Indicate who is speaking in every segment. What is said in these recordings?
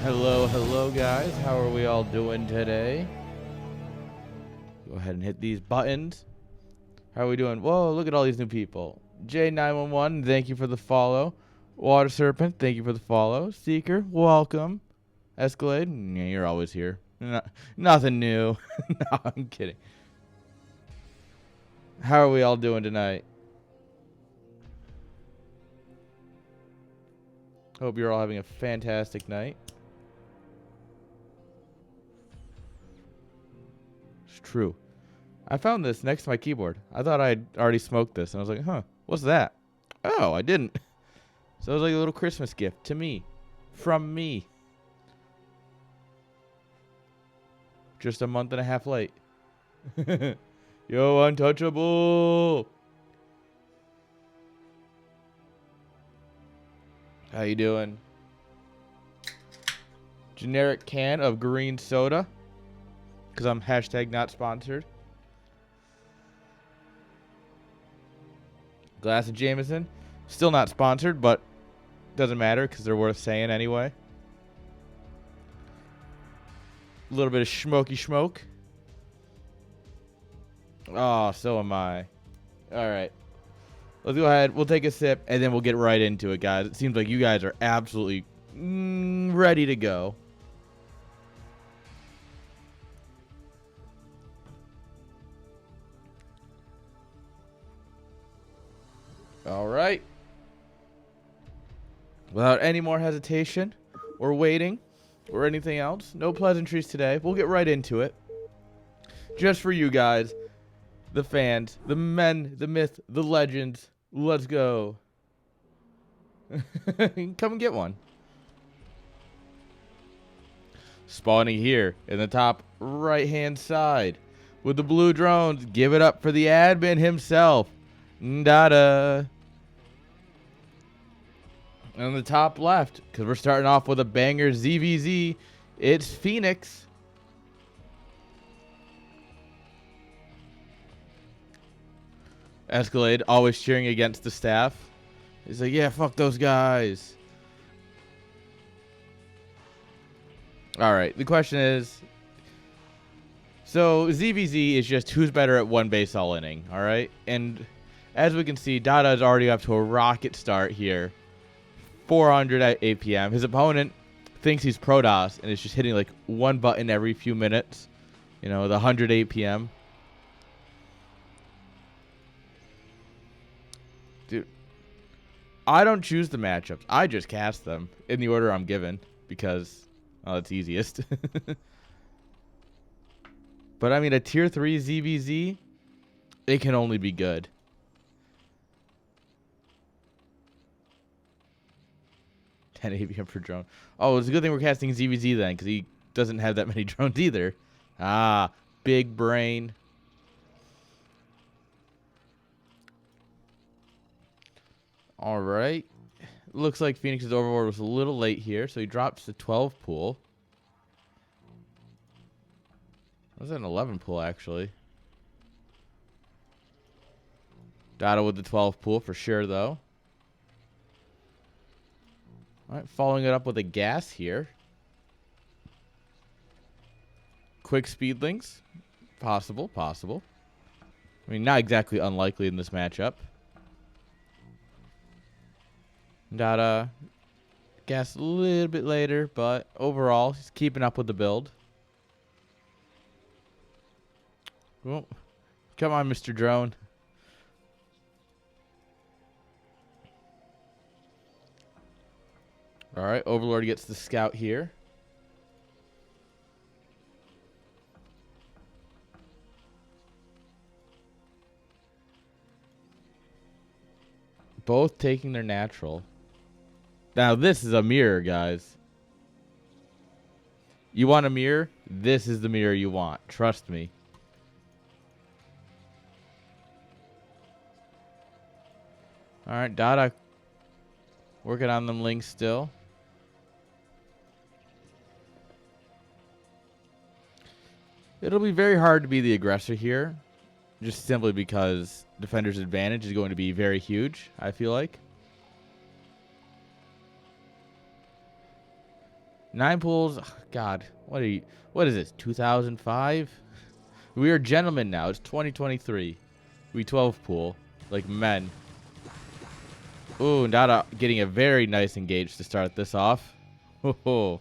Speaker 1: Hello, hello, guys. How are we all doing today? Go ahead and hit these buttons. How are we doing? Whoa, look at all these new people. J911, thank you for the follow. Water Serpent, thank you for the follow. Seeker, welcome. Escalade, yeah, you're always here. Nothing new. No, I'm kidding. How are we all doing tonight? Hope you're all having a fantastic night. It's true. I found this next to my keyboard. I thought I had already smoked this, and I was like, huh, what's that? Oh, I didn't. So it was like a little Christmas gift to me. From me. Just a month and a half late. Yo, untouchable. How you doing? Generic can of green soda. Because I'm hashtag not sponsored. Glass of Jameson. Still not sponsored, but doesn't matter because they're worth saying anyway. A little bit of smoky smoke. Oh, so am I. All right. Let's go ahead. We'll take a sip, and then we'll get right into it, guys. It seems like you guys are absolutely ready to go. All right. Without any more hesitation or waiting or anything else, no pleasantries today. We'll get right into it. Just for you guys, the fans, the men, the myth, the legends. Let's go. Come and get one. Spawning here in the top right-hand side with the blue drones. Give it up for the admin himself. Ndada. And on the top left, because we're starting off with a banger ZVZ, it's Phoenix. Escalade, always cheering against the staff. He's like, yeah, fuck those guys. All right, the question is, so ZVZ is just who's better at one base all inning, all right? And as we can see, Dada is already up to a rocket start here. 400 at APM. His opponent thinks he's Protoss and is just hitting like one button every few minutes. You know, the 100 APM. Dude, I don't choose the matchups. I just cast them in the order I'm given because, well, it's easiest. But I mean, a tier 3 ZVZ, it can only be good. 10 APM per drone. Oh, it's a good thing we're casting ZVZ then, because he doesn't have that many drones either. Ah, big brain. All right. Looks like Phoenix's overlord was a little late here, so he drops the 12 pool. Was that an 11 pool, actually? Dada with the 12 pool for sure, though. All right, following it up with a gas here. Quick speedlings. Possible. I mean, not exactly unlikely in this matchup. Dada gas a little bit later, but overall, he's keeping up with the build. Well, come on, Mr. Drone. All right, Overlord gets the scout here. Both taking their natural. Now, this is a mirror, guys. You want a mirror? This is the mirror you want. Trust me. All right, Dada working on them links still. It'll be very hard to be the aggressor here, just simply because defender's advantage is going to be very huge, I feel like. 9 pools. Ugh, God, what are you? What is this? 2005? We are gentlemen now. It's 2023. We 12 pool like men. Ooh, Dada getting a very nice engage to start this off. Oh.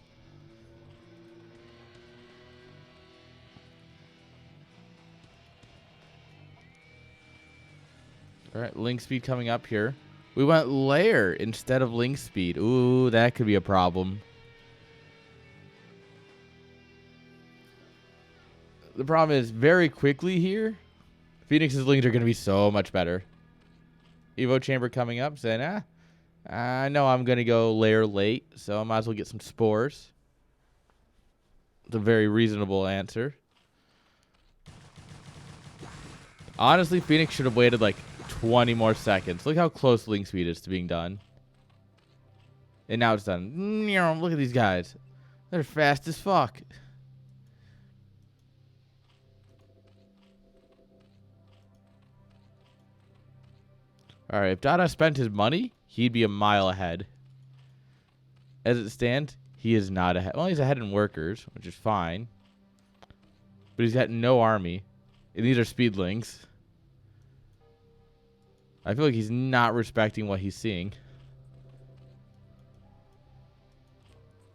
Speaker 1: All right, link speed coming up here. We went layer instead of link speed. Ooh, that could be a problem. The problem is very quickly here, Phoenix's links are going to be so much better. Evo Chamber coming up saying, I know I'm going to go layer late, so I might as well get some spores. It's a very reasonable answer. Honestly, Phoenix should have waited like 20 more seconds. Look how close link speed is to being done. And now it's done. Look at these guys. They're fast as fuck. All right, if Dada spent his money, he'd be a mile ahead. As it stands, he is not ahead. Well, he's ahead in workers, which is fine. But he's got no army. And these are speedlings. I feel like he's not respecting what he's seeing.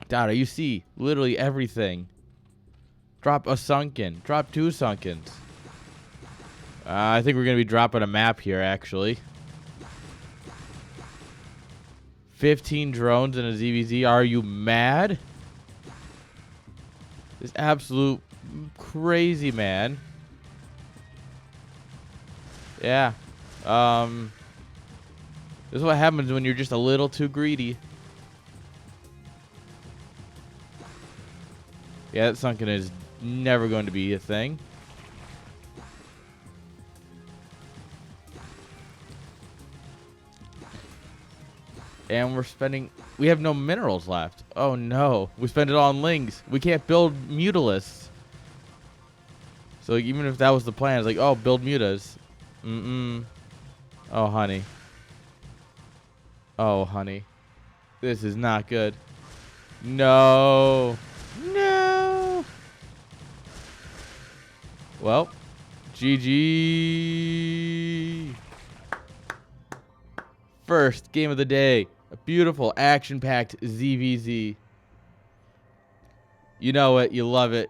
Speaker 1: Dada, you see literally everything. Drop a sunken. Drop 2 sunkens. I think we're going to be dropping a map here, actually. 15 drones in a ZVZ. Are you mad? This absolute crazy, man. Yeah. This is what happens when you're just a little too greedy. Yeah, that sunken is never going to be a thing. And we have no minerals left. Oh no, we spend it all on lings. We can't build mutalisks. So like, even if that was the plan, it's like, oh, build mutas. Oh, honey. Oh, honey. This is not good. No. No. Well, GG. First game of the day. A beautiful, action-packed ZVZ. You know it. You love it.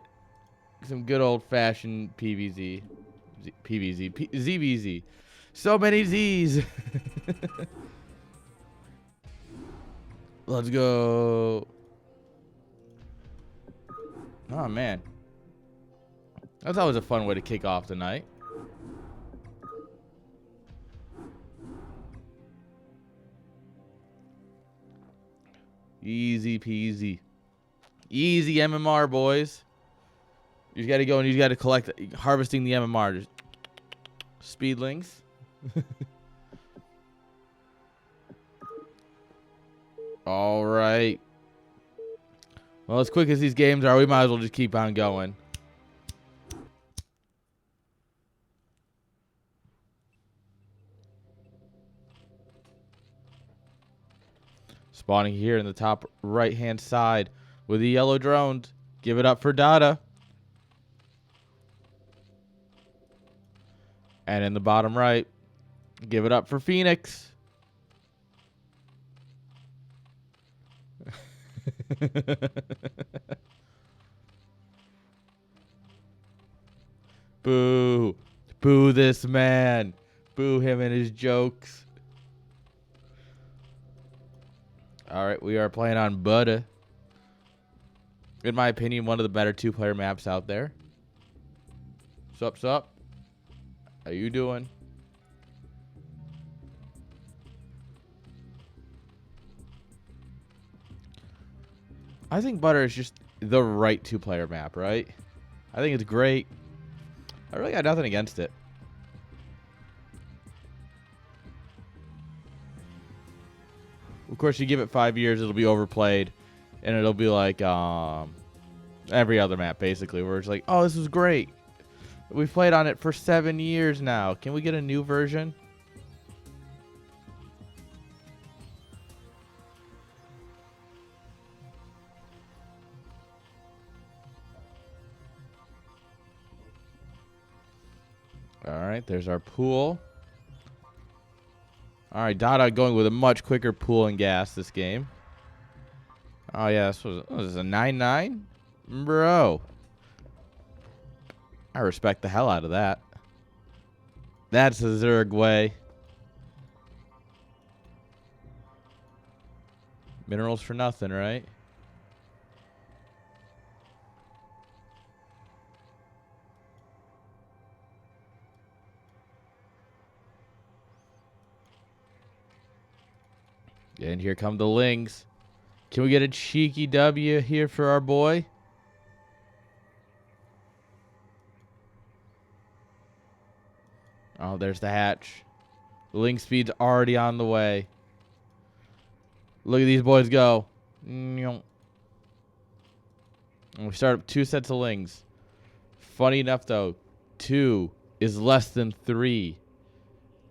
Speaker 1: Some good old-fashioned PVZ. ZVZ. So many Z's. Let's go. Oh, man. That's always a fun way to kick off the night. Easy peasy. Easy MMR, boys. You just got to go and you just got to collect, harvesting the MMR. Just speedlings. All right. Well, as quick as these games are, we might as well just keep on going. Spawning here in the top right-hand side with the yellow drones. Give it up for Dada. And in the bottom right, give it up for Phoenix. Boo. Boo this man. Boo him and his jokes. All right, we are playing on Butter. In my opinion, one of the better 2-player maps out there. Sup? How you doing? I think Butter is just the right 2-player map, right? I think it's great. I really got nothing against it. Of course, you give it 5 years, it'll be overplayed, and it'll be like every other map, basically, where it's like, oh, this is great. We've played on it for 7 years now. Can we get a new version? right, there's our pool. All right, Dada going with a much quicker pool and gas this game. Oh, yeah, this was a 9-9? Bro. I respect the hell out of that. That's a Zerg way. Minerals for nothing, right? And here come the Lings. Can we get a cheeky W here for our boy? Oh, there's the hatch. The Ling speed's already on the way. Look at these boys go. And we start up 2 sets of Lings. Funny enough, though, 2 is less than 3.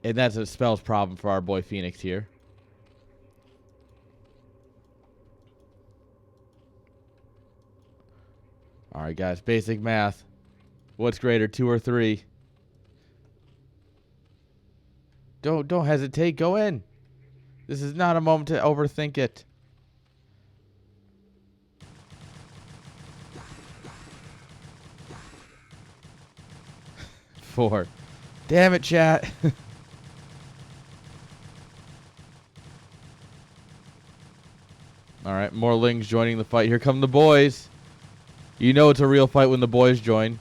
Speaker 1: And that's a spells problem for our boy Phoenix here. All right, guys, basic math. What's greater, 2 or 3? Don't hesitate. Go in. This is not a moment to overthink it. Four. Damn it, chat. All right, more Lings joining the fight. Here come the boys. You know it's a real fight when the boys join.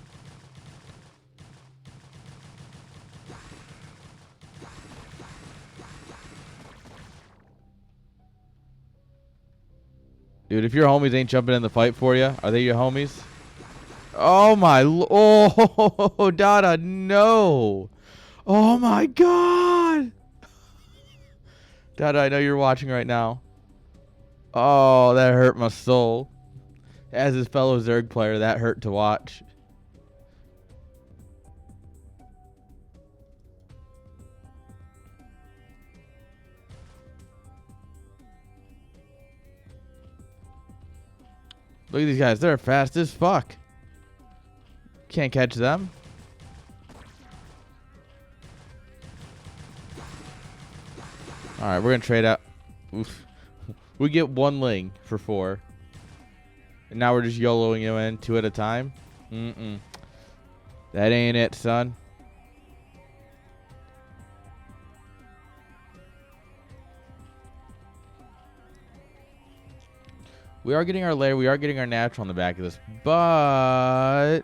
Speaker 1: Dude, if your homies ain't jumping in the fight for you, are they your homies? Oh, my. Oh, Dada, no. Oh, my God. Dada, I know you're watching right now. Oh, that hurt my soul. As his fellow Zerg player, that hurt to watch. Look at these guys. They're fast as fuck. Can't catch them. All right, we're going to trade out. Oof. We get 1 Ling for 4. And now we're just YOLOing you in 2 at a time. That ain't it, son. We are getting our lair. We are getting our natural on the back of this. But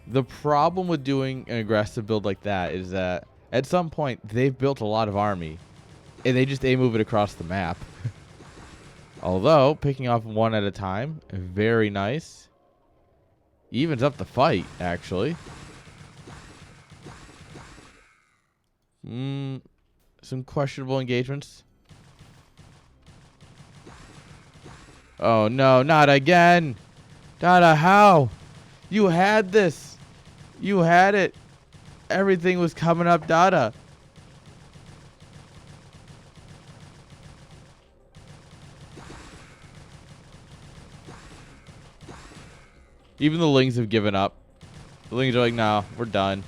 Speaker 1: the problem with doing an aggressive build like that is that at some point they've built a lot of army. And they just move it across the map. Although, picking off 1 at a time, very nice. Evens up the fight, actually. Some questionable engagements. Oh, no, not again. Dada, how? You had this. You had it. Everything was coming up, Dada. Even the Lings have given up. The Lings are like, no, we're done.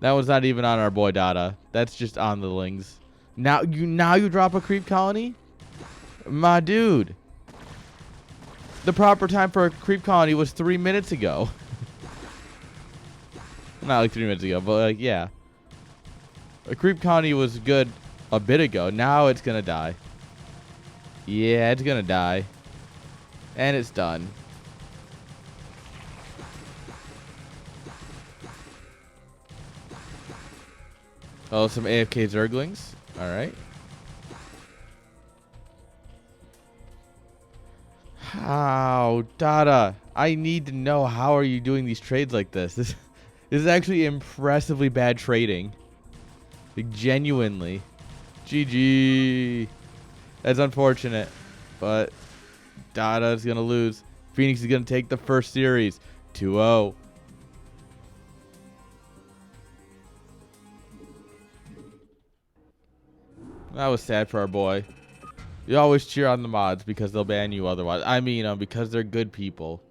Speaker 1: That was not even on our boy Dada. That's just on the Lings. Now you drop a creep colony? My dude. The proper time for a creep colony was 3 minutes ago. Not like 3 minutes ago, but like, yeah. A creep colony was good a bit ago. Now it's going to die. Yeah, it's going to die. And it's done. Oh, some AFK Zerglings. All right. How? Dada, I need to know, how are you doing these trades like this? This is actually impressively bad trading. Like, genuinely. GG. That's unfortunate. But Dada is going to lose. Phoenix is going to take the first series. 2-0. That was sad for our boy. You always cheer on the mods because they'll ban you otherwise. I mean, because they're good people.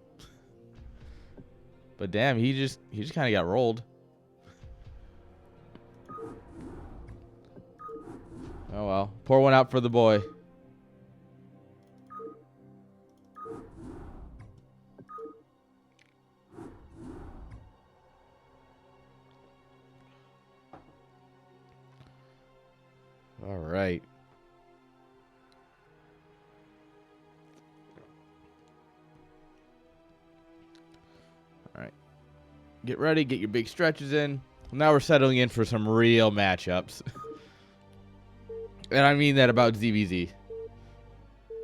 Speaker 1: But damn, he just kind of got rolled. Oh well. Pour one out for the boy. All right. All right. Get ready. Get your big stretches in. Now we're settling in for some real matchups. And I mean that about ZVZ.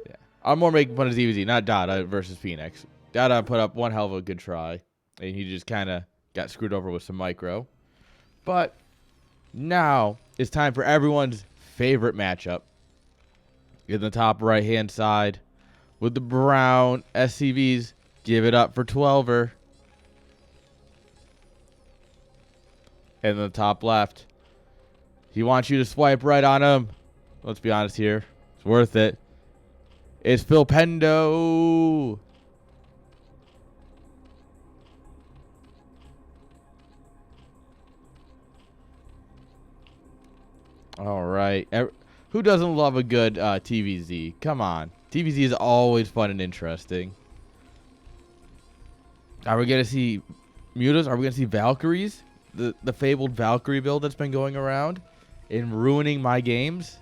Speaker 1: Yeah. I'm more making fun of ZVZ, not Dada versus Phoenix. Dada put up one hell of a good try. And he just kind of got screwed over with some micro. But now it's time for everyone's favorite matchup. In the top right-hand side with the brown SCVs. Give it up for 12er. And in the top left, he wants you to swipe right on him. Let's be honest here. It's worth it. It's Phil Pendo. All right. Who doesn't love a good TVZ? Come on. TVZ is always fun and interesting. Are we going to see Mutas? Are we going to see Valkyries? The fabled Valkyrie build that's been going around and ruining my games.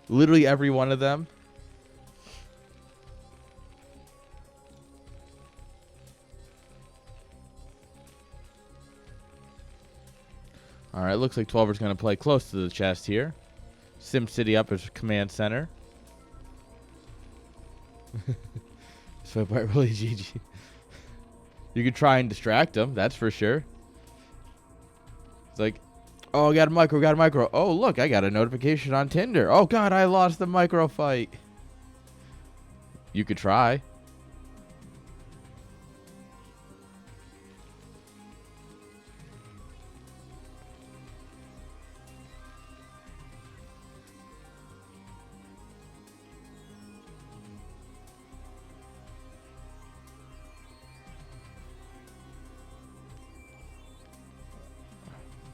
Speaker 1: Literally every one of them. All right, looks like 12er's going to play close to the chest here. SimCity up as command center. So really GG. You could try and distract him, that's for sure. It's like, oh, I got a micro. Oh, look, I got a notification on Tinder. Oh, God, I lost the micro fight. You could try.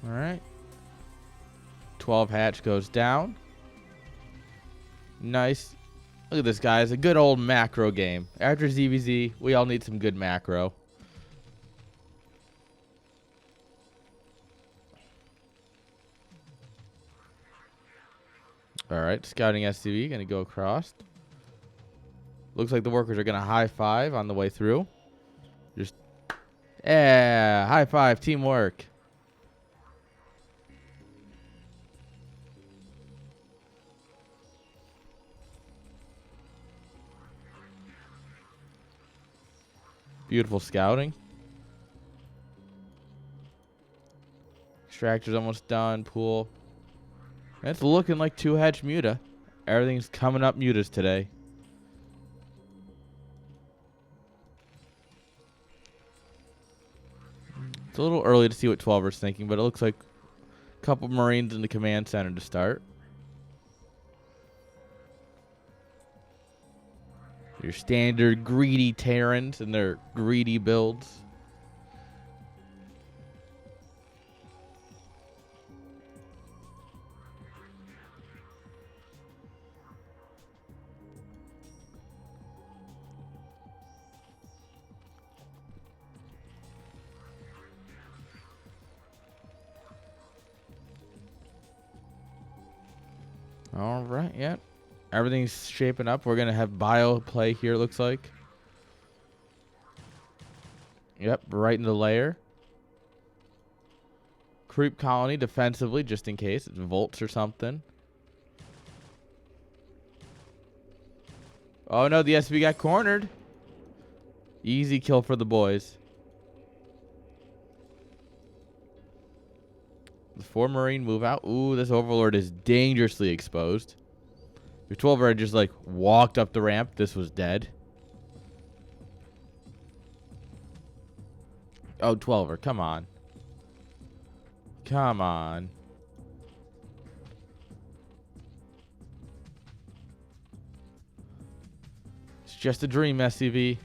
Speaker 1: All right. 12 hatch goes down. Nice. Look at this, guys. A good old macro game. After ZVZ, we all need some good macro. All right. Scouting SCV going to go across. Looks like the workers are going to high five on the way through. Just, yeah, high five, teamwork. Beautiful scouting. Extractor's almost done. Pool. It's looking like 2-hatch Muta. Everything's coming up Mutas today. It's a little early to see what 12er's thinking, but it looks like a couple Marines in the command center to start. Your standard greedy Terrans and their greedy builds. All right, yeah. Everything's shaping up. We're going to have bio play here, looks like. Yep, right in the layer. Creep colony defensively, just in case. It's Volts or something. Oh, no, the SB got cornered. Easy kill for the boys. The 4 Marine move out. Ooh, this Overlord is dangerously exposed. If 12er had just, like, walked up the ramp, this was dead. Oh, 12er, come on. Come on. It's just a dream, SCV.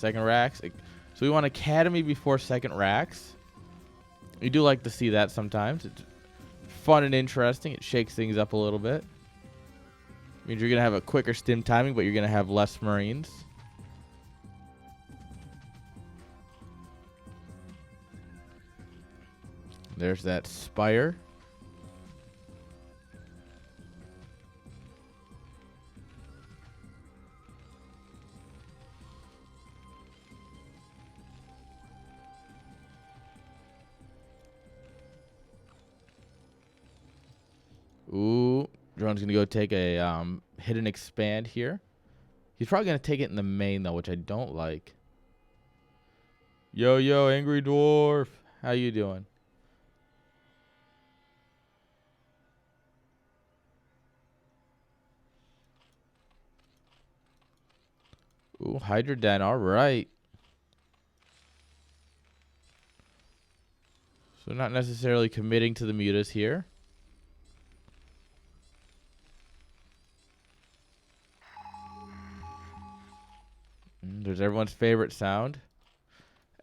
Speaker 1: second racks. So we want academy before second racks. We do like to see that sometimes. It's fun and interesting. It shakes things up a little bit. Means you're going to have a quicker stim timing, but you're going to have less Marines. There's that Spire. Ooh, drone's going to go take a hit and expand here. He's probably going to take it in the main, though, which I don't like. Yo, yo, Angry Dwarf. How you doing? Ooh, Hydra Den. All right. So not necessarily committing to the mutas here. There's everyone's favorite sound.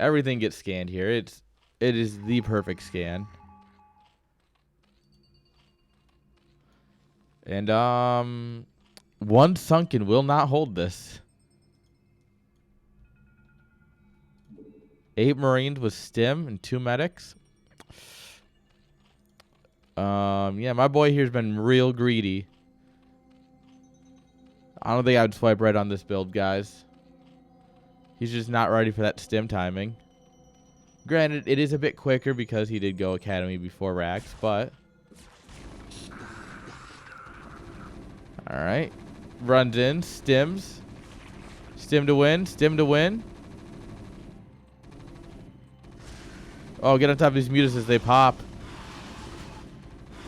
Speaker 1: Everything gets scanned here. It is the perfect scan. And one sunken will not hold this. 8 Marines with stim and 2 medics. Yeah, my boy here's been real greedy. I don't think I would swipe right on this build, guys. He's just not ready for that stim timing. Granted, it is a bit quicker because he did go academy before racks, but all right. Runs in, stims. Stim to win, stim to win. Oh, get on top of these mutas as they pop.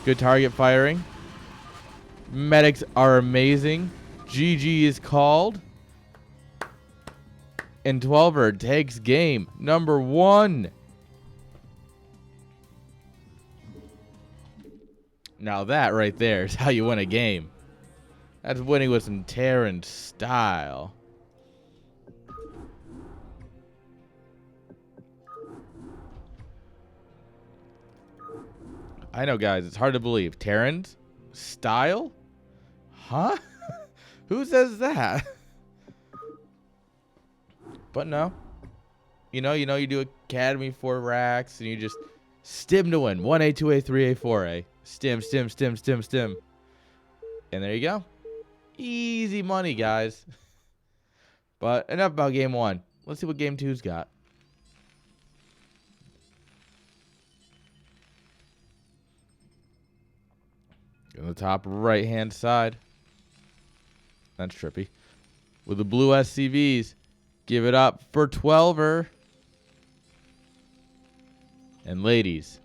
Speaker 1: Good target firing. Medics are amazing. GG is called. And 12er takes game number 1. Now that right there is how you win a game. That's winning with some Terran style. I know, guys, it's hard to believe. Terran's style? Huh? Who says that? But no. You do academy 4 racks and you just stim to win. 1A, 2A, 3A, 4A. Stim, stim, stim, stim, stim. And there you go. Easy money, guys. But enough about game 1. Let's see what game 2's got. On the top right-hand side. That's trippy. With the blue SCVs. Give it up for 12er. And ladies,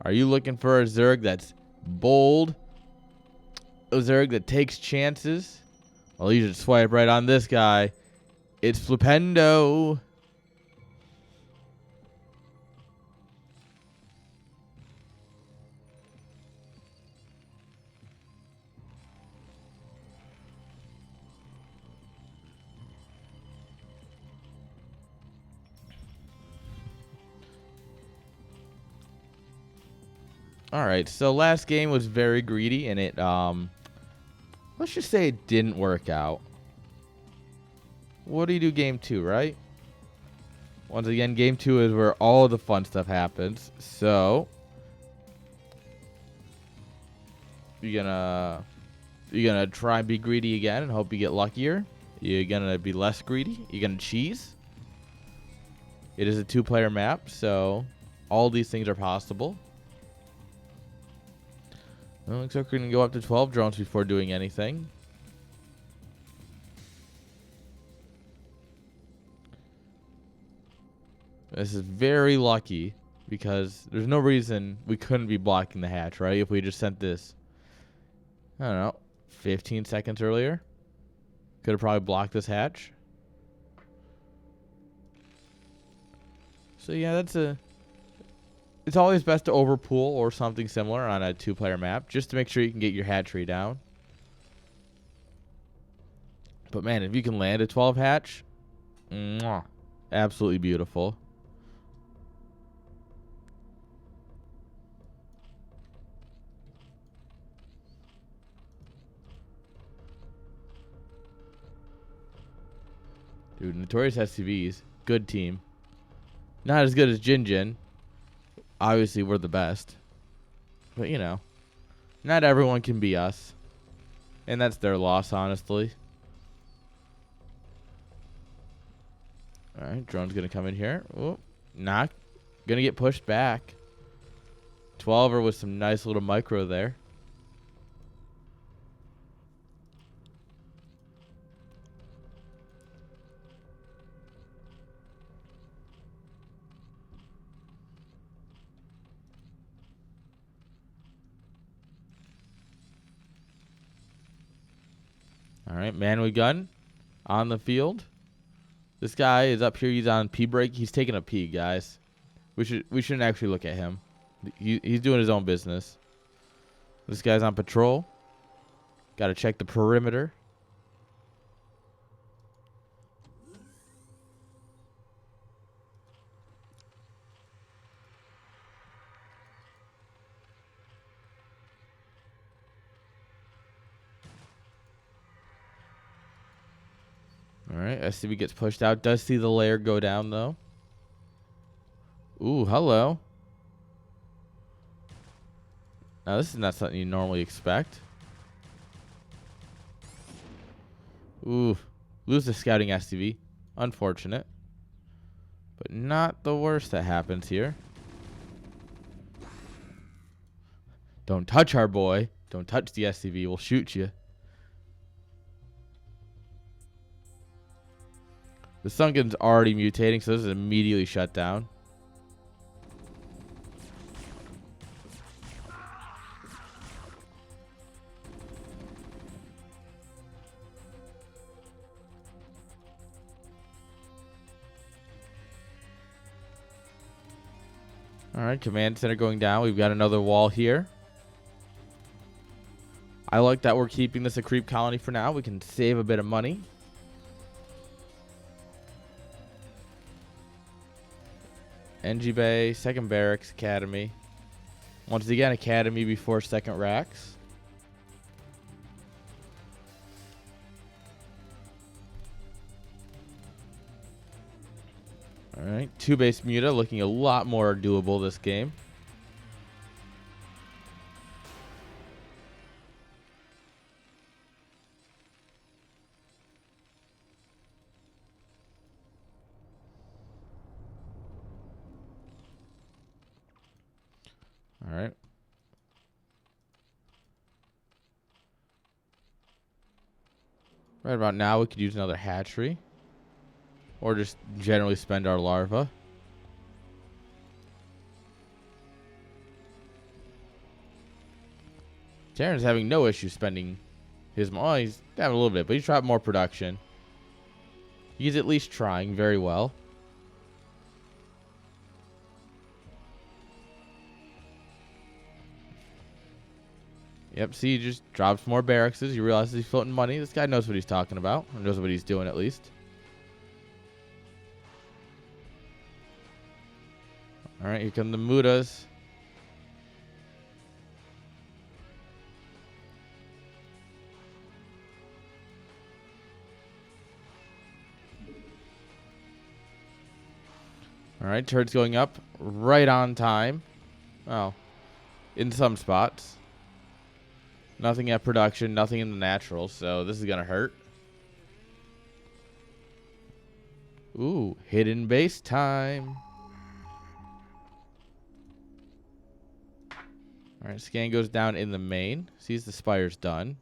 Speaker 1: are you looking for a Zerg that's bold? A Zerg that takes chances? Well, you should swipe right on this guy. It's Flipendo. All right, so last game was very greedy, and it, let's just say it didn't work out. What do you do game 2, right? Once again, game 2 is where all of the fun stuff happens. So, you're gonna try and be greedy again and hope you get luckier. You're gonna be less greedy. You're gonna cheese. It is a 2-player map, so all these things are possible. Well, looks like we're going to go up to 12 drones before doing anything. This is very lucky because there's no reason we couldn't be blocking the hatch, right? If we just sent this, I don't know, 15 seconds earlier. Could have probably blocked this hatch. So yeah, it's always best to overpool or something similar on a 2-player map just to make sure you can get your hatchery down. But man, if you can land a 12 hatch, mwah. Absolutely beautiful. Dude, Notorious SCVs. Good team. Not as good as Jin Jin. Obviously, we're the best. But, you know, not everyone can be us. And that's their loss, honestly. Alright, drone's going to come in here. Oh, not going to get pushed back. 12er with some nice little micro there. All right, man with gun on the field. This guy is up here. He's on pee break. He's taking a pee, guys. We shouldn't actually look at him. He's doing his own business. This guy's on patrol. Got to check the perimeter. All right, SCV gets pushed out. Does see the layer go down, though. Ooh, hello. Now, this is not something you normally expect. Ooh, lose the scouting SCV. Unfortunate. But not the worst that happens here. Don't touch our boy. Don't touch the SCV. We'll shoot you. The Sunken's already mutating, so this is immediately shut down. All right, command center going down. We've got another wall here. I like that we're keeping this a creep colony for now. We can save a bit of money. NG Bay, second barracks, academy. Once again, academy before second racks. All right, two base muta looking a lot more doable this game. All right. Right about now, we could use another hatchery. Or just generally spend our larva. Terran's having no issue spending his... Oh, he's having a little bit, but he's trying more production. He's at least trying very well. Yep, see, he just drops more barracks. He realizes he's floating money. This guy knows what he's talking about. Or knows what he's doing, at least. All right, here come the mutas. All right, turret's going up right on time. Oh, in some spots. Nothing at production, nothing in the natural, so this is going to hurt. Ooh, hidden base time. All right, scan goes down in the main. Sees the spire's done.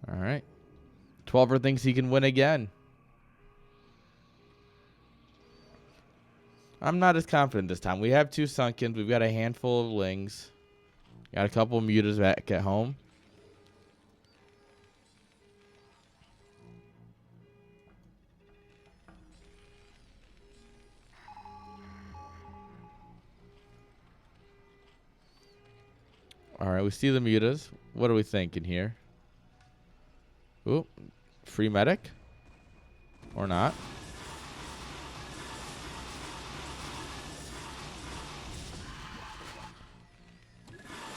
Speaker 1: All right. 12er thinks he can win again. I'm not as confident this time. We have two Sunkens. We've got a handful of Lings. Got a couple of mutas back at home. All right, we see the mutas. What are we thinking here? Ooh, free medic. Or not.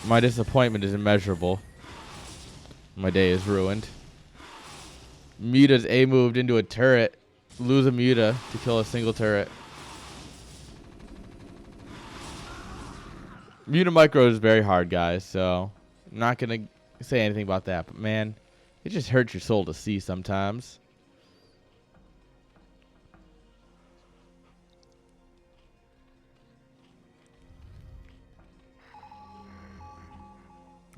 Speaker 1: My disappointment is immeasurable. My day is ruined. Muta's A moved into a turret. Lose a Muta to kill a single turret. Muta micro is very hard, guys, so I'm not going to say anything about that. But, man, it just hurts your soul to see sometimes.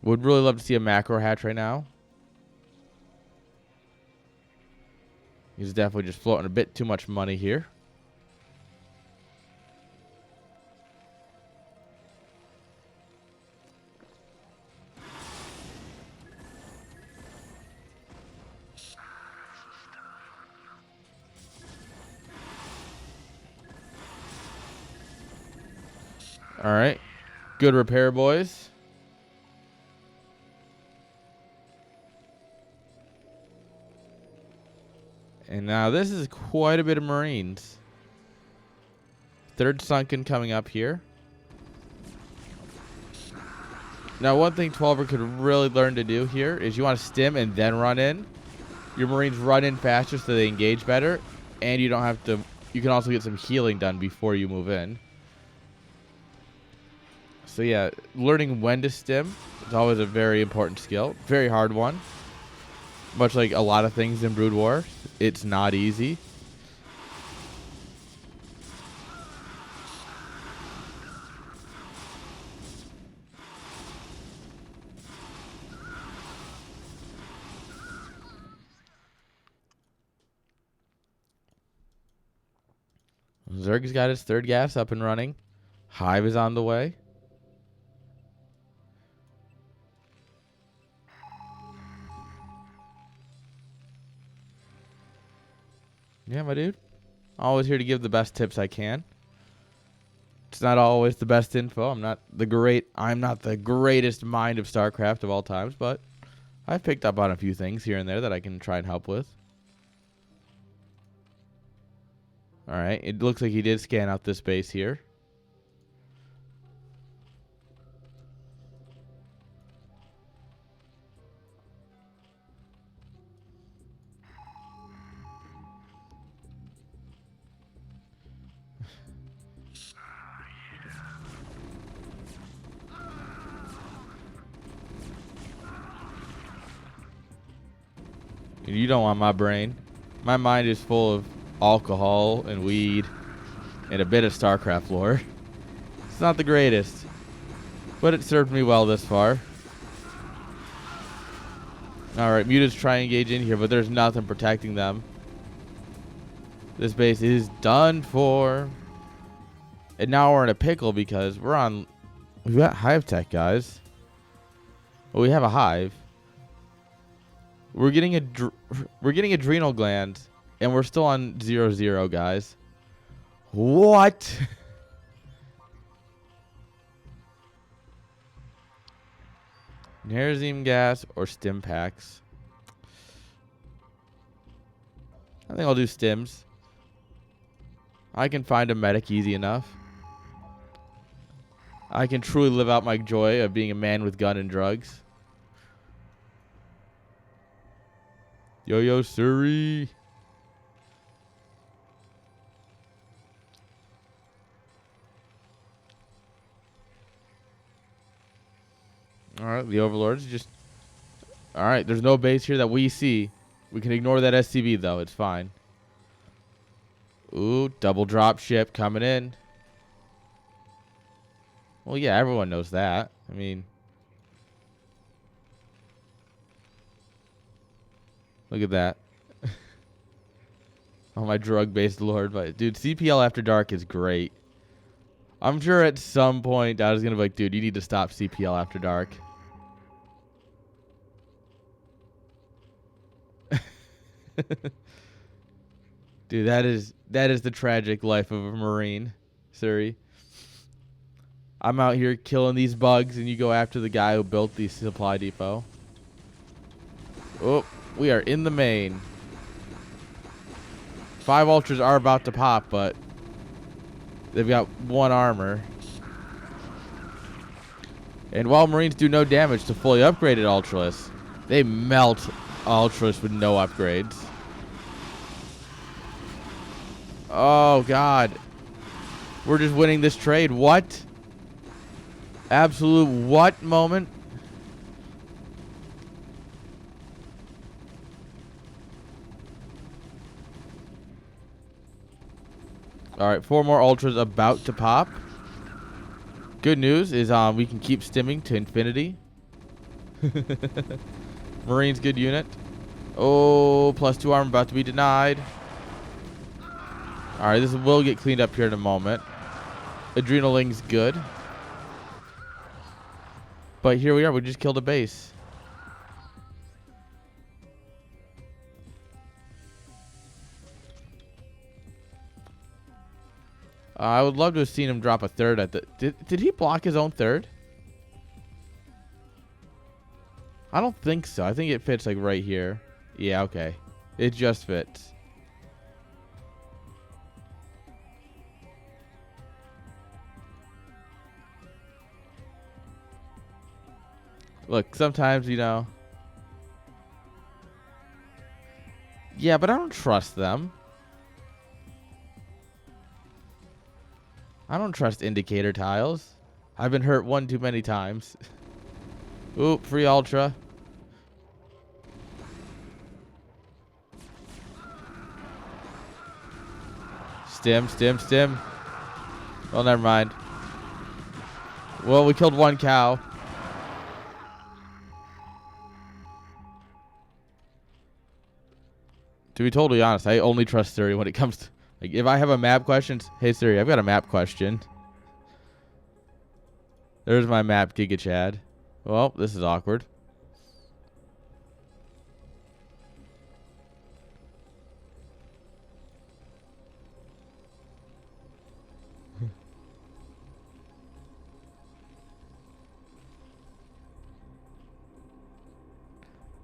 Speaker 1: Would really love to see a macro hatch right now. He's definitely just floating a bit too much money here. All right. Good repair, boys. And now this is quite a bit of Marines. Third Sunken coming up here. Now, one thing 12er could really learn to do here is you want to stim and then run in. Your Marines run in faster so they engage better. And you don't have to... You can also get some healing done before you move in. So, yeah, learning when to stim is always a very important skill. Very hard one. Much like a lot of things in Brood War, it's not easy. Zerg's got his third gas up and running. Hive is on the way. Yeah, my dude. Always here to give the best tips I can. It's not always the best info. I'm not the greatest mind of StarCraft of all times, but I've picked up on a few things here and there that I can try and help with. All right. It looks like he did scan out this base here. You don't want my brain. My mind is full of alcohol and weed and a bit of StarCraft lore. It's not the greatest, but it served me well this far. Alright, Muta's trying to engage in here, but there's nothing protecting them. This base is done for. And now we're in a pickle because we've got Hive Tech, guys. Well, we have a Hive. We're getting adrenal glands, and we're still on 0-0, guys. What? Nerazim gas or stim packs? I think I'll do stims. I can find a medic easy enough. I can truly live out my joy of being a man with gun and drugs. Yo, Suri. Alright, the Overlords just... Alright, there's no base here that we see. We can ignore that SCV, though. It's fine. Ooh, double drop ship coming in. Well, yeah, everyone knows that. I mean... Look at that. Oh, my drug-based lord. But dude, CPL After Dark is great. I'm sure at some point I was going to be like, dude, you need to stop CPL After Dark. Dude, that is the tragic life of a Marine, Suri. I'm out here killing these bugs, and you go after the guy who built the supply depot. Oh, We are in the main. 5 ultras are about to pop, but they've got 1 armor. And while Marines do no damage to fully upgraded ultras, they melt ultras with no upgrades. Oh, God. We're just winning this trade. What? Absolute what moment? All right, 4 more ultras about to pop. Good news is we can keep stimming to infinity. Marines, good unit. Oh, +2 armor about to be denied. All right, this will get cleaned up here in a moment. Adrenaling's good. But here we are. We just killed a base. I would love to have seen him drop a third at the... Did he block his own third? I don't think so. I think it fits like right here. Yeah, okay. It just fits. Look, sometimes, you know... Yeah, but I don't trust them. I don't trust indicator tiles. I've been hurt 1 too many times. Oop, free ultra. Stim, stim, stim. Well, never mind. Well, we killed 1 cow. To be totally honest, I only trust Siri when it comes to... Like, if I have a map question, hey Siri, I've got a map question. There's my map, Giga Chad. Well, this is awkward.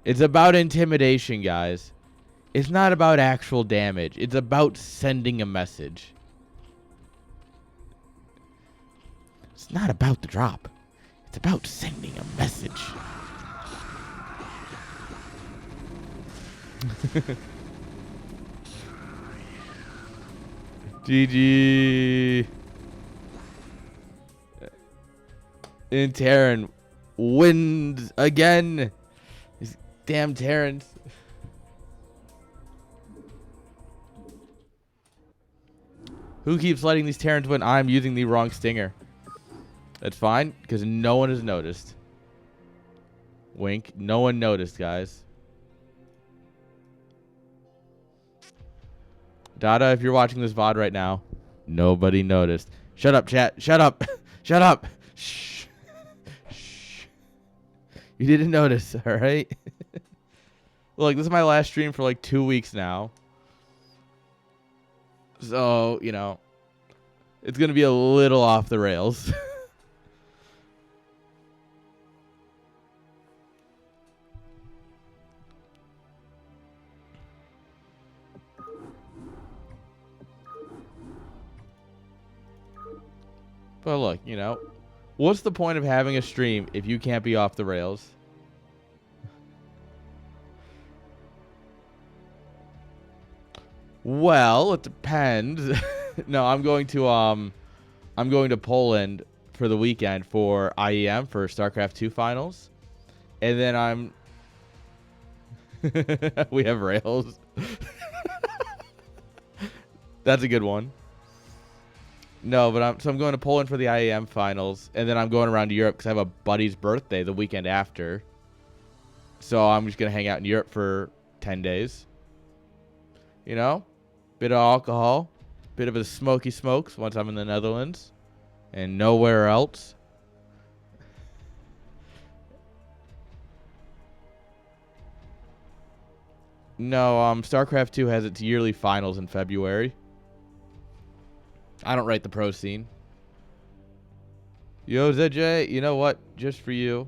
Speaker 1: It's about intimidation, guys. It's not about actual damage. It's about sending a message. It's not about the drop. It's about sending a message. GG. And Terran wins again. These damn Terrans. Who keeps letting these Terrans win? I'm using the wrong stinger. That's fine, because no one has noticed. Wink. No one noticed, guys. Dada, if you're watching this VOD right now, nobody noticed. Shut up, chat. Shut up. Shut up. Shh. Shh. You didn't notice, all right? Look, this is my last stream for like 2 weeks now. So, you know, it's going to be a little off the rails. But look, you know, what's the point of having a stream if you can't be off the rails? Well, it depends. No, I'm going to Poland for the weekend for IEM for StarCraft 2 finals. And then we have rails. That's a good one. No, but I'm going to Poland for the IEM finals, and then I'm going around to Europe because I have a buddy's birthday the weekend after. So I'm just going to hang out in Europe for 10 days. You know? Bit of alcohol. Bit of a smoky smokes once I'm in the Netherlands. And nowhere else. No, StarCraft 2 has its yearly finals in February. I don't write the pro scene. Yo, ZJ, you know what? Just for you.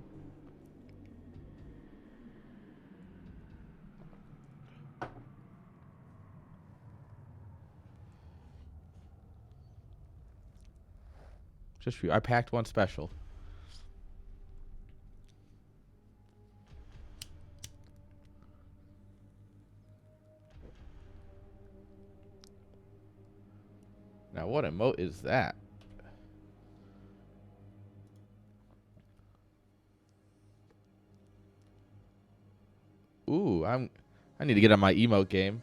Speaker 1: Just for you. I packed one special. Now, what emote is that? Ooh, I need to get on my emote game.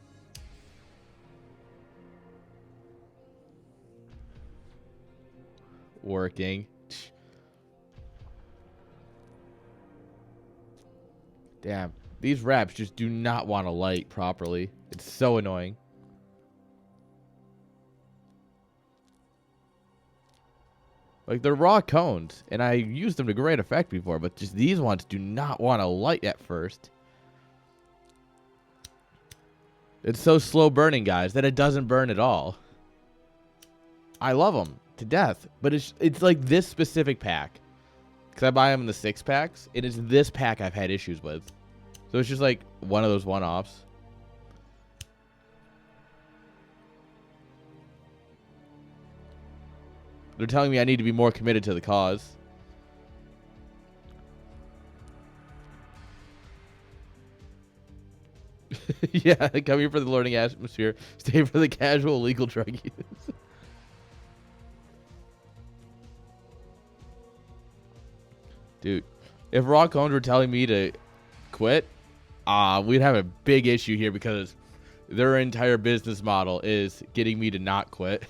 Speaker 1: Working. Damn. These wraps just do not want to light properly. It's so annoying. Like, they're raw cones, and I used them to great effect before, but just these ones do not want to light at first. It's so slow burning, guys, that it doesn't burn at all. I love them to death, but it's like this specific pack. Because I buy them in the 6-packs, and it's this pack I've had issues with. So it's just like one of those one-offs. They're telling me I need to be more committed to the cause. Yeah, come here for the learning atmosphere. Stay for the casual legal drug use. Dude, if raw cones were telling me to quit, we'd have a big issue here because their entire business model is getting me to not quit.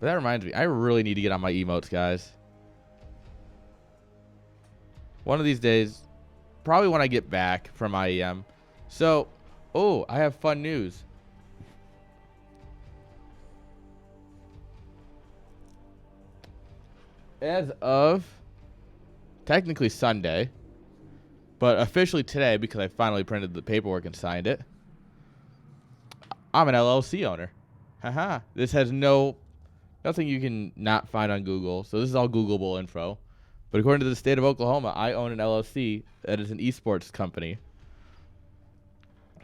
Speaker 1: But that reminds me, I really need to get on my emotes, guys. One of these days, probably when I get back from IEM. So, I have fun news. As of technically Sunday, but officially today because I finally printed the paperwork and signed it, I'm an LLC owner. Haha. This has nothing you can not find on Google. So this is all Googleable info. But according to the state of Oklahoma, I own an LLC that is an esports company.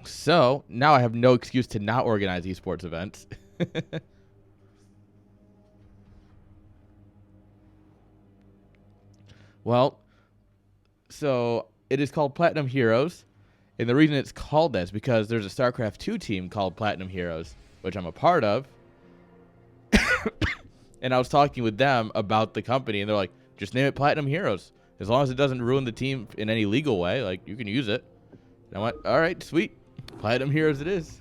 Speaker 1: So now I have no excuse to not organize esports events. Well, so it is called Platinum Heroes. And the reason it's called that is because there's a StarCraft 2 team called Platinum Heroes, which I'm a part of. And I was talking with them about the company, and they're like, just name it Platinum Heroes. As long as it doesn't ruin the team in any legal way, like, you can use it. And I went, all right, sweet. Platinum Heroes it is.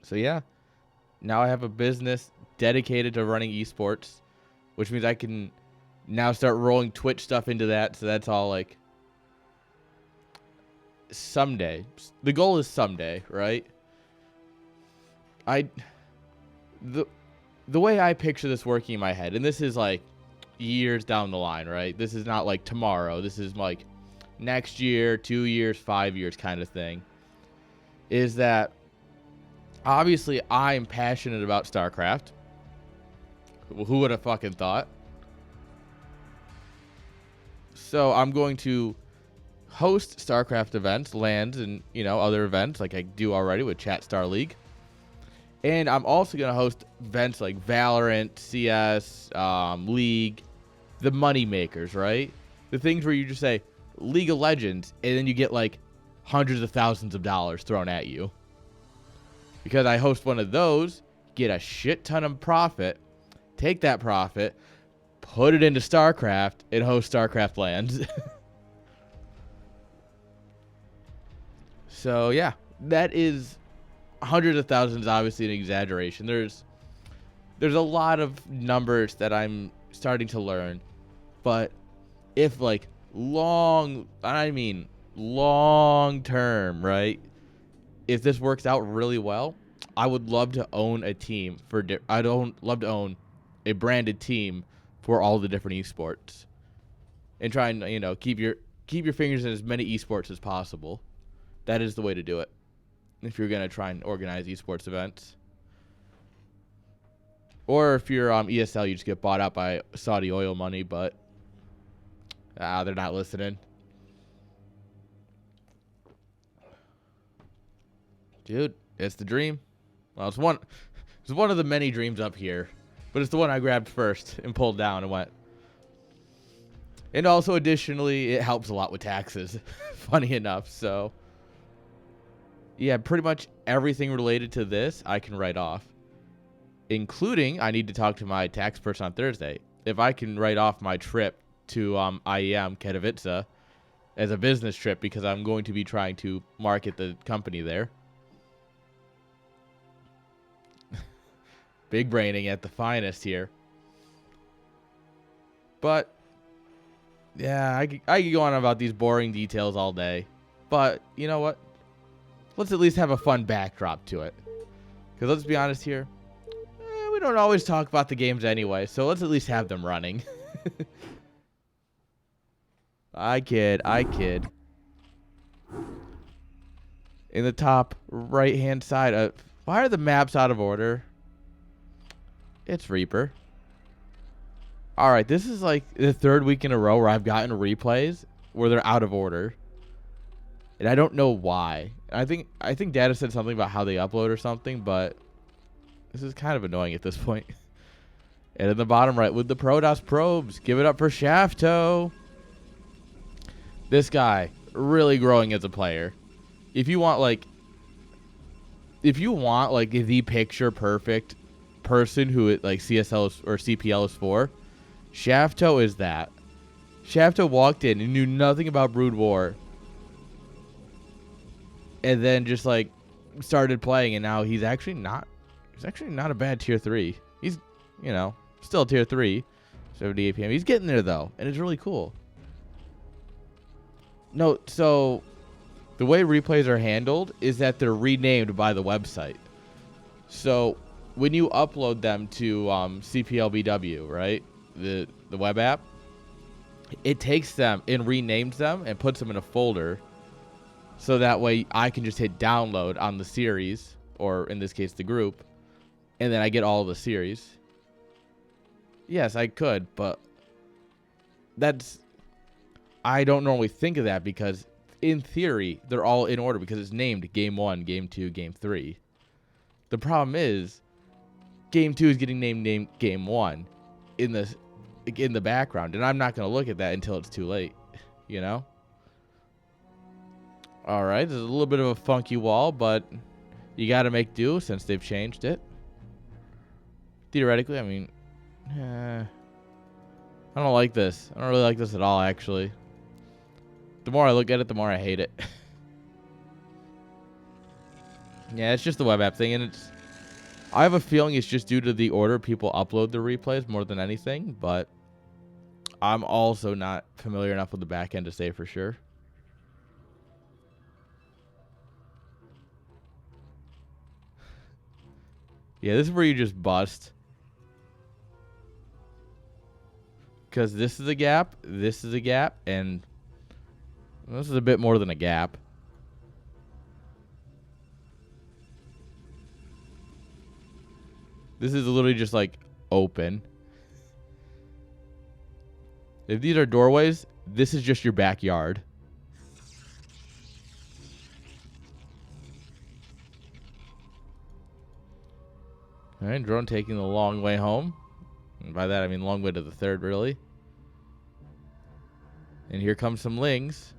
Speaker 1: So, yeah. Now I have a business dedicated to running esports, which means I can now start rolling Twitch stuff into that. So that's all, like, someday. The goal is someday, right? The way I picture this working in my head, and this is like years down the line, right? This is not like tomorrow. This is like next year, 2 years, 5 years kind of thing. Is that obviously I'm passionate about StarCraft. Who would have fucking thought? So I'm going to host StarCraft events, LANs, and other events like I do already with Chat Star League. And I'm also going to host events like Valorant, CS, League, the money makers, right? The things where you just say League of Legends, and then you get like hundreds of thousands of dollars thrown at you. Because I host one of those, get a shit ton of profit, take that profit, put it into StarCraft, and host StarCraft LANs. So, yeah, that is hundreds of thousands, obviously an exaggeration. There's a lot of numbers that I'm starting to learn, but if like long term, right? If this works out really well, I would love to own a team love to own a branded team for all the different esports, and try and keep your fingers in as many esports as possible. That is the way to do it if you're going to try and organize esports events. Or if you're ESL, you just get bought out by Saudi oil money, but they're not listening. Dude, it's the dream. Well, it's one of the many dreams up here, but it's the one I grabbed first and pulled down and went. And also, additionally, it helps a lot with taxes. Funny enough, so yeah, pretty much everything related to this I can write off, including I need to talk to my tax person on Thursday. If I can write off my trip to IEM Katowice as a business trip because I'm going to be trying to market the company there. Big braining at the finest here. But yeah, I could go on about these boring details all day. But you know what? Let's at least have a fun backdrop to it. Because let's be honest here, we don't always talk about the games anyway, so let's at least have them running. I kid. In the top right-hand side, why are the maps out of order? It's Reaper. Alright, this is like the third week in a row where I've gotten replays where they're out of order. And I don't know why. I think Data said something about how they upload or something, but this is kind of annoying at this point. And in the bottom right with the Protoss probes, give it up for Shafto. This guy really growing as a player. If you want like the picture perfect person who like CSL or CPL is for, Shafto is that. Shafto walked in and knew nothing about Brood War. And then just like started playing, and now he's actually not a bad tier 3. He's, still tier 3, 70 APM. He's getting there though, and it's really cool. No, so the way replays are handled is that they're renamed by the website. So when you upload them to CPL right, the web app, it takes them and renames them and puts them in a folder. So that way I can just hit download on the series, or in this case the group, and then I get all the series. Yes, I could, but I don't normally think of that because in theory they're all in order because it's named Game 1, Game 2, Game 3. The problem is Game 2 is getting named Game 1 in the background, and I'm not going to look at that until it's too late, Alright, there's a little bit of a funky wall, but you got to make do since they've changed it. Theoretically, I mean, I don't like this. I don't really like this at all, actually. The more I look at it, the more I hate it. Yeah, it's just the web app thing, and I have a feeling it's just due to the order people upload the replays more than anything, but I'm also not familiar enough with the back end to say for sure. Yeah, this is where you just bust. Because this is a gap, and this is a bit more than a gap. This is literally just like open. If these are doorways, this is just your backyard. Alright, drone taking the long way home. And by that I mean long way to the third, really. And here comes some Lings.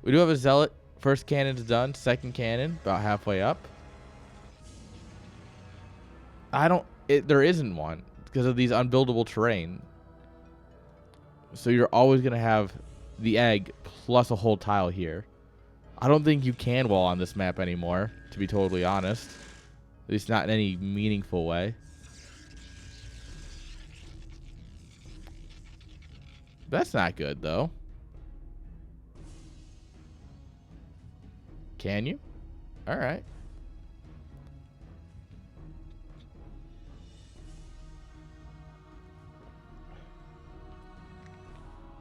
Speaker 1: We do have a Zealot. First cannon's done. Second cannon, about halfway up. There isn't one because of these unbuildable terrain. So you're always going to have the egg plus a whole tile here. I don't think you can wall on this map anymore, to be totally honest. At least not in any meaningful way. That's not good, though. Can you? All right.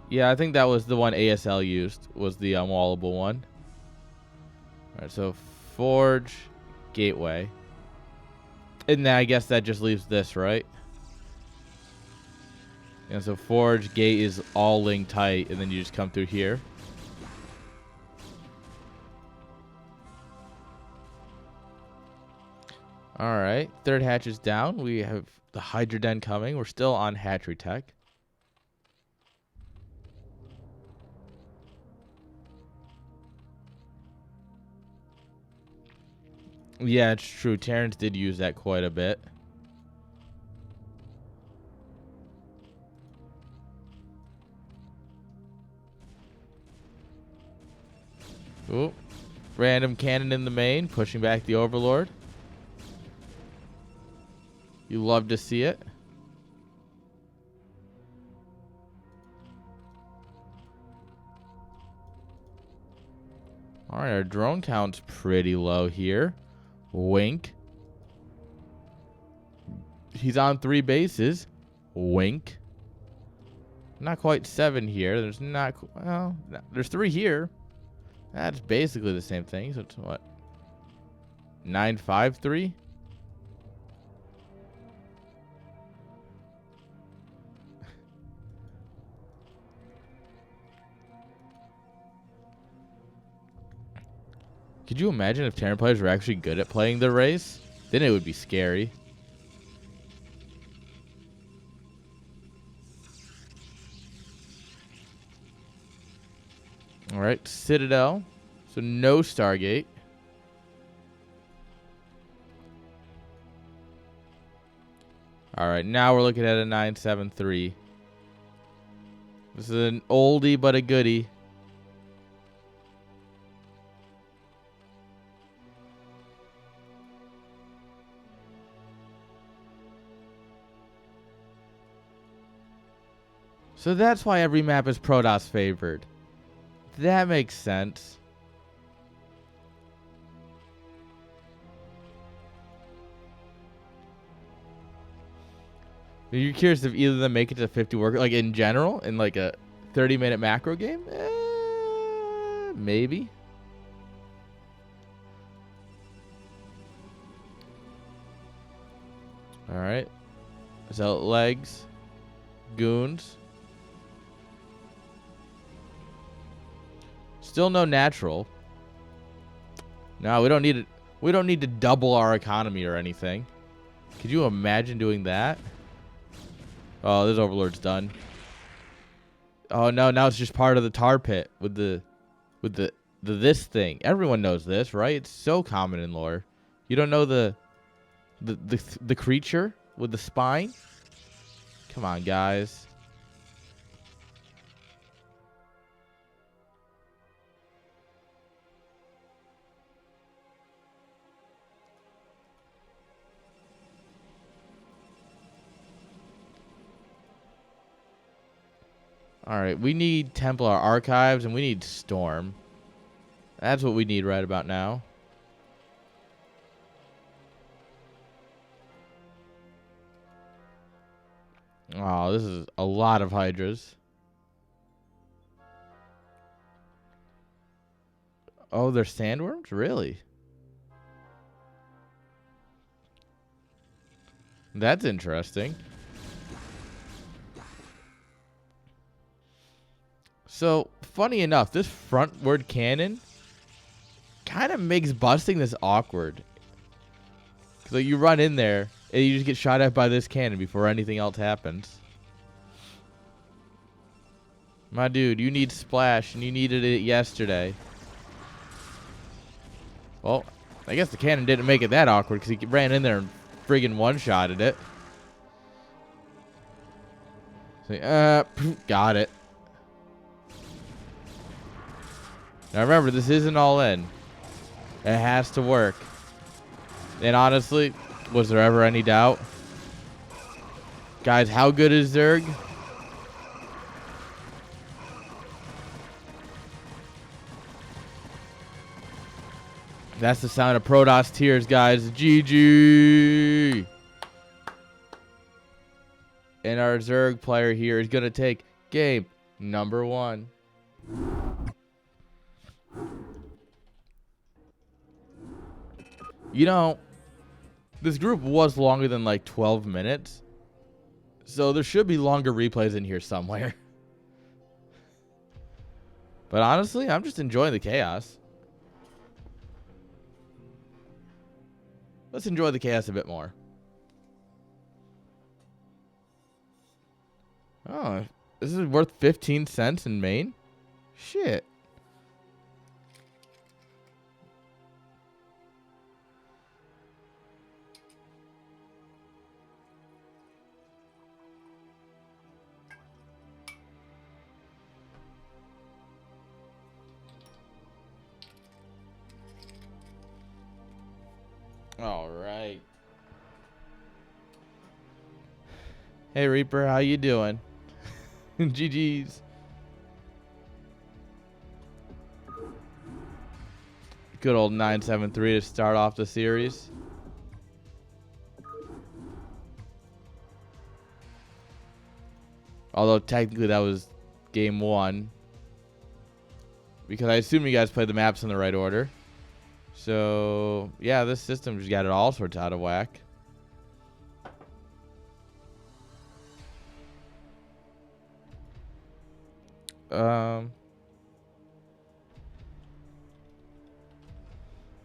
Speaker 1: Yeah, I think that was the one ASL used, was the unwallable one. All right, so Forge, Gateway. And then I guess that just leaves this, right? And so Forge, Gate is all linked tight, and then you just come through here. All right. Third hatch is down. We have the Hydra Den coming. We're still on hatchery tech. Yeah, it's true. Terrence did use that quite a bit. Ooh. Random cannon in the main, pushing back the Overlord. You love to see it. All right, our drone count's pretty low here. Wink. He's on 3 bases. Wink. Not quite 7 here. There's not, well, there's 3 here. That's basically the same thing. So it's what? 953? Could you imagine if Terran players were actually good at playing the race? Then it would be scary. All right, Citadel. So no Stargate. All right, now we're looking at a 973. This is an oldie but a goodie. So that's why every map is Protoss favored. That makes sense. Are you curious if either of them make it to 50 work, like in general, in like a 30-minute macro game? Maybe. All right. So legs, goons. Still no natural. No, we don't need it. We don't need to double our economy or anything. Could you imagine doing that? Oh, this Overlord's done. Oh no, now it's just part of the tar pit with the this thing. Everyone knows this, right? It's so common in lore. You don't know the creature with the spine? Come on, guys. Alright, we need Templar Archives and we need Storm. That's what we need right about now. Oh, this is a lot of Hydras. Oh, they're sandworms? Really? That's interesting. So, funny enough, this frontward cannon kind of makes busting this awkward. So you run in there, and you just get shot at by this cannon before anything else happens. My dude, you need splash, and you needed it yesterday. Well, I guess the cannon didn't make it that awkward, because he ran in there and friggin' one-shotted it. So, got it. Now remember, this isn't all in. It has to work. And honestly, was there ever any doubt? Guys, how good is Zerg? That's the sound of Protoss tears, guys. GG! And our Zerg player here is going to take game number 1. You know, this group was longer than like 12 minutes. So there should be longer replays in here somewhere. But honestly, I'm just enjoying the chaos. Let's enjoy the chaos a bit more. Oh, this is worth 15 cents in Maine? Shit. All right. Hey Reaper, how you doing? GG's. Good old 973 to start off the series. Although technically that was game 1. Because I assume you guys played the maps in the right order. So, yeah, this system just got it all sorts out of whack.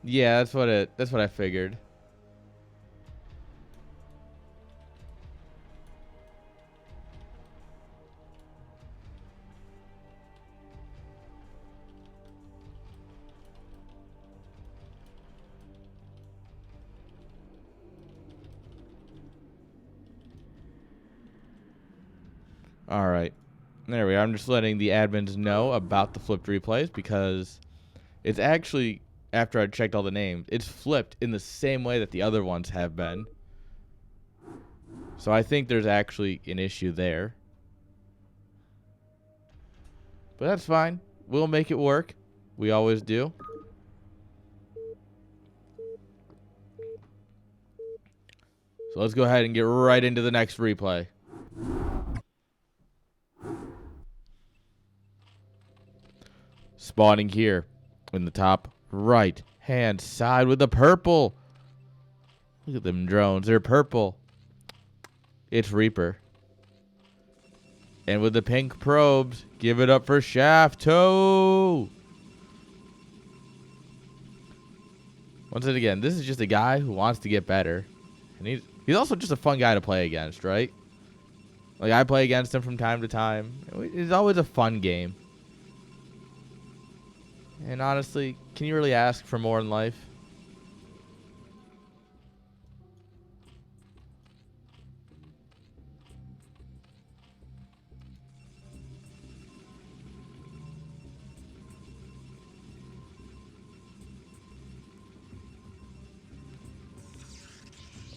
Speaker 1: Yeah, that's what I figured. All right. There we are. I'm just letting the admins know about the flipped replays because it's actually, after I checked all the names, it's flipped in the same way that the other ones have been. So I think there's actually an issue there. But that's fine. We'll make it work. We always do. So let's go ahead and get right into the next replay. Spawning here in the top right hand side with the purple. Look at them drones. They're purple. It's Reaper. And with the pink probes, give it up for Shafto. Once again, this is just a guy who wants to get better. And he's also just a fun guy to play against, right? Like, I play against him from time to time. It's always a fun game. And honestly, can you really ask for more in life?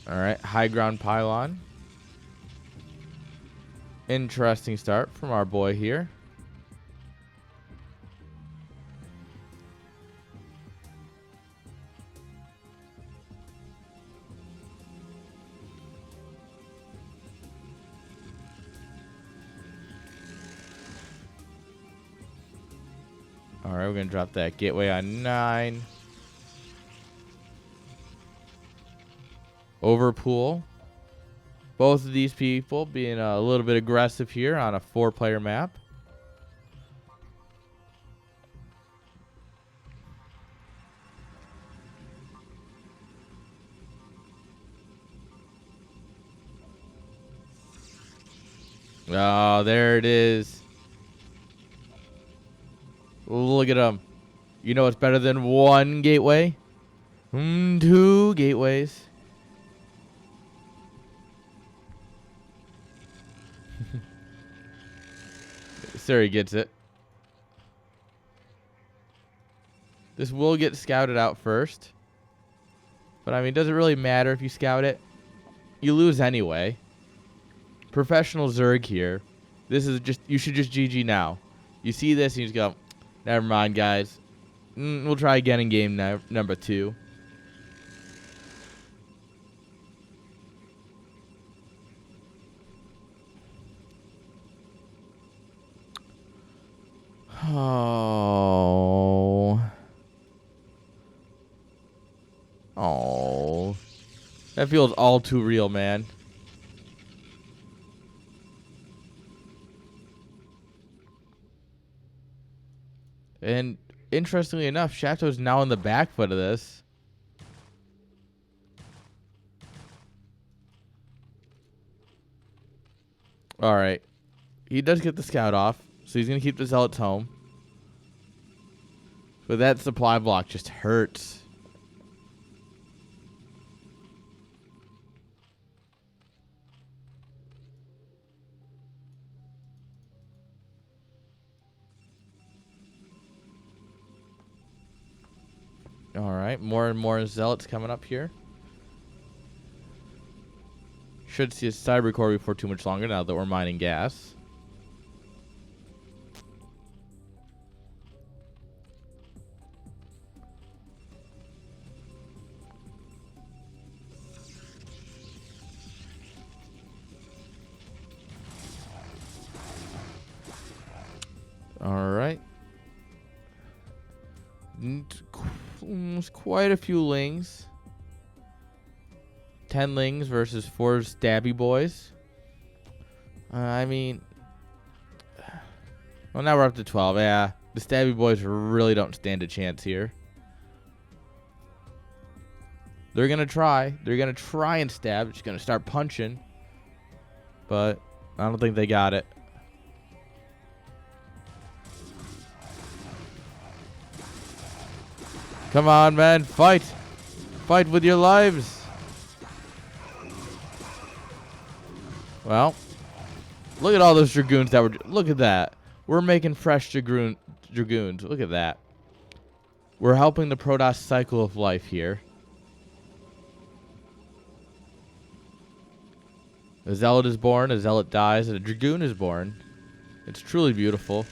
Speaker 1: All right, high ground pylon. Interesting start from our boy here. All right, we're going to drop that gateway on 9. Overpool. Both of these people being a little bit aggressive here on a 4-player map. Oh, there it is. Look at them. You know what's better than 1 gateway? 2 gateways. Sir, he gets it. This will get scouted out first. But, I mean, does it really matter if you scout it? You lose anyway. Professional Zerg here. This is just, you should just GG now. You see this and you just go, never mind, guys. We'll try again in game number 2. Oh. Oh. That feels all too real, man. And interestingly enough, Shafto's now in the back foot of this. All right. He does get the scout off, so he's going to keep the zealots home. But that supply block just hurts. All right, more and more zealots coming up here. Should see a cyber core before too much longer now that we're mining gas. All right. Quite a few lings. 10 lings versus 4 stabby boys. I mean, well, now we're up to 12. Yeah, the stabby boys really don't stand a chance here. They're going to try. They're going to try and stab. Just going to start punching. But I don't think they got it. Come on, man. Fight. Fight with your lives. Well, look at all those dragoons that were... Look at that. We're making fresh dragoons. Look at that. We're helping the Protoss cycle of life here. A zealot is born, a zealot dies, and a dragoon is born. It's truly beautiful.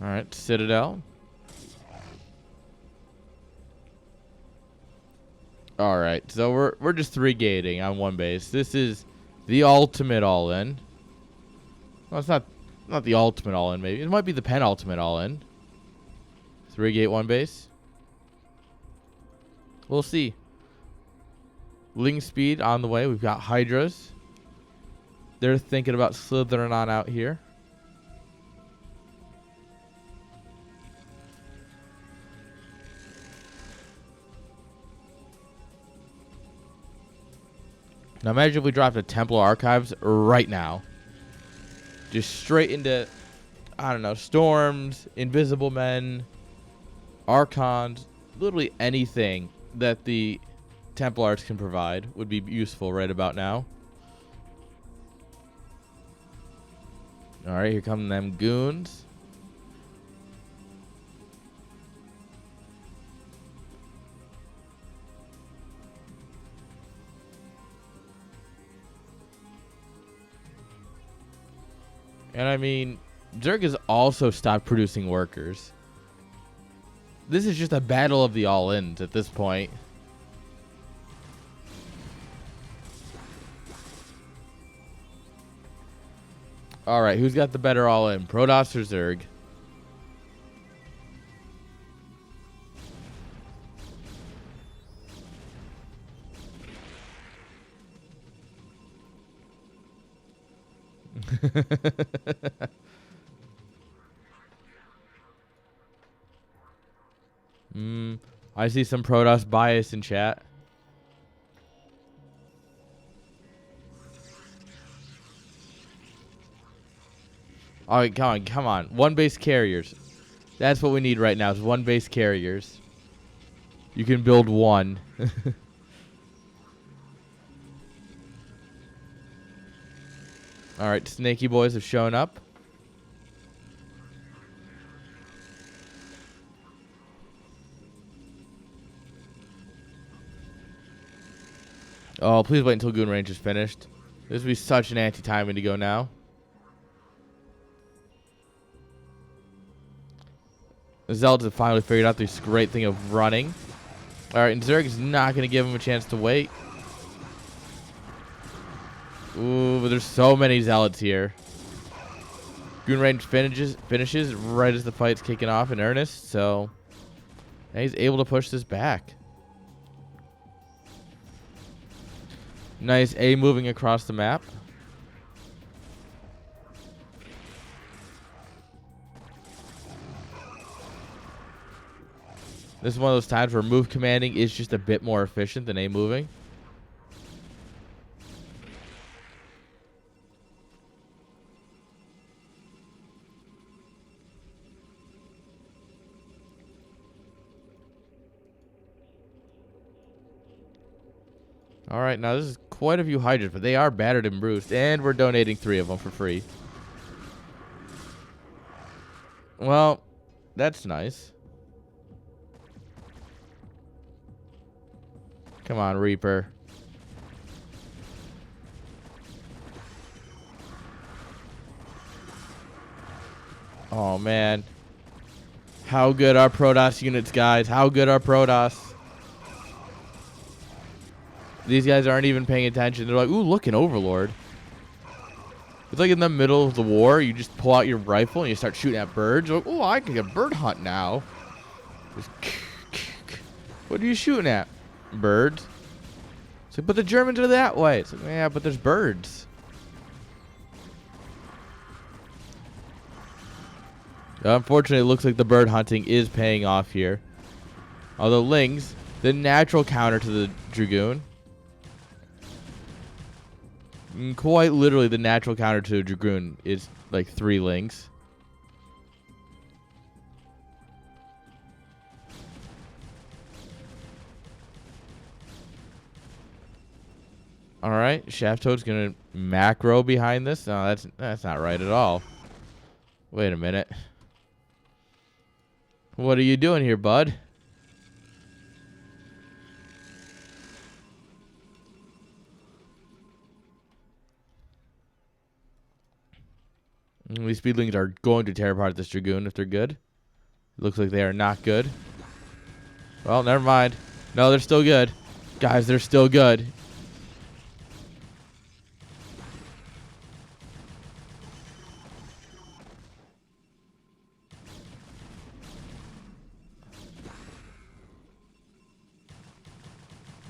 Speaker 1: All right, Citadel. All right, so we're just 3 gating on one base. This is the ultimate all-in. Well, it's not the ultimate all-in. Maybe it might be the penultimate all-in. 3 gate 1 base. We'll see. Ling speed on the way. We've got Hydras. They're thinking about slithering on out here. Now imagine if we dropped a Templar Archives right now. Just straight into, I don't know, Storms, Invisible Men, Archons, literally anything that the Templars can provide would be useful right about now. Alright, here come them goons. And I mean, Zerg has also stopped producing workers. This is just a battle of the all-ins at this point. Alright, who's got the better all-in? Protoss or Zerg? I see some Protoss bias in chat. Alright, come on. 1 base carriers. That's what we need right now is 1 base carriers. You can build 1. Alright, snaky boys have shown up. Oh, please wait until Goon Range is finished. This would be such an anti-timing to go now. The Zealots have finally figured out this great thing of running. Alright, and Zerg is not going to give him a chance to wait. Ooh, but there's so many Zealots here. Goon Range finishes right as the fight's kicking off in earnest, so he's able to push this back. Nice A moving across the map. This is one of those times where move commanding is just a bit more efficient than A moving. All right, now this is quite a few hydras, but they are battered and bruised, and we're donating 3 of them for free. Well, that's nice. Come on, Reaper. Oh, man. How good are Protoss units, guys? How good are Protoss? These guys aren't even paying attention. They're like, ooh, look, an Overlord. It's like in the middle of the war, you just pull out your rifle and you start shooting at birds. You're like, oh, I can get bird hunt now. Just what are you shooting at? Birds. It's like, but the Germans are that way. It's like, yeah, but there's birds. Unfortunately, it looks like the bird hunting is paying off here. Although Lings, the natural counter to the Dragoon. Quite literally, the natural counter to a Dragoon is like 3 Lings. All right, Shaft Toad's gonna macro behind this. No, that's not right at all. Wait a minute. What are you doing here, bud? These Speedlings are going to tear apart this Dragoon if they're good. It looks like they are not good. Well, never mind. No, they're still good. Guys, they're still good.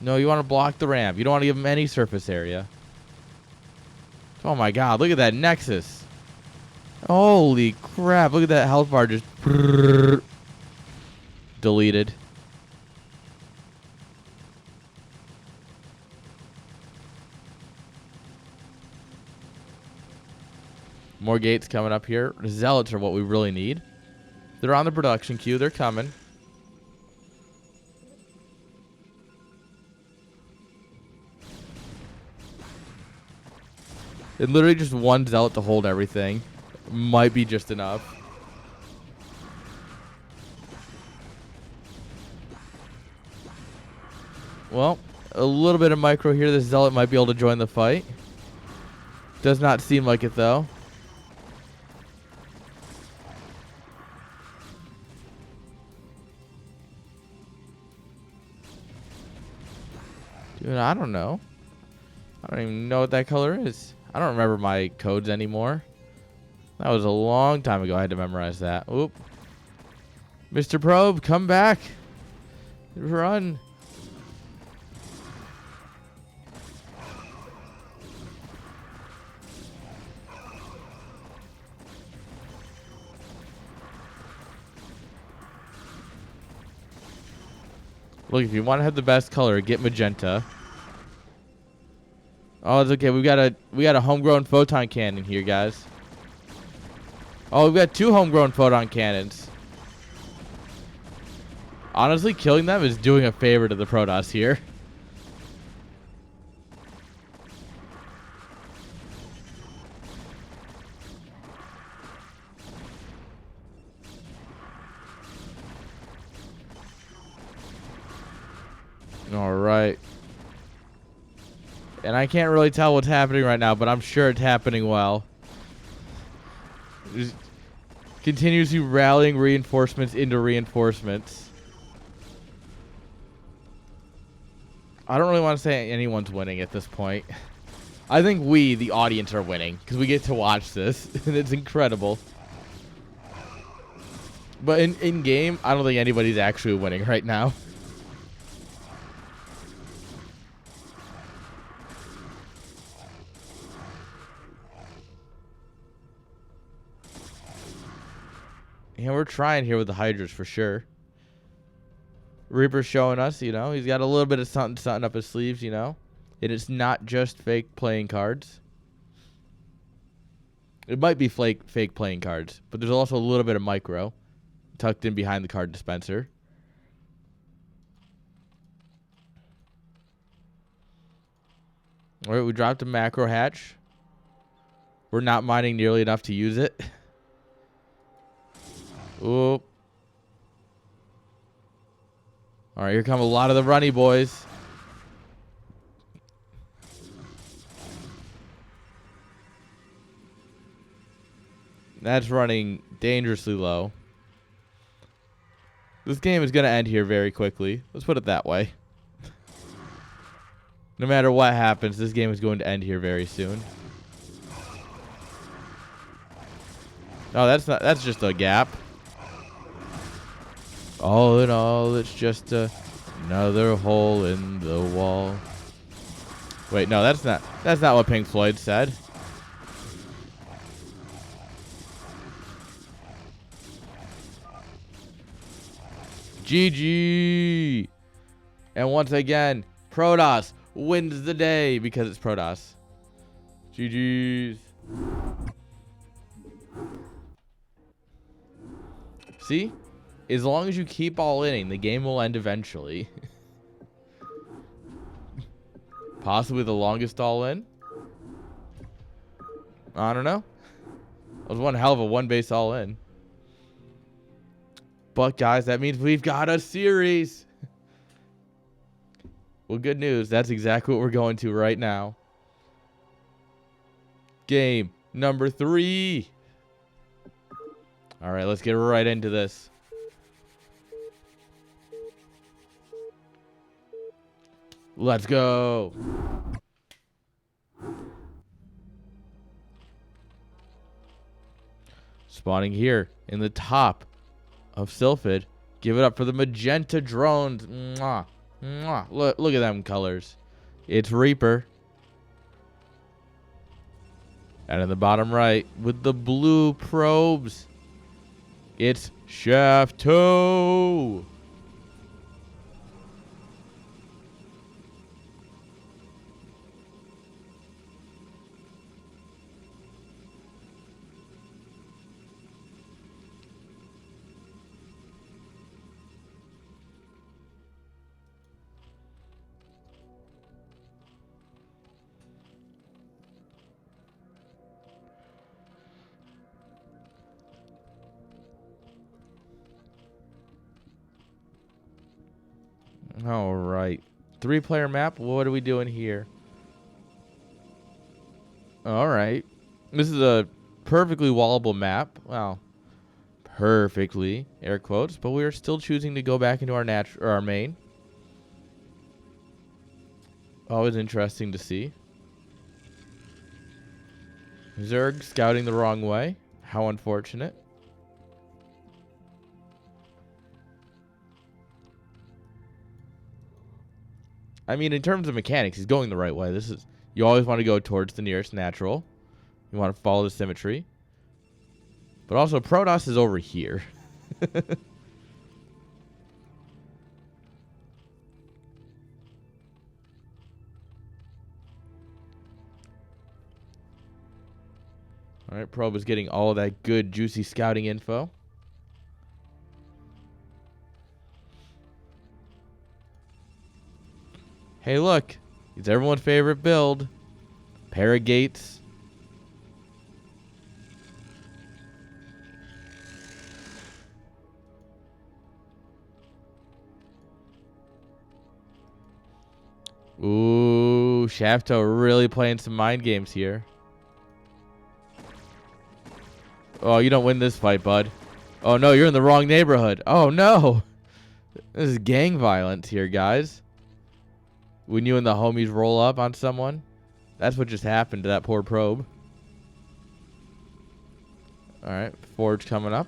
Speaker 1: No, you want to block the ramp. You don't want to give them any surface area. Oh my god, look at that Nexus. Holy crap, look at that health bar just deleted. More gates coming up here. The Zealots are what we really need. They're on the production queue. They're coming. And literally just one Zealot to hold everything might be just enough. Well, a little bit of micro here. This Zealot might be able to join the fight. Does not seem like it, though. Dude, I don't know. I don't even know what that color is. I don't remember my codes anymore. That was a long time ago. I had to memorize that. Oop. Mr. Probe, come back. Run. Look, if you want to have the best color, get magenta. Oh, it's okay. We got a homegrown photon cannon here, guys. Oh, we've got 2 homegrown photon cannons. Honestly, killing them is doing a favor to the Protoss here. All right. And I can't really tell what's happening right now, but I'm sure it's happening well. Just continuously rallying reinforcements into reinforcements. I don't really want to say anyone's winning at this point. I think we, the audience, are winning because we get to watch this, and it's incredible. But in game, I don't think anybody's actually winning right now. Yeah, we're trying here with the Hydras for sure. Reaper's showing us, you know, he's got a little bit of something up his sleeves, you know. And it's not just fake playing cards. It might be fake playing cards, but there's also a little bit of micro tucked in behind the card dispenser. All right, we dropped a macro hatch. We're not mining nearly enough to use it. Ooh. All right, here come a lot of the runny boys. That's running dangerously low. This game is going to end here very quickly. Let's put it that way. No matter what happens, this game is going to end here very soon. No, that's just a gap. All in all, it's just another hole in the wall. Wait, no, that's not what Pink Floyd said. GG. And once again, Protoss wins the day because it's Protoss. GG's. See? As long as you keep all inning, the game will end eventually. Possibly the longest all in. I don't know. That was one hell of a one base all in. But guys, that means we've got a series. Well, good news. That's exactly what we're going to right now. Game number 3. All right, let's get right into this. Let's go. Spawning here in the top of Sylphid. Give it up for the magenta drones. Mwah. Mwah. Look at them colors. It's Reaper. And in the bottom right, with the blue probes, it's Shafto. All right. 3-player map. What are we doing here? All right. This is a perfectly wallable map. Well, perfectly, air quotes, but we are still choosing to go back into our main. Always interesting to see. Zerg scouting the wrong way. How unfortunate. I mean, in terms of mechanics, he's going the right way. You always want to go towards the nearest natural. You want to follow the symmetry. But also, Protoss is over here. All right, Probe is getting all of that good, juicy scouting info. Hey, look. It's everyone's favorite build. Paragates. Ooh, Shafto really playing some mind games here. Oh, you don't win this fight, bud. Oh, no, you're in the wrong neighborhood. Oh, no. This is gang violence here, guys. When you and the homies roll up on someone, that's what just happened to that poor probe. All right, Forge coming up.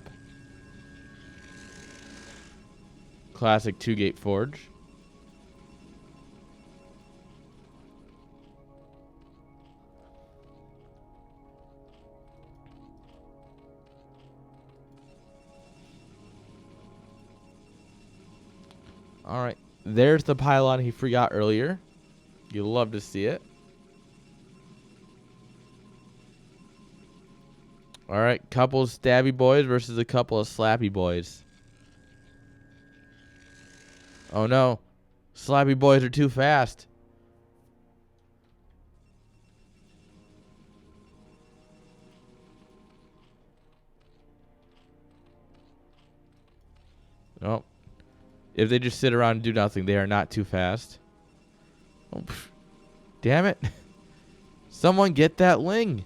Speaker 1: Classic 2-gate Forge. All right. There's the pylon he forgot earlier. You'll love to see it. All right. Couple of stabby boys versus a couple of slappy boys. Oh, no. Slappy boys are too fast. Nope. If they just sit around and do nothing, they are not too fast. Oh, damn it. Someone get that Ling.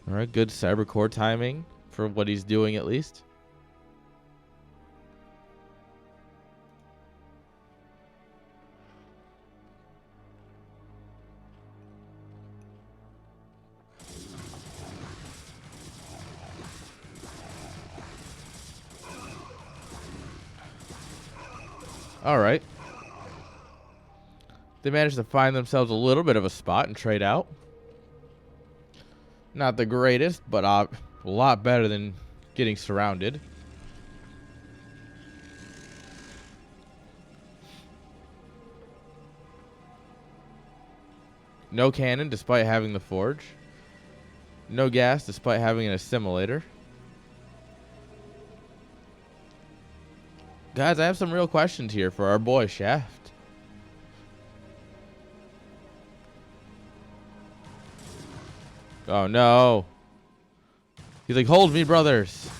Speaker 1: All right, good cybercore timing for what he's doing at least. All right. They managed to find themselves a little bit of a spot and trade out. Not the greatest, but a lot better than getting surrounded. No cannon despite having the forge. No gas despite having an assimilator. Guys, I have some real questions here for our boy Shaft. Oh no. He's like, hold me, brothers.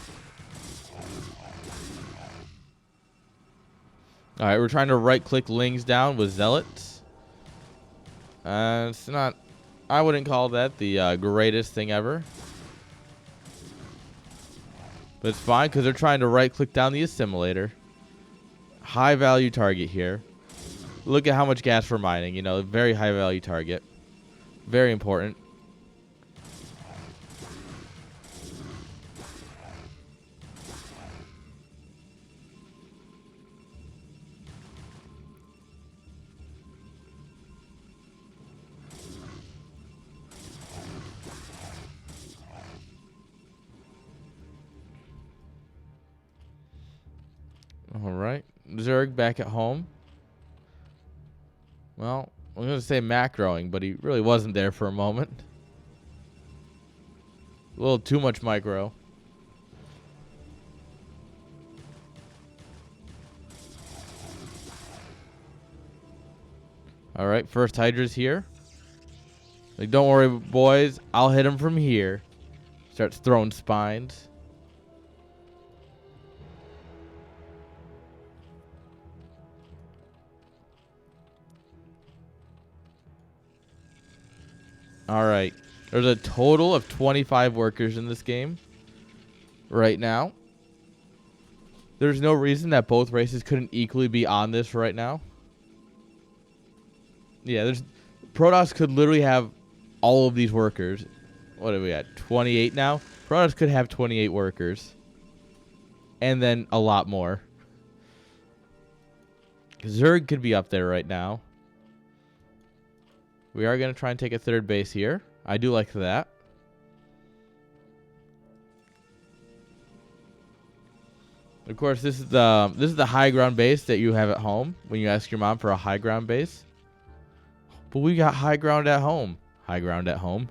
Speaker 1: Alright, we're trying to right-click Lings down with Zealots. It's not... I wouldn't call that the greatest thing ever. But it's fine, because they're trying to right-click down the assimilator. High-value target here. Look at how much gas we're mining. You know, very high-value target. Very important. All right. Zerg back at home. Well, I'm going to say macroing, but he really wasn't there for a moment. A little too much micro. All right, first Hydra's here. Like, don't worry, boys. I'll hit him from here. Starts throwing spines. All right. There's a total of 25 workers in this game right now. There's no reason that both races couldn't equally be on this right now. Yeah, Protoss could literally have all of these workers. What are we at? 28 now? Protoss could have 28 workers. And then a lot more. Zerg could be up there right now. We are going to try and take a third base here. I do like that. Of course, this is the high ground base that you have at home when you ask your mom for a high ground base. But we got high ground at home. High ground at home.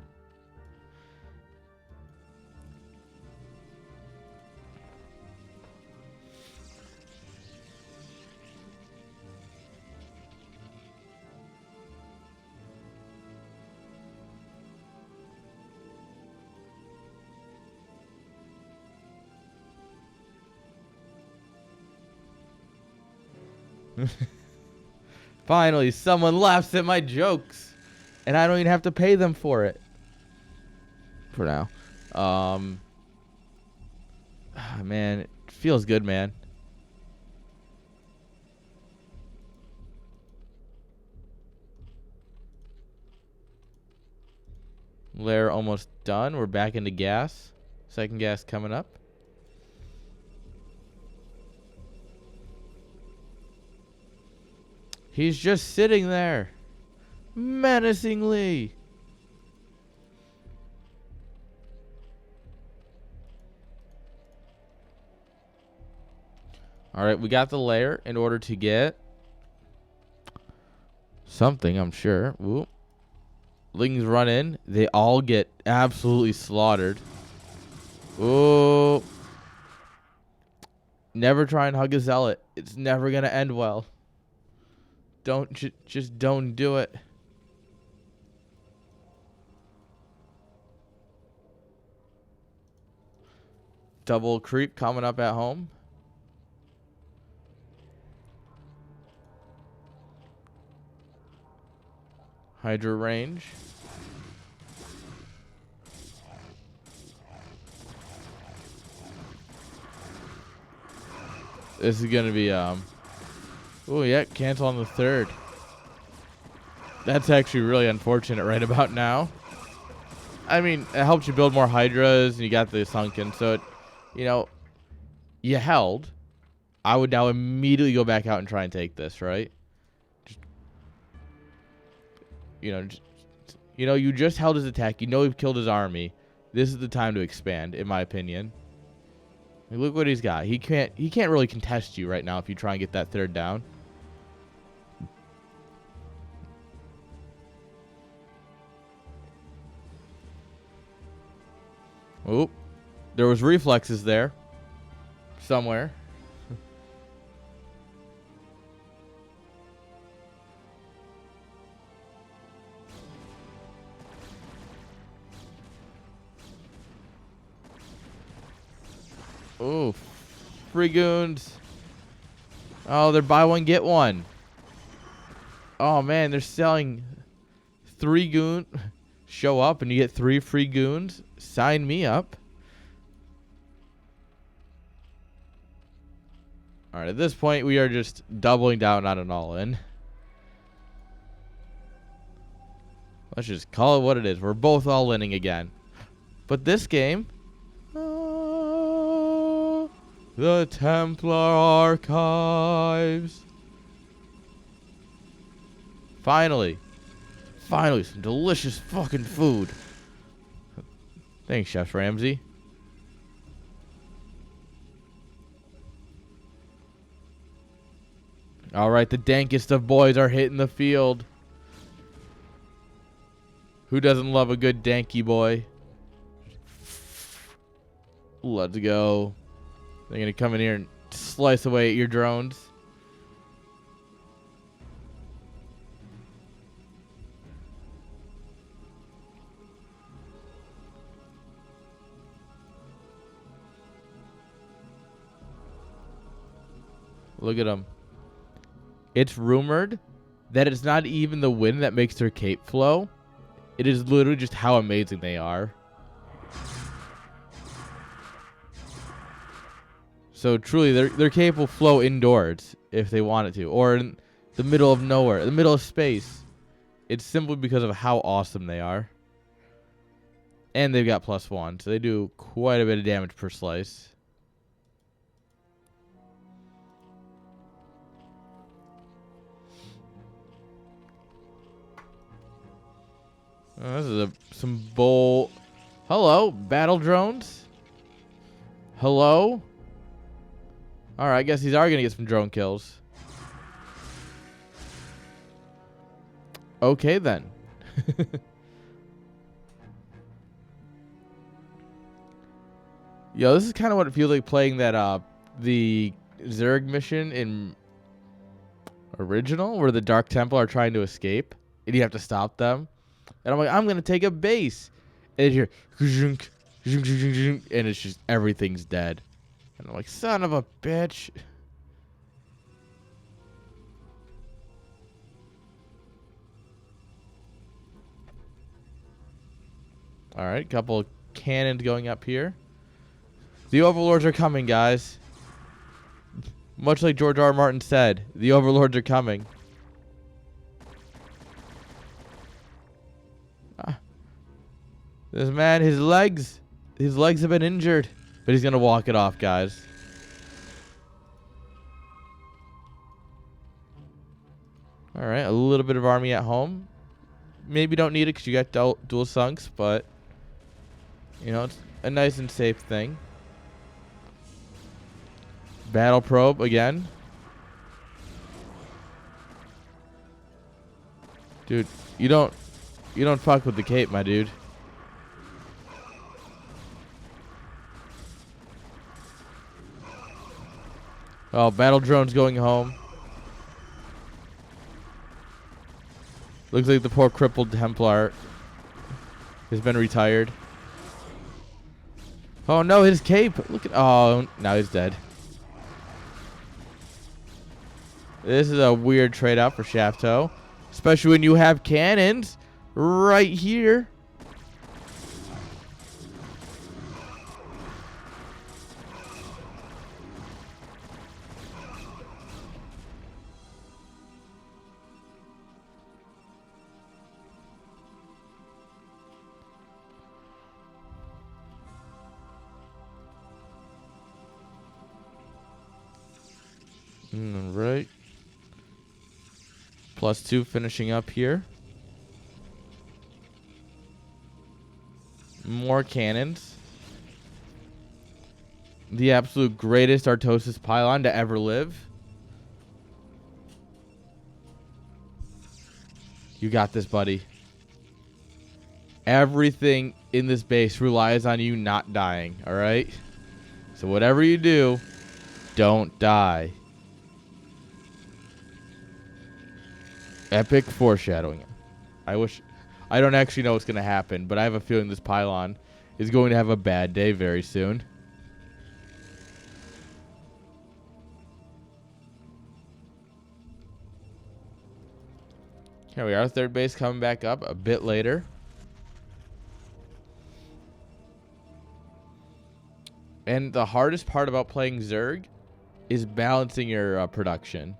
Speaker 1: Finally, someone laughs at my jokes, and I don't even have to pay them for it. For now. Man, it feels good, man. Lair almost done. We're back into gas. Second gas coming up. He's just sitting there. Menacingly. Alright, we got the lair in order to get something, I'm sure. Whoop. Lings run in. They all get absolutely slaughtered. Ooh. Never try and hug a zealot. It's never going to end well. Just don't do it. Double creep coming up at home. Hydra range. This is going to be, oh yeah, cancel on the third. That's actually really unfortunate right about now. I mean, it helps you build more Hydras, and you got the sunken, so it, you know, you held. I would now immediately go back out and try and take this, right? You just held his attack. You know he killed his army. This is the time to expand, in my opinion. Like, look what he's got. He can't really contest you right now if you try and get that third down. Oop. There was reflexes there. Somewhere. Oh, free goons. Oh, they're buy one, get one. Oh, man, they're selling 3 goon. Show up and you get 3 free goons. Sign me up. All right, at this point, we are just doubling down on an all-in. Let's just call it what it is. We're both all-inning again. But this game... the Templar Archives. Finally, some delicious fucking food. Thanks, Chef Ramsay. All right, the dankest of boys are hitting the field. Who doesn't love a good danky boy? Let's go. They're going to come in here and slice away at your drones. Look at them. It's rumored that it's not even the wind that makes their cape flow. It is literally just how amazing they are. So truly, their cape will flow indoors if they want it to, or in the middle of nowhere, the middle of space. It's simply because of how awesome they are. And they've got +1, so they do quite a bit of damage per slice. This is some bull. Hello, battle drones. Hello. All right, I guess these are going to get some drone kills. Okay, then. Yo, this is kind of what it feels like playing that the Zerg mission in original, where the Dark Temple are trying to escape, and you have to stop them. And I'm like, I'm going to take a base. And you hear, and it's just, everything's dead. And I'm like, son of a bitch. All right, couple cannons going up here. The Overlords are coming, guys. Much like George R. R. Martin said, the Overlords are coming. This man, his legs have been injured. But he's going to walk it off, guys. All right, a little bit of army at home. Maybe don't need it because you got dual sunks, but you know, it's a nice and safe thing. Battle probe again. Dude, you don't fuck with the cape, my dude. Oh, battle drone's going home. Looks like the poor crippled Templar has been retired. Oh no, his cape. Look at, oh, now he's dead. This is a weird trade out for Shafto, especially when you have cannons right here. Right. +2 finishing up here. More cannons. The absolute greatest Artosis pylon to ever live. You got this, buddy. Everything in this base relies on you not dying, all right? So whatever you do, don't die. Epic foreshadowing. I don't actually know what's going to happen, but I have a feeling this pylon is going to have a bad day very soon. Here we are, third base coming back up a bit later. And the hardest part about playing Zerg is balancing your production.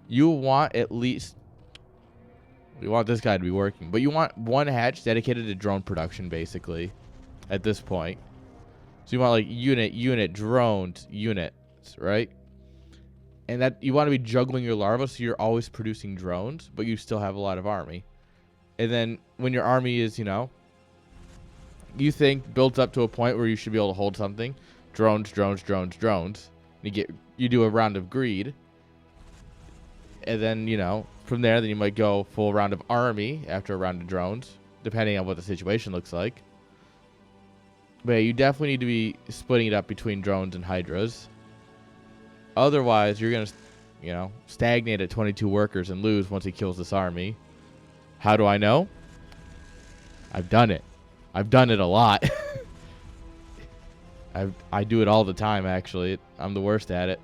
Speaker 1: You want at least... We want this guy to be working. But you want one hatch dedicated to drone production, basically, at this point. So you want, like, unit, drones, units, right? And that you want to be juggling your larvae so you're always producing drones, but you still have a lot of army. And then when your army is, you know, you think built up to a point where you should be able to hold something, drones. You do a round of greed. And then, you know, from there, then you might go full round of army after a round of drones, depending on what the situation looks like. But yeah, you definitely need to be splitting it up between drones and hydras. Otherwise, you're going to, you know, stagnate at 22 workers and lose once he kills this army. How do I know? I've done it. I've done it a lot. I do it all the time, actually. I'm the worst at it.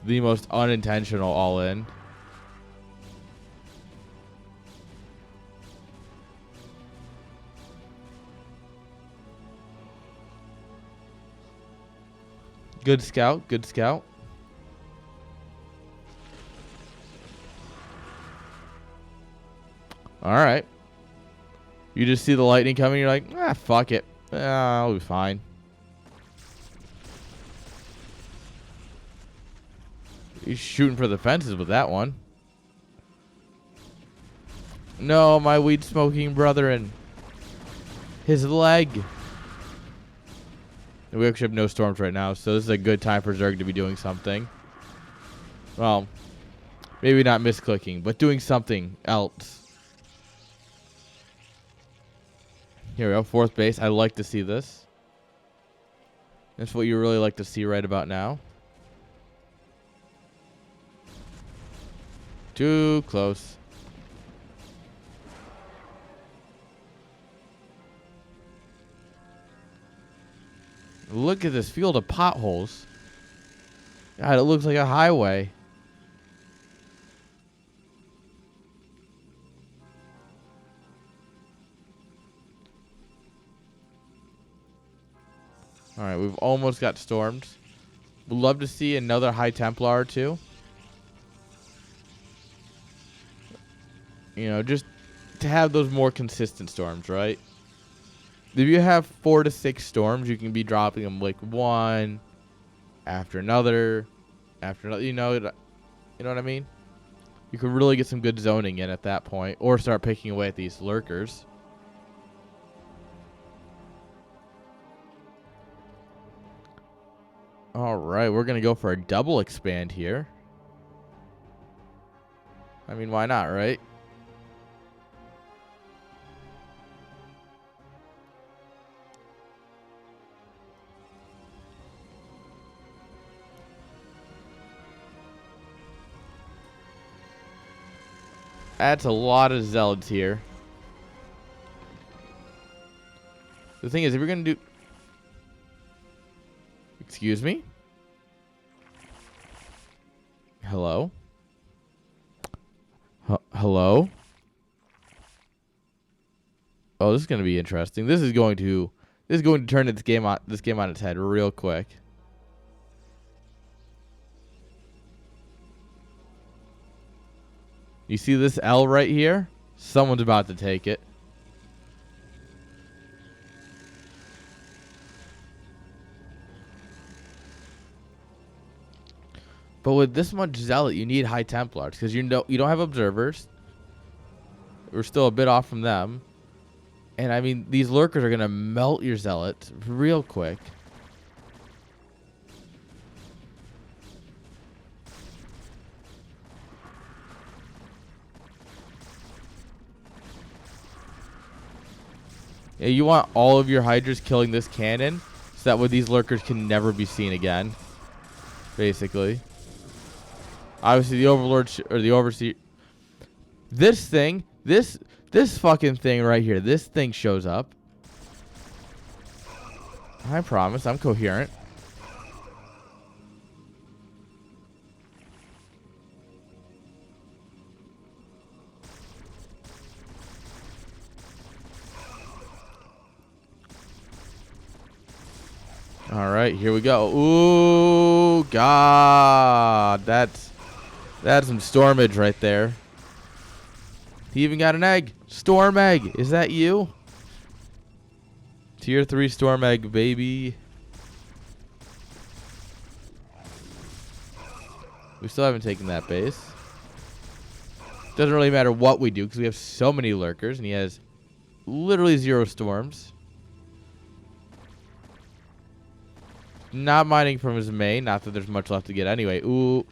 Speaker 1: The most unintentional all-in. Good scout, good scout. All right. You just see the lightning coming, you're like, ah, fuck it. I'll be fine. He's shooting for the fences with that one. No, my weed smoking brethren. His leg. We actually have no storms right now, so this is a good time for Zerg to be doing something. Well, maybe not misclicking, but doing something else. Here we go, fourth base. I like to see this. That's what you really like to see right about now. Too close. Look at this field of potholes. God, it looks like a highway. All right, we've almost got stormed. Would love to see another High Templar or two. You know, just to have those more consistent storms, right? If you have 4 to 6 storms, you can be dropping them like 1, after another, you know what I mean? You could really get some good zoning in at that point, or start picking away at these lurkers. All right, we're going to go for a double expand here. I mean, why not, right? That's a lot of zealots here. The thing is, if we're going to do... Excuse me? Hello? Hello? Oh, this is going to be interesting. This is going to turn this game on its head real quick. You see this L right here? Someone's about to take it. But with this much zealot, you need high Templars because you don't have observers. We're still a bit off from them. And I mean, these lurkers are gonna melt your zealots real quick. Yeah, you want all of your Hydras killing this cannon so that way these lurkers can never be seen again. Basically. Obviously, the Overlord or the Overseer. This thing, this fucking thing right here, this thing shows up. I promise, I'm coherent. All right, here we go. Ooh, God, that's some stormage right there. He even got an egg. Storm egg. Is that you? Tier 3 storm egg, baby. We still haven't taken that base. Doesn't really matter what we do because we have so many lurkers and he has literally 0 storms. Not mining from his main. Not that there's much left to get anyway. Ooh.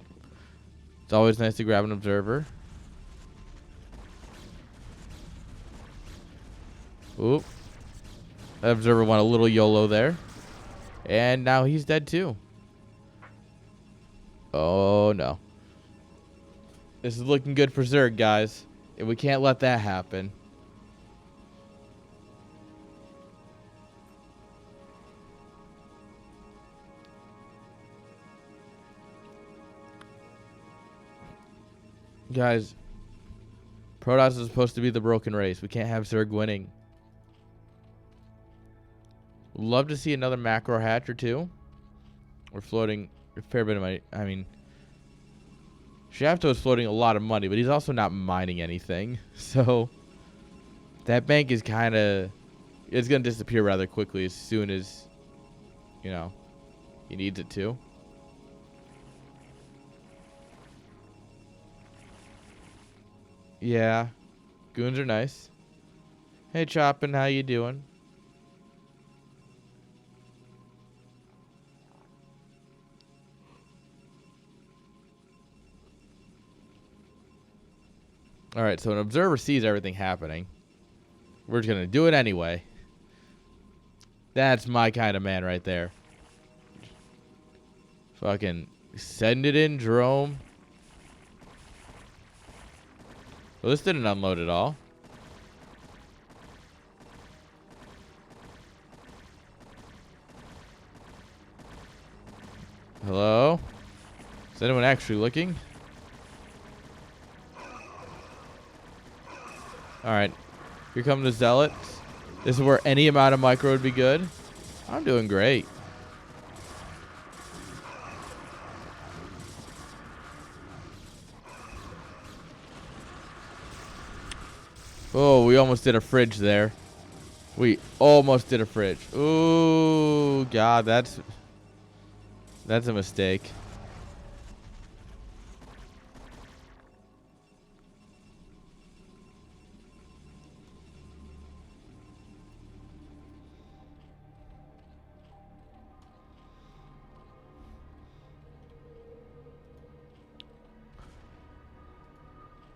Speaker 1: It's always nice to grab an observer. Ooh. That observer went a little YOLO there. And now he's dead too. Oh no. This is looking good for Zerg, guys. And we can't let that happen. Guys, Protoss is supposed to be the broken race. We can't have Zerg winning. Love to see another macro hatch or two. We're floating a fair bit of money. I mean, Shafto is floating a lot of money, but he's also not mining anything. So, that bank is kind of... It's going to disappear rather quickly as soon as, you know, he needs it to. Yeah. Goons are nice. Hey, Choppin', how you doing? Alright, so an observer sees everything happening. We're just going to do it anyway. That's my kind of man right there. Fucking send it in, Jerome. Well, this didn't unload at all. Hello? Is anyone actually looking? Alright. Here come the zealots. This is where any amount of micro would be good. I'm doing great. Oh, we almost did a fridge there. We almost did a fridge. Ooh, God, that's... That's a mistake.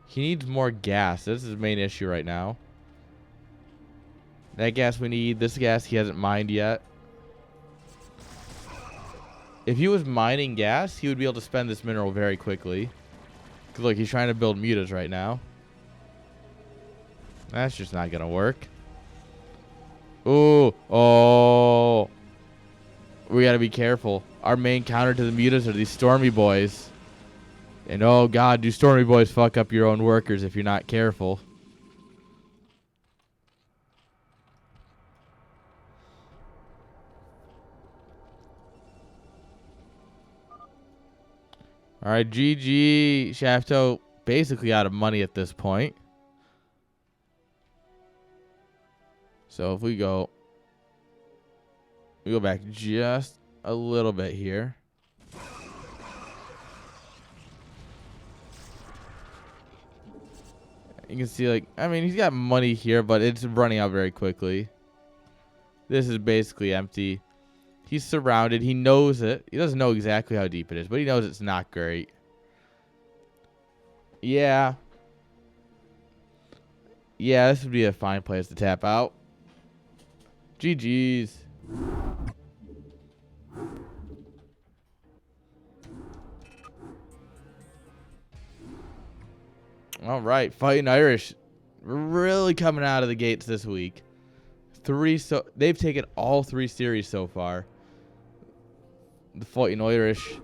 Speaker 1: He needs more gas. This is his main issue right now. That gas we need. This gas he hasn't mined yet. If he was mining gas, he would be able to spend this mineral very quickly. Because look, he's trying to build mutas right now. That's just not going to work. Ooh. Oh. We got to be careful. Our main counter to the mutas are these stormy boys. And oh god, do stormy boys fuck up your own workers if you're not careful. Alright, GG. Shafto basically out of money at this point. So if we go back just a little bit here. You can see, like, I mean, he's got money here, but it's running out very quickly. This is basically empty. He's surrounded. He knows it. He doesn't know exactly how deep it is, but he knows it's not great. Yeah. Yeah, this would be a fine place to tap out. GG's. All right, Fighting Irish really coming out of the gates this week. They've taken all 3 series so far. The Fighting Irish.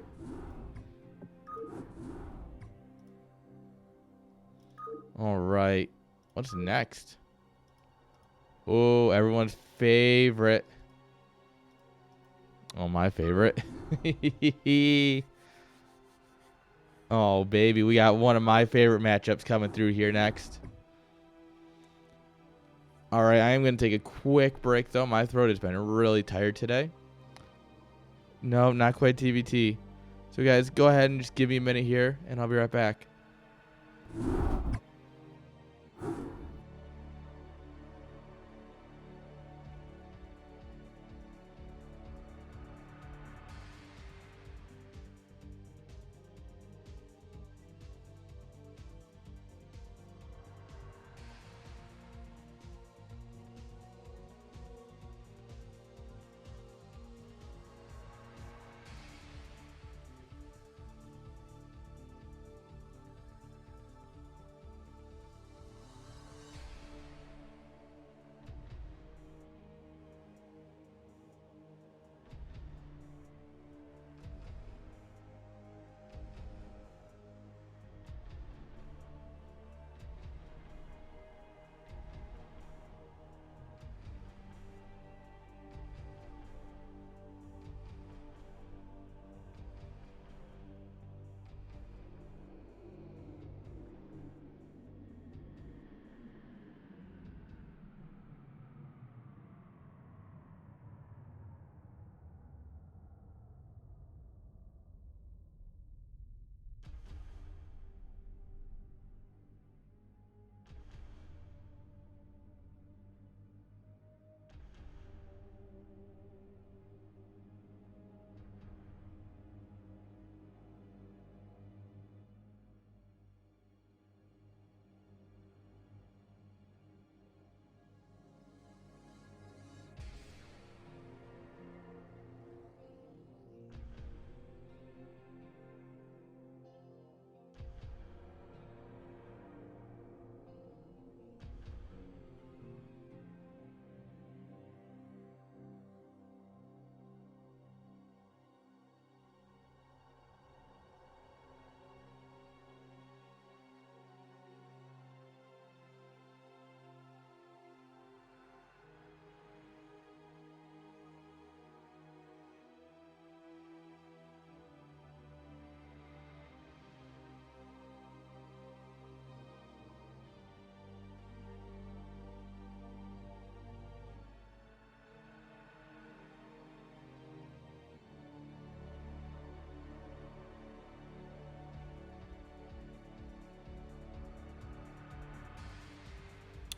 Speaker 1: All right, what's next? Oh, everyone's favorite. Oh, my favorite. Oh, baby, we got one of my favorite matchups coming through here next. All right, I am going to take a quick break, though. My throat has been really tired today. No, not quite TBT. So, guys, go ahead and just give me a minute here, and I'll be right back.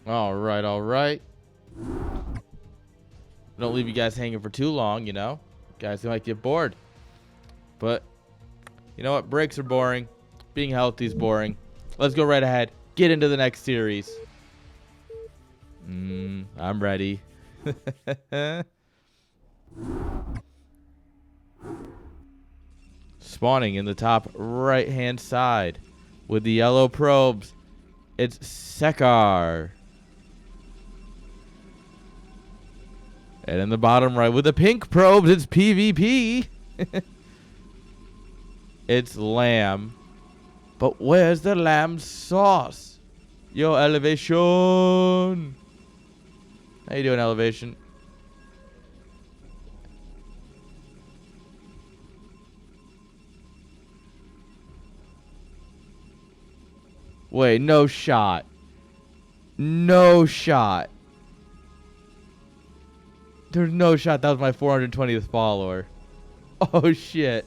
Speaker 1: All right, all right. Don't leave you guys hanging for too long, you know. Guys might get bored. But you know what? Breaks are boring. Being healthy is boring. Let's go right ahead. Get into the next series. I'm ready. Spawning in the top right-hand side with the yellow probes. It's Sekar. And in the bottom right with the pink probes, it's PvP. It's lamb. But where's the lamb sauce? Yo, Elevation. How you doing, Elevation? Wait, no shot. No shot. There's no shot that was my 420th follower. Oh, shit.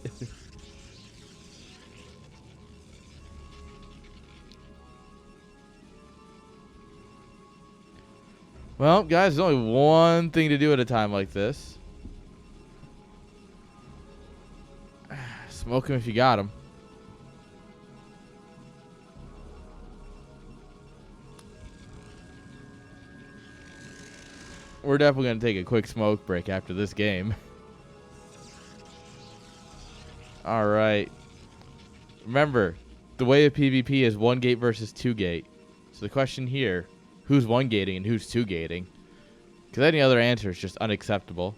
Speaker 1: Well, guys, there's only one thing to do at a time like this. Smoke him if you got him. We're definitely going to take a quick smoke break after this game. All right. Remember, the way of PvP is 1 gate versus 2 gate. So the question here, who's 1 gating and who's 2 gating? Because any other answer is just unacceptable.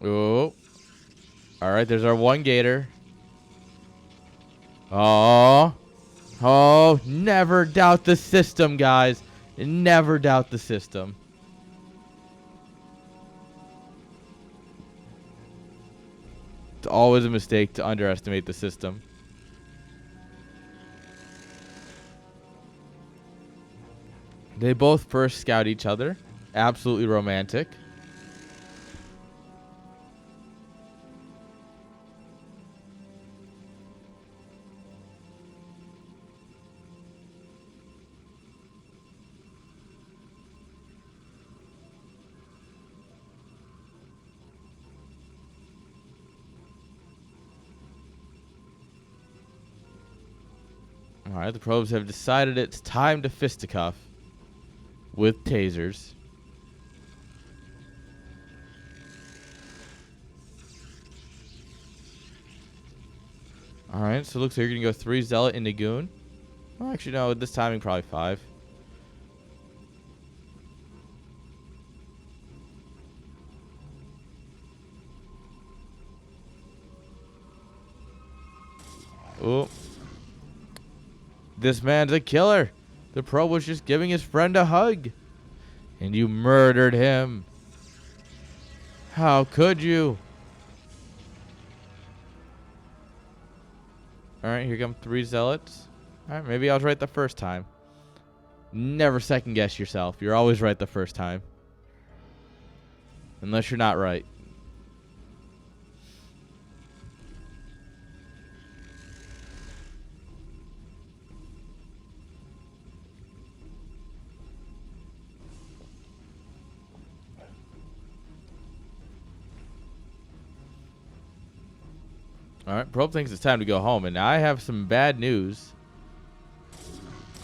Speaker 1: Oh. All right, there's our 1 gator. Oh. Oh, never doubt the system, guys. Never doubt the system. It's always a mistake to underestimate the system. They both first scout each other. Absolutely romantic. All right, the probes have decided it's time to fisticuff with tasers. All right, so it looks like you're going to go 3 Zealot into Goon. Well, actually, no, this timing, probably 5. Oh. This man's a killer. The probe was just giving his friend a hug. And you murdered him. How could you? Alright, here come 3 Zealots. Alright, maybe I was right the first time. Never second guess yourself. You're always right the first time. Unless you're not right. Alright, probe thinks it's time to go home, and I have some bad news.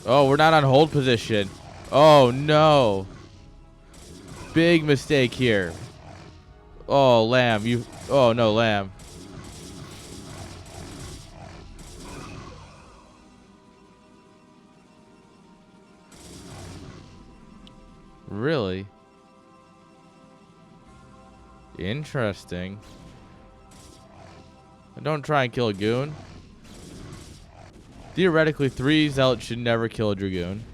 Speaker 1: Oh, we're not on hold position. Oh, no. Big mistake here. Oh, Lamb, you... Oh, no, Lamb. Really? Interesting. Don't try and kill a goon. Theoretically, 3 Zealots should never kill a Dragoon.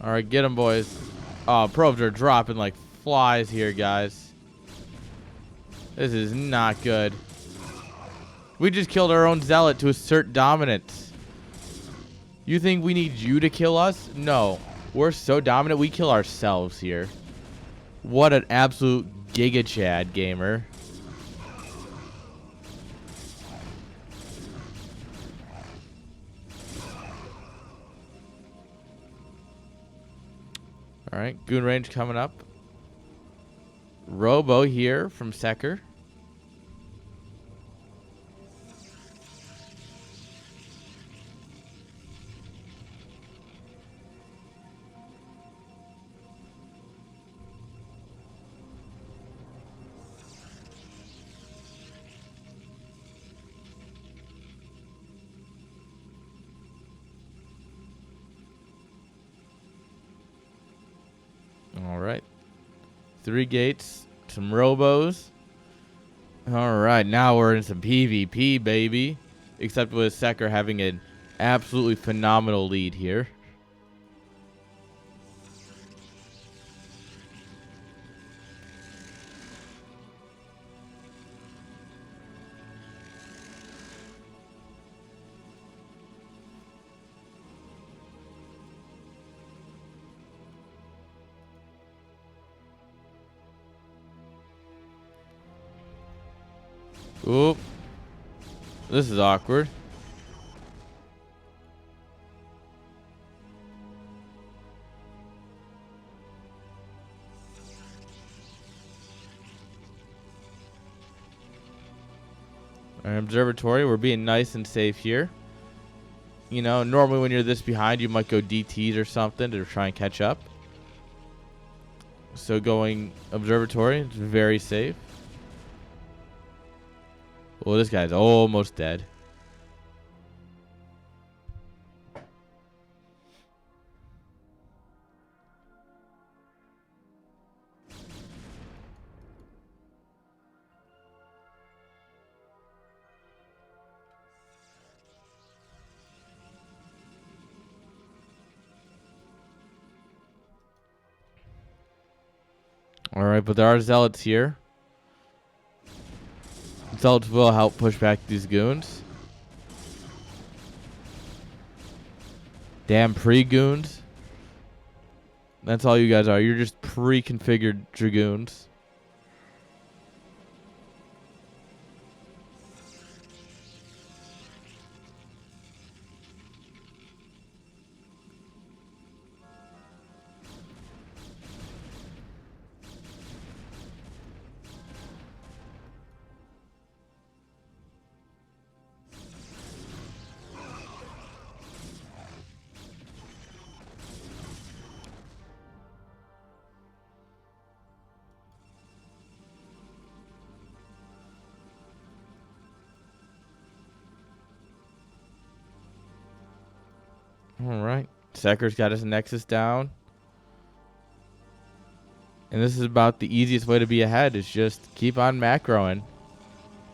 Speaker 1: Alright, get them, boys. Oh, probes are dropping like flies here, guys. This is not good. We just killed our own Zealot to assert dominance. You think we need you to kill us? No. We're so dominant, we kill ourselves here. What an absolute Giga Chad gamer. Alright, Goon Range coming up. Robo here from Secker. Alright. 3 gates. Some Robos. Alright, now we're in some PvP, baby. Except with Secker having an absolutely phenomenal lead here. Oop. This is awkward. Our observatory, we're being nice and safe here. You know, normally when you're this behind, you might go DTs or something to try and catch up. So going observatory, it's very safe. Well, this guy's almost dead. Alright, but there are zealots here. Zealots will help push back these goons. Damn pre-goons. That's all you guys are. You're just pre-configured dragoons. Alright. Secker's got his Nexus down. And this is about the easiest way to be ahead, is just keep on macroing.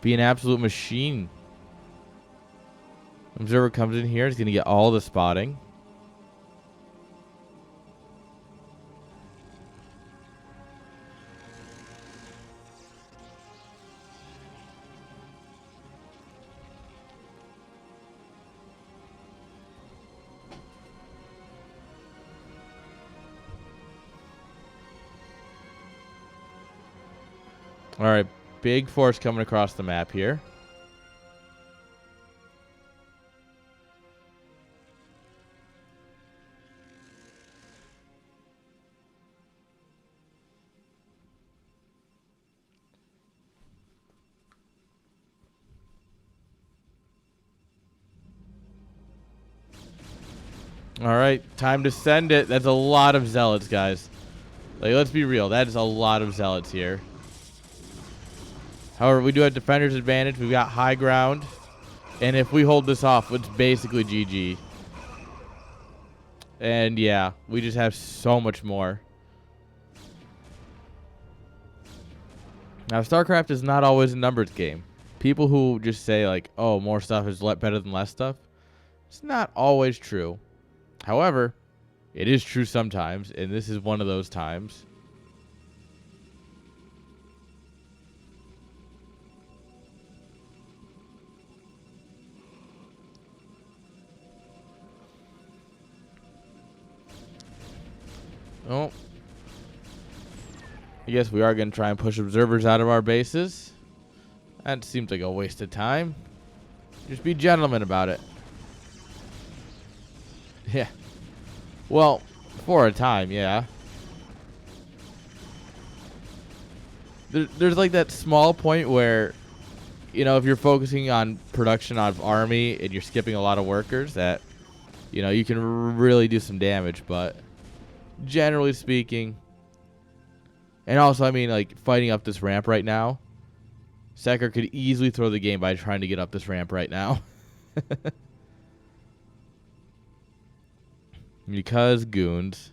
Speaker 1: Be an absolute machine. Observer comes in here, he's going to get all the spotting. Alright, big force coming across the map here. Alright, time to send it. That's a lot of zealots, guys. Like, let's be real. That is a lot of zealots here. However, we do have defender's advantage. We've got high ground. And if we hold this off, it's basically GG. And yeah, we just have so much more. Now, StarCraft is not always a numbers game. People who just say, like, oh, more stuff is better than less stuff. It's not always true. However, it is true sometimes, and this is one of those times. Oh. I guess we are going to try and push observers out of our bases. That seems like a waste of time. Just be gentlemen about it. Yeah. Well, for a time, yeah. There's like that small point where, you know, if you're focusing on production of army and you're skipping a lot of workers, that, you know, you can really do some damage. But generally speaking, and also, I mean, like, fighting up this ramp right now, Sekar could easily throw the game by trying to get up this ramp right now. Because goons.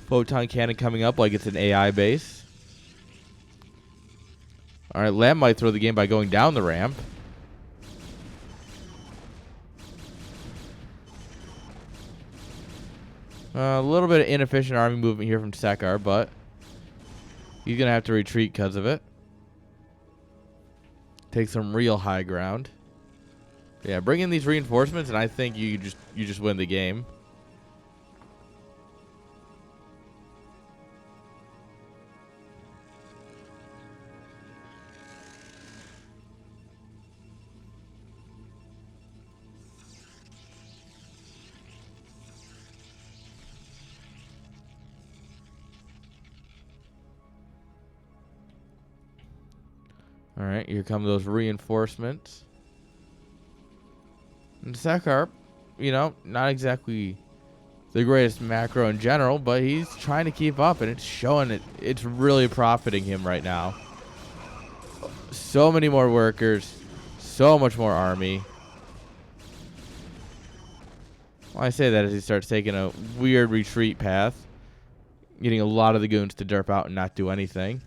Speaker 1: Photon cannon coming up like it's an AI base. Alright, Lamb might throw the game by going down the ramp. A little bit of inefficient army movement here from Sekar, but he's going to have to retreat because of it. Take some real high ground. Yeah, bring in these reinforcements, and I think you just win the game. All right, here come those reinforcements. And Sekar, you know, not exactly the greatest macro in general, but he's trying to keep up, and it's showing it. It's really profiting him right now. So many more workers, so much more army. Well, I say that as he starts taking a weird retreat path, getting a lot of the goons to derp out and not do anything.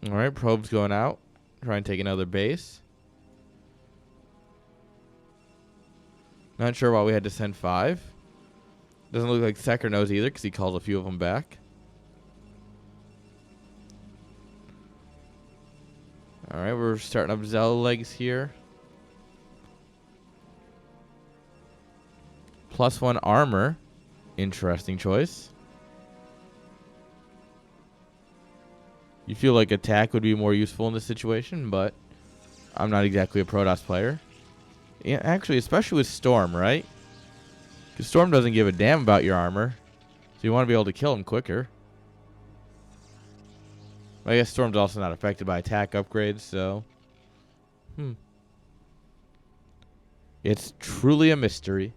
Speaker 1: All right, probe's going out. Try and take another base. Not sure why we had to send 5. Doesn't look like Sekar knows either because he called a few of them back. All right, we're starting up Zell legs here. +1 armor. Interesting choice. You feel like attack would be more useful in this situation, but I'm not exactly a Protoss player. Yeah, actually, especially with Storm, right? Because Storm doesn't give a damn about your armor. So you want to be able to kill him quicker. I guess Storm's also not affected by attack upgrades, so... It's truly a mystery.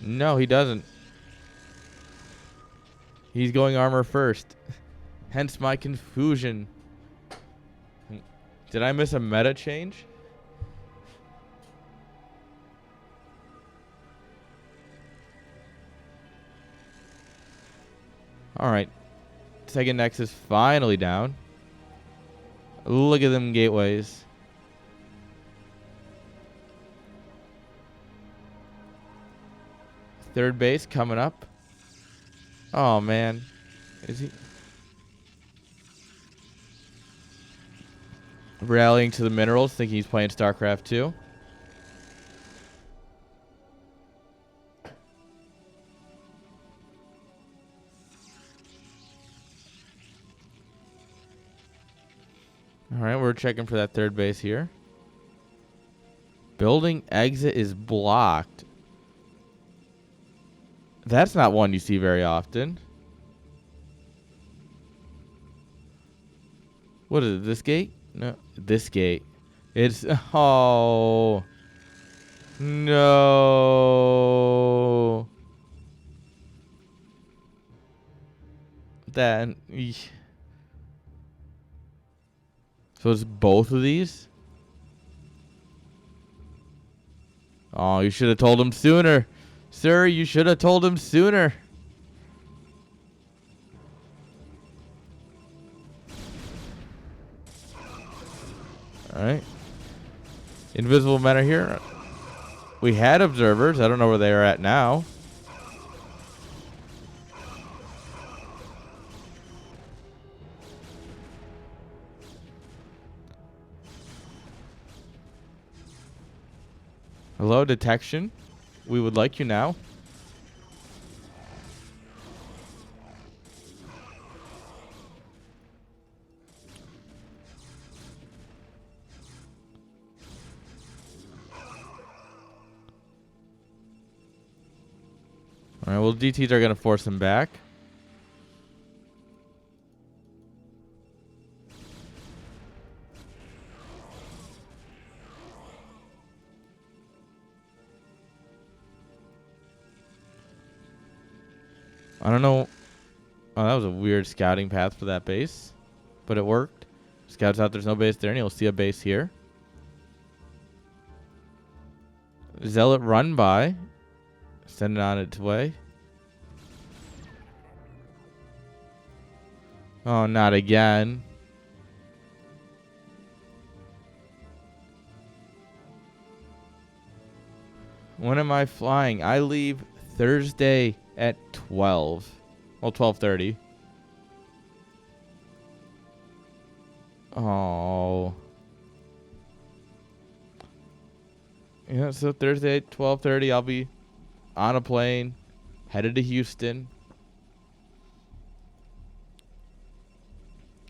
Speaker 1: No, he doesn't. He's going armor first. Hence my confusion. Did I miss a meta change? Alright. Second Nexus finally down. Look at them gateways. Third base coming up. Oh, man. Is he rallying to the minerals, thinking he's playing StarCraft 2? All right, we're checking for that third base here. Building exit is blocked. That's not one you see very often. What is it, this gate? No, this gate. It's... Oh. No. That... So it's both of these? Oh, you should have told him sooner. Sir, you should have told him sooner. Alright. Invisible men are here. We had observers. I don't know where they are at now. Hello, detection. We would like you now. All right, well, DTs are going to force him back. I don't know. Oh, that was a weird scouting path for that base, but it worked. Scouts out, there's no base there, and you'll see a base here. Zealot run by. Send it on its way. Oh, not again. When am I flying? I leave Thursday at 12. Well, 12:30. Oh. Yeah, so Thursday at 12:30, I'll be on a plane, headed to Houston.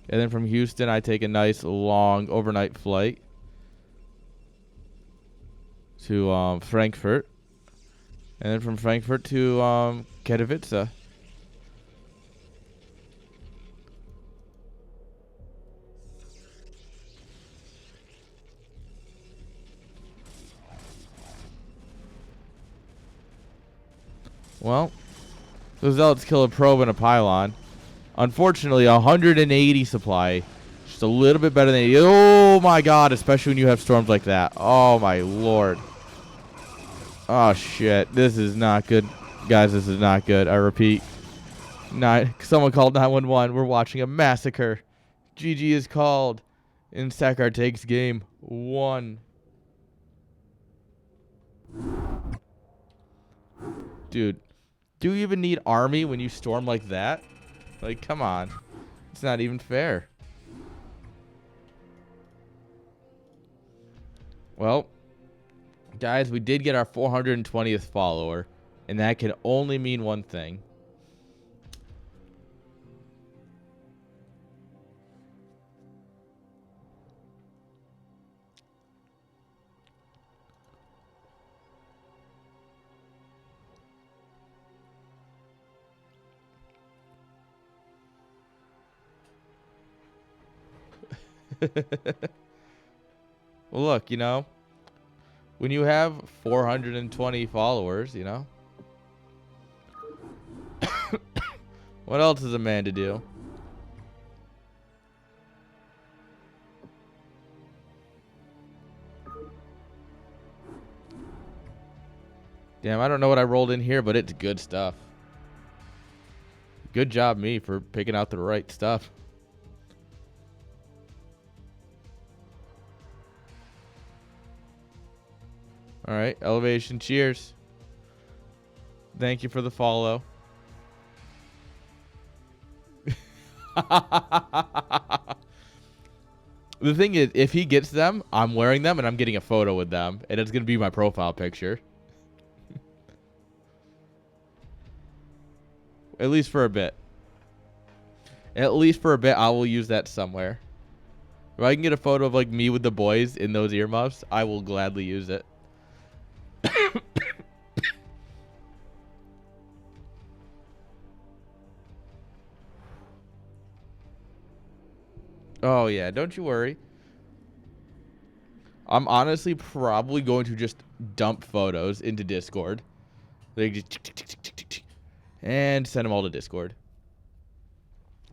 Speaker 1: And then from Houston, I take a nice long overnight flight to Frankfurt. And then from Frankfurt to Katowice. Well, the Zealots kill a probe and a pylon. Unfortunately, 180 supply. Just a little bit better than 80. Oh my god, especially when you have storms like that. Oh my lord. Oh shit, this is not good. Guys, this is not good. I repeat. Someone called 911. We're watching a massacre. GG is called. In Sakar takes game 1. Dude, do you even need army when you storm like that? Like, come on. It's not even fair. Well, guys, we did get our 420th follower, and that can only mean one thing. Well, look, you know, when you have 420 followers, you know, what else is a man to do? Damn, I don't know what I rolled in here, but it's good stuff. Good job, me, for picking out the right stuff. All right, elevation, cheers. Thank you for the follow. The thing is, if he gets them, I'm wearing them and I'm getting a photo with them, and it's going to be my profile picture. At least for a bit. At least for a bit, I will use that somewhere. If I can get a photo of like me with the boys in those earmuffs, I will gladly use it. Oh, yeah. Don't you worry. I'm honestly probably going to just dump photos into Discord. They just and send them all to Discord.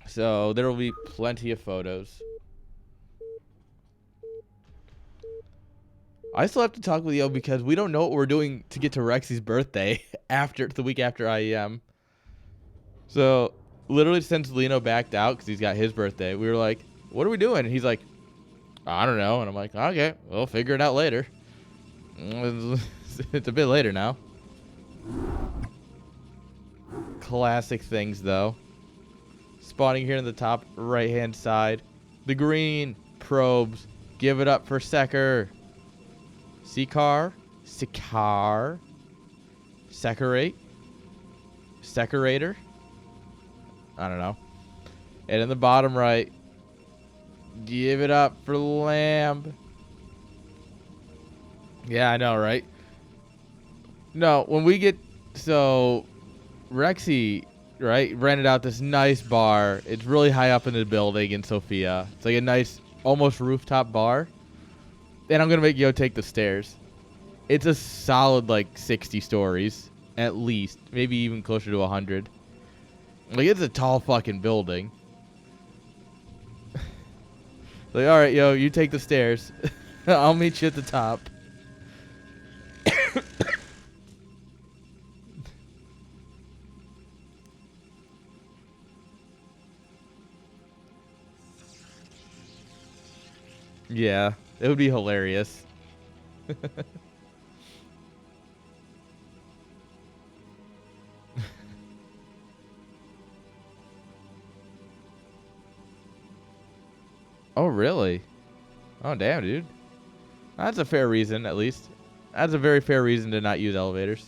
Speaker 1: So there will be plenty of photos. I still have to talk with Yo because we don't know what we're doing to get to Rexy's birthday after the week after IEM. So literally since Lino backed out because he's got his birthday, we were like, what are we doing? And he's like, I don't know. And I'm like, okay, we'll figure it out later. It's a bit later now. Classic things, though. Spawning here in the top right-hand side. The green probes. Give it up for Secker. Sekar. Sekar. Secarate. Secarator. I don't know. And in the bottom right, give it up for Lamb. Yeah, I know, right? No, when we get... So, Rexy, right, rented out this nice bar. It's really high up in the building in Sophia. It's like a nice, almost rooftop bar. And I'm going to make Yo take the stairs. It's a solid, like, 60 stories. At least. Maybe even closer to 100. Like, it's a tall fucking building. Like, alright, Yo, you take the stairs. I'll meet you at the top. Yeah, it would be hilarious. Oh, really? Oh, damn, dude. That's a fair reason, at least. That's a very fair reason to not use elevators.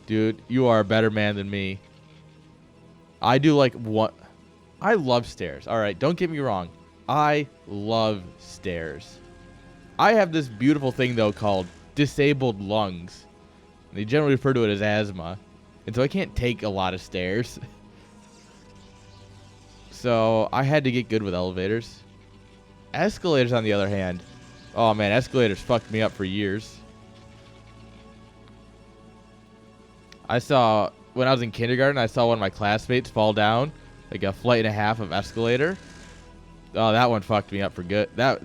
Speaker 1: Dude, you are a better man than me. I do like what... I love stairs. All right, don't get me wrong. I love stairs. I have this beautiful thing, though, called disabled lungs. They generally refer to it as asthma. And so I can't take a lot of stairs. So I had to get good with elevators. Escalators, on the other hand. Oh, man, escalators fucked me up for years. I saw... When I was in kindergarten, I saw one of my classmates fall down. Like a flight and a half of escalator. Oh, that one fucked me up for good. That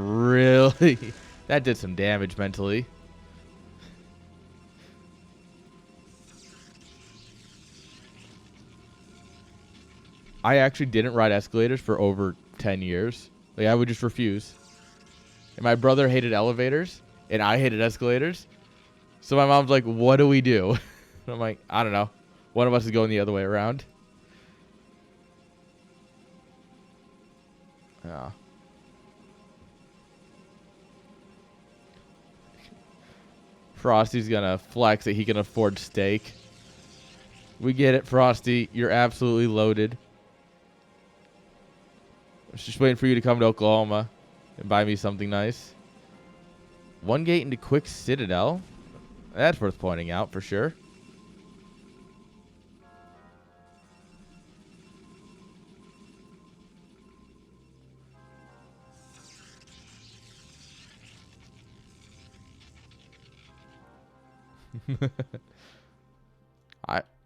Speaker 1: really... that did some damage mentally. I actually didn't ride escalators for over 10 years. Like, I would just refuse. And my brother hated elevators, and I hated escalators. So my mom's like, what do we do? And I'm like, I don't know. One of us is going the other way around. Yeah. Frosty's gonna flex that he can afford steak. We get it, Frosty. You're absolutely loaded. I was just waiting for you to come to Oklahoma and buy me something nice. One gate into Quick Citadel. That's worth pointing out for sure.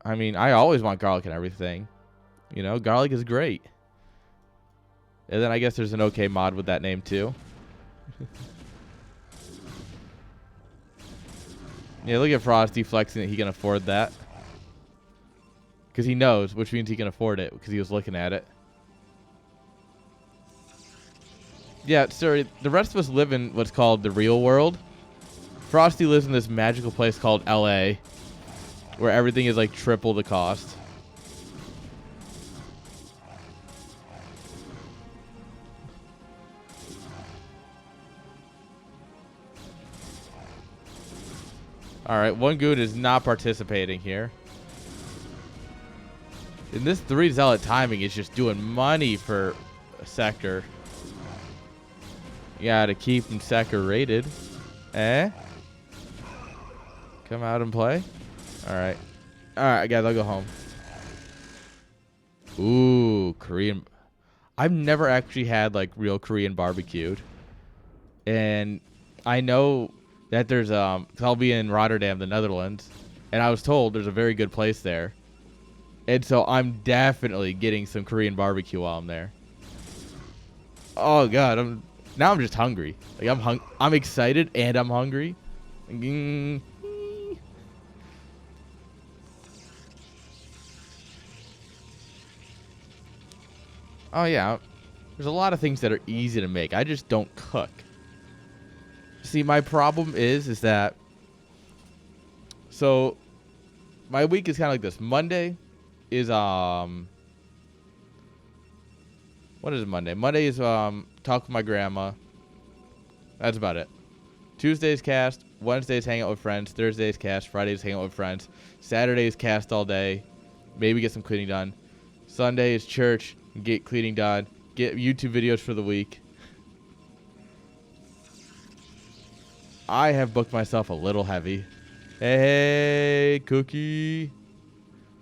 Speaker 1: I mean, I always want garlic and everything. You know, garlic is great. And then I guess there's an okay mod with that name too. Yeah, look at Frosty flexing that he can afford that. Because he knows, which means he can afford it because he was looking at it. Yeah, sorry, the rest of us live in what's called the real world. Frosty lives in this magical place called LA, where everything is like triple the cost. Alright, one goon is not participating here. And this 3 zealot timing is just doing money for a sector. You gotta keep him sector rated. Eh? Come out and play? Alright. Alright, guys, I'll go home. Ooh, Korean. I've never actually had, like, real Korean barbecued. And I know that there's, 'cause I'll be in Rotterdam, the Netherlands. And I was told there's a very good place there. And so I'm definitely getting some Korean barbecue while I'm there. Oh, God. Now I'm just hungry. Like I'm excited and I'm hungry. Oh yeah. There's a lot of things that are easy to make. I just don't cook. See, my problem is that so my week is kind of like this. Monday is what is Monday? Monday is talk with my grandma. That's about it. Tuesday's cast, Wednesday's hang out with friends, Thursday's cast, Friday's hang out with friends, Saturday's cast all day, maybe get some cleaning done. Sunday is church, get cleaning done, get YouTube videos for the week. I have booked myself a little heavy. Hey, Cookie.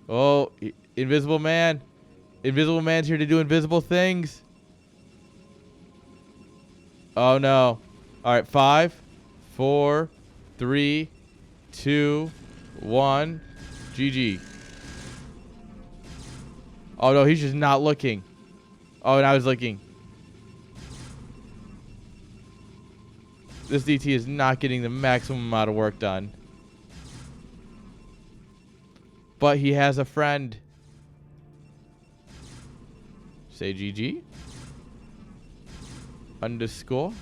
Speaker 1: Oh, Invisible Man. Invisible Man's here to do invisible things. Oh, no. All right, 5, 4, 3, 2, 1. GG. Oh, no, he's just not looking. Oh, now he's looking. This DT is not getting the maximum amount of work done. But he has a friend. Say GG. Underscore.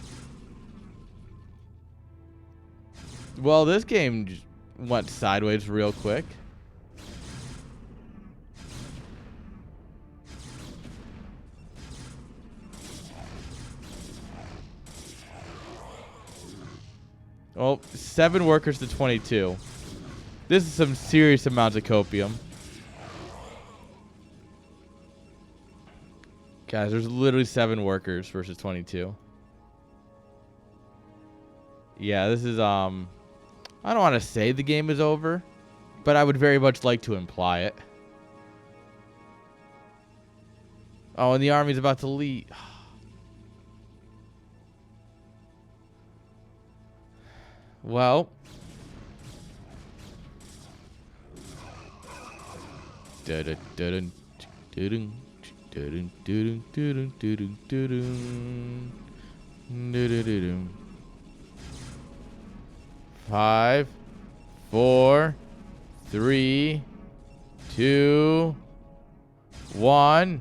Speaker 1: Well, this game just went sideways real quick. Well, 7 workers to 22. This is some serious amounts of copium. Guys, there's literally 7 workers versus 22. Yeah, this is, I don't want to say the game is over, but I would very much like to imply it. Oh, and the army's about to leave. Well. Five, 4, 3, 2, 1,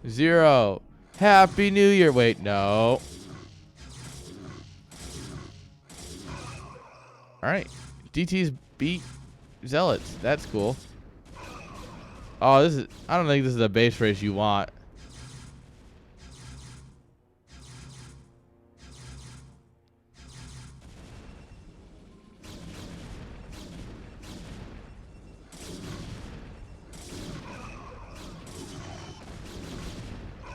Speaker 1: 0. Happy New Year. Wait, no. All right. DT's beat Zealots. That's cool. Oh, this is... I don't think this is a base race you want.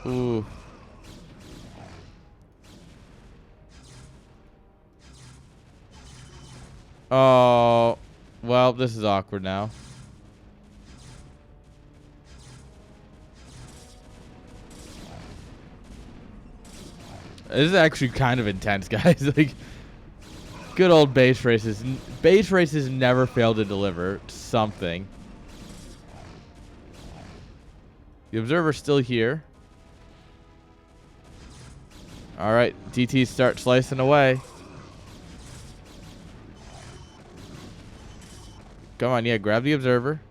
Speaker 1: Ooh. Oh. Well, this is awkward now. This is actually kind of intense, guys. Like, good old base races. Base races never fail to deliver something. The observer's still here. All right, DT start slicing away. Come on, yeah, grab the observer.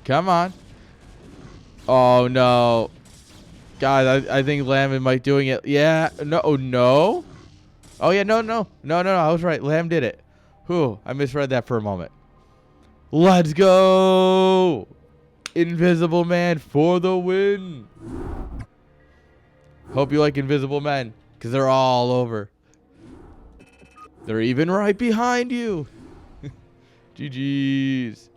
Speaker 1: Come on. Oh, no. Guys, I think Lamb might doing it. Yeah. No. Oh, no. Oh, yeah. No. I was right. Lamb did it. Whew. I misread that for a moment. Let's go. Invisible Man for the win. Hope you like Invisible Men, because they're all over. They're even right behind you. GG's.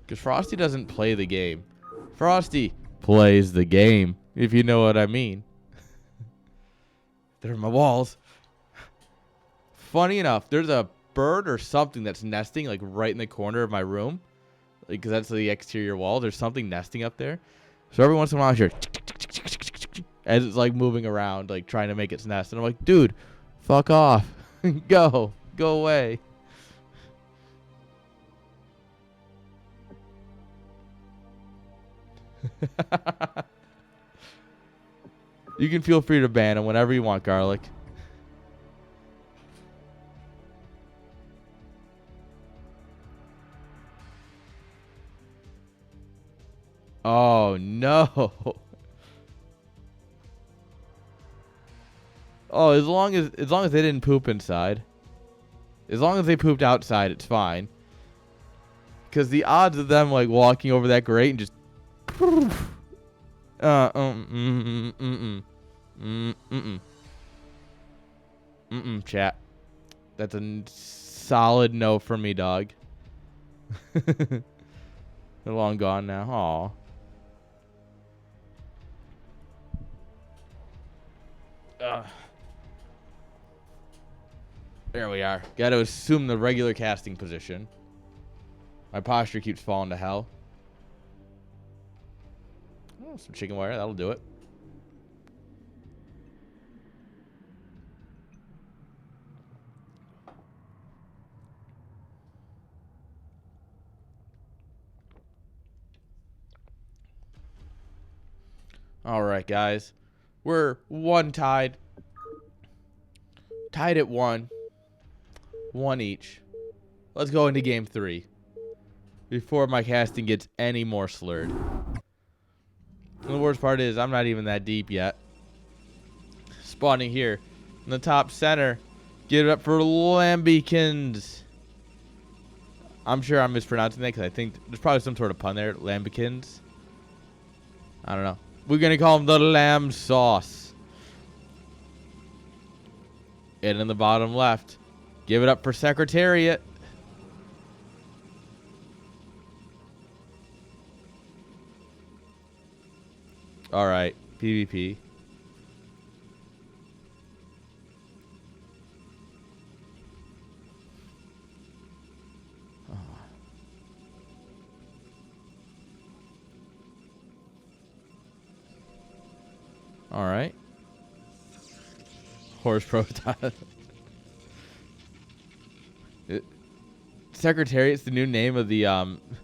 Speaker 1: Because Frosty doesn't play the game. Frosty plays the game, if you know what I mean. There are my walls. Funny enough, there's a bird or something that's nesting like right in the corner of my room. Because that's the exterior wall. There's something nesting up there. So every once in a while I hear as it's like moving around, like trying to make its nest. And I'm like, dude, fuck off. Go away. You can feel free to ban him whenever you want, Garlic. Oh, no. Oh, as long as they didn't poop inside. As long as they pooped outside, it's fine. Because the odds of them, like, walking over that grate and just... chat. That's a solid no for me, dog. They're long gone now. Aw. There we are. Got to assume the regular casting position. My posture keeps falling to hell. Oh, some chicken wire. That'll do it. All right, guys. We're one tied. Tied at one. One each. Let's go into game 3. Before my casting gets any more slurred. And the worst part is I'm not even that deep yet. Spawning here in the top center. Get it up for Lambikins. I'm sure I'm mispronouncing that because I think there's probably some sort of pun there. Lambikins. I don't know. We're going to call them the lamb sauce. And in the bottom left. Give it up for Secretariat. All right, PvP. Oh. All right. Horse Proton. Secretariat's the new name of the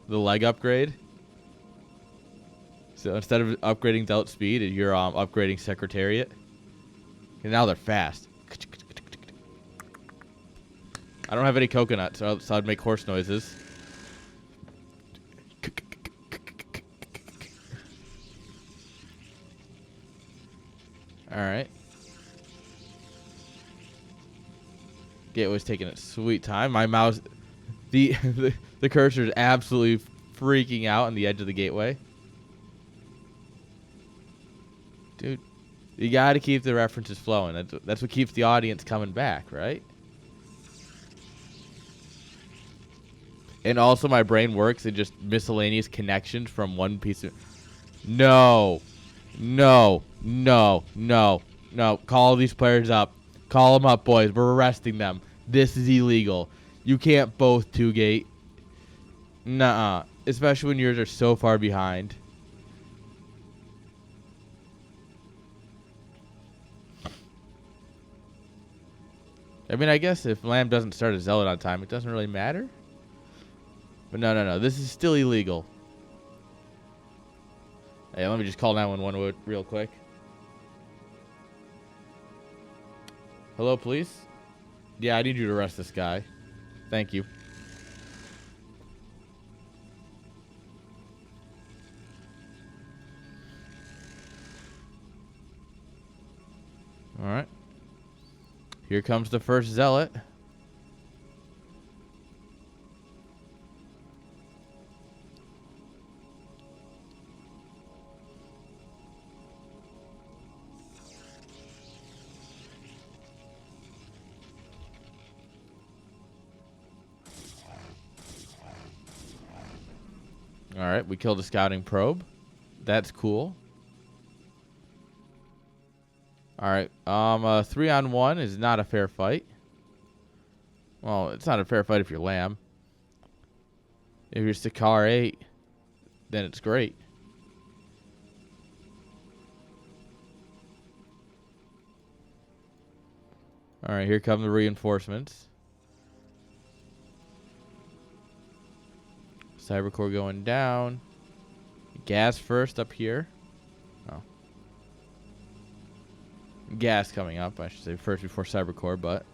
Speaker 1: leg upgrade. So instead of upgrading Delt Speed, you're upgrading Secretariat. And now they're fast. I don't have any coconut, so I'd make horse noises. Alright. Gateway's taking its sweet time. My mouse... The cursor is absolutely freaking out on the edge of the gateway. Dude, you got to keep the references flowing. That's what keeps the audience coming back, right? And also my brain works in just miscellaneous connections from one piece of... No. No. No. No. No. Call these players up. Call them up, boys. We're arresting them. This is illegal. You can't both two-gate. Nuh-uh. Especially when yours are so far behind. I mean, I guess if Lamb doesn't start a Zealot on time, it doesn't really matter. But no. This is still illegal. Hey, let me just call 911 real quick. Hello, police? Yeah, I need you to arrest this guy. Thank you. All right. Here comes the first Zealot. All right, we killed a scouting probe. That's cool. All right, 3-on-1 is not a fair fight. Well, it's not a fair fight if you're Lamb. If you're Sakaar 8, then it's great. All right, here come the reinforcements. Cybercore going down. gas first up here. Oh. Gas coming up, I should say, first before Cybercore, but...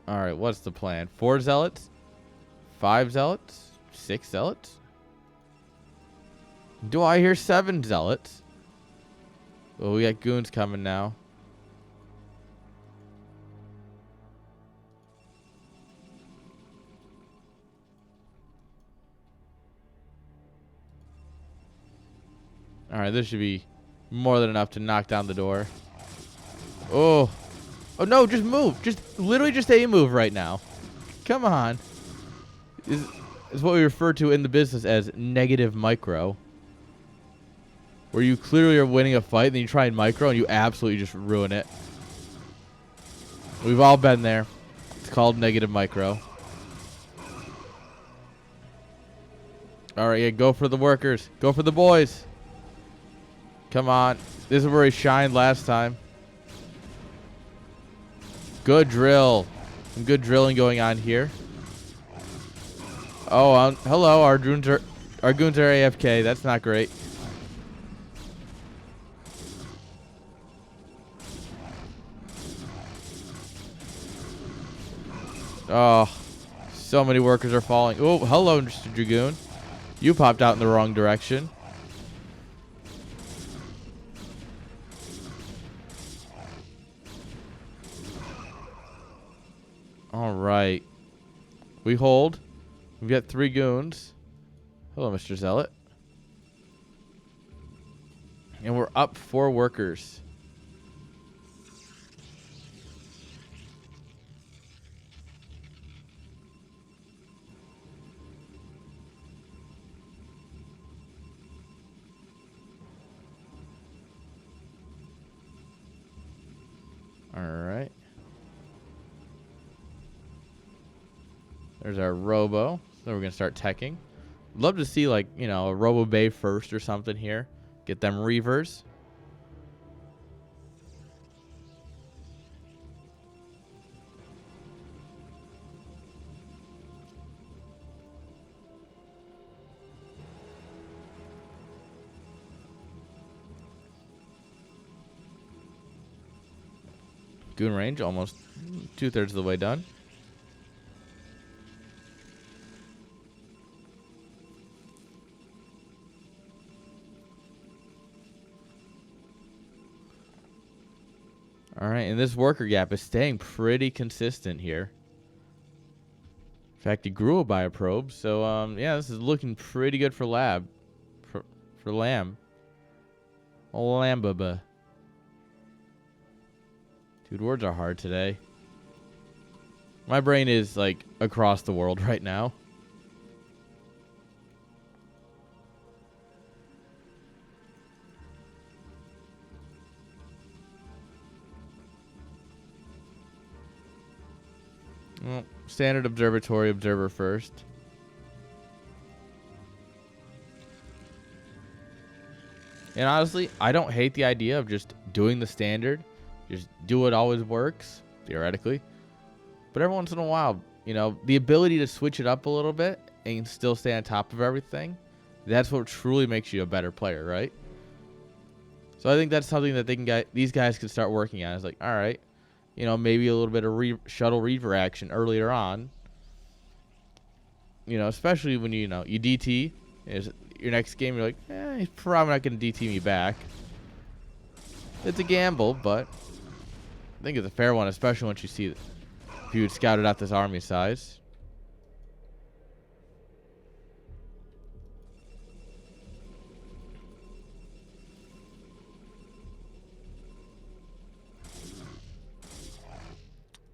Speaker 1: Alright, what's the plan? 4 zealots? 5 zealots? 6 zealots? Do I hear 7 zealots? Well, we got goons coming now. Alright, this should be more than enough to knock down the door. Oh. Oh, no, just move. Literally just a move right now. Come on. Is what we refer to in the business as negative micro. Where you clearly are winning a fight, and then you try and micro, and you absolutely just ruin it. We've all been there. It's called negative micro. Alright, yeah, go for the workers. Go for the boys. Come on. This is where he shined last time. Good drill. Some good drilling going on here. Oh, hello. Our goons are AFK. That's not great. Oh, so many workers are falling. Oh, hello, Mr. Dragoon. You popped out in the wrong direction. All right. We hold. We've got 3 goons. Hello, Mr. Zealot. And we're up 4 workers. All right. There's our robo. Then we're going to start teching. Love to see, like, you know, a robo bay first or something here. Get them reavers. Goon range almost 2/3 of the way done. All right, and this worker gap is staying pretty consistent here. In fact, it grew by a probe, so yeah, this is looking pretty good for lab, for lamb. Lambaba. Dude, words are hard today. My brain is like across the world right now. Well, standard observatory observer first. And honestly, I don't hate the idea of just doing the standard. Just do what always works, theoretically. But every once in a while, you know, the ability to switch it up a little bit and still stay on top of everything, that's what truly makes you a better player, right? So I think that's something that these guys can start working on. It's like, all right, you know, maybe a little bit of shuttle reaver action earlier on. You know, especially when you DT is your next game. You're like, he's probably not going to DT me back. It's a gamble, but I think it's a fair one, especially once you see if you had scouted out this army size.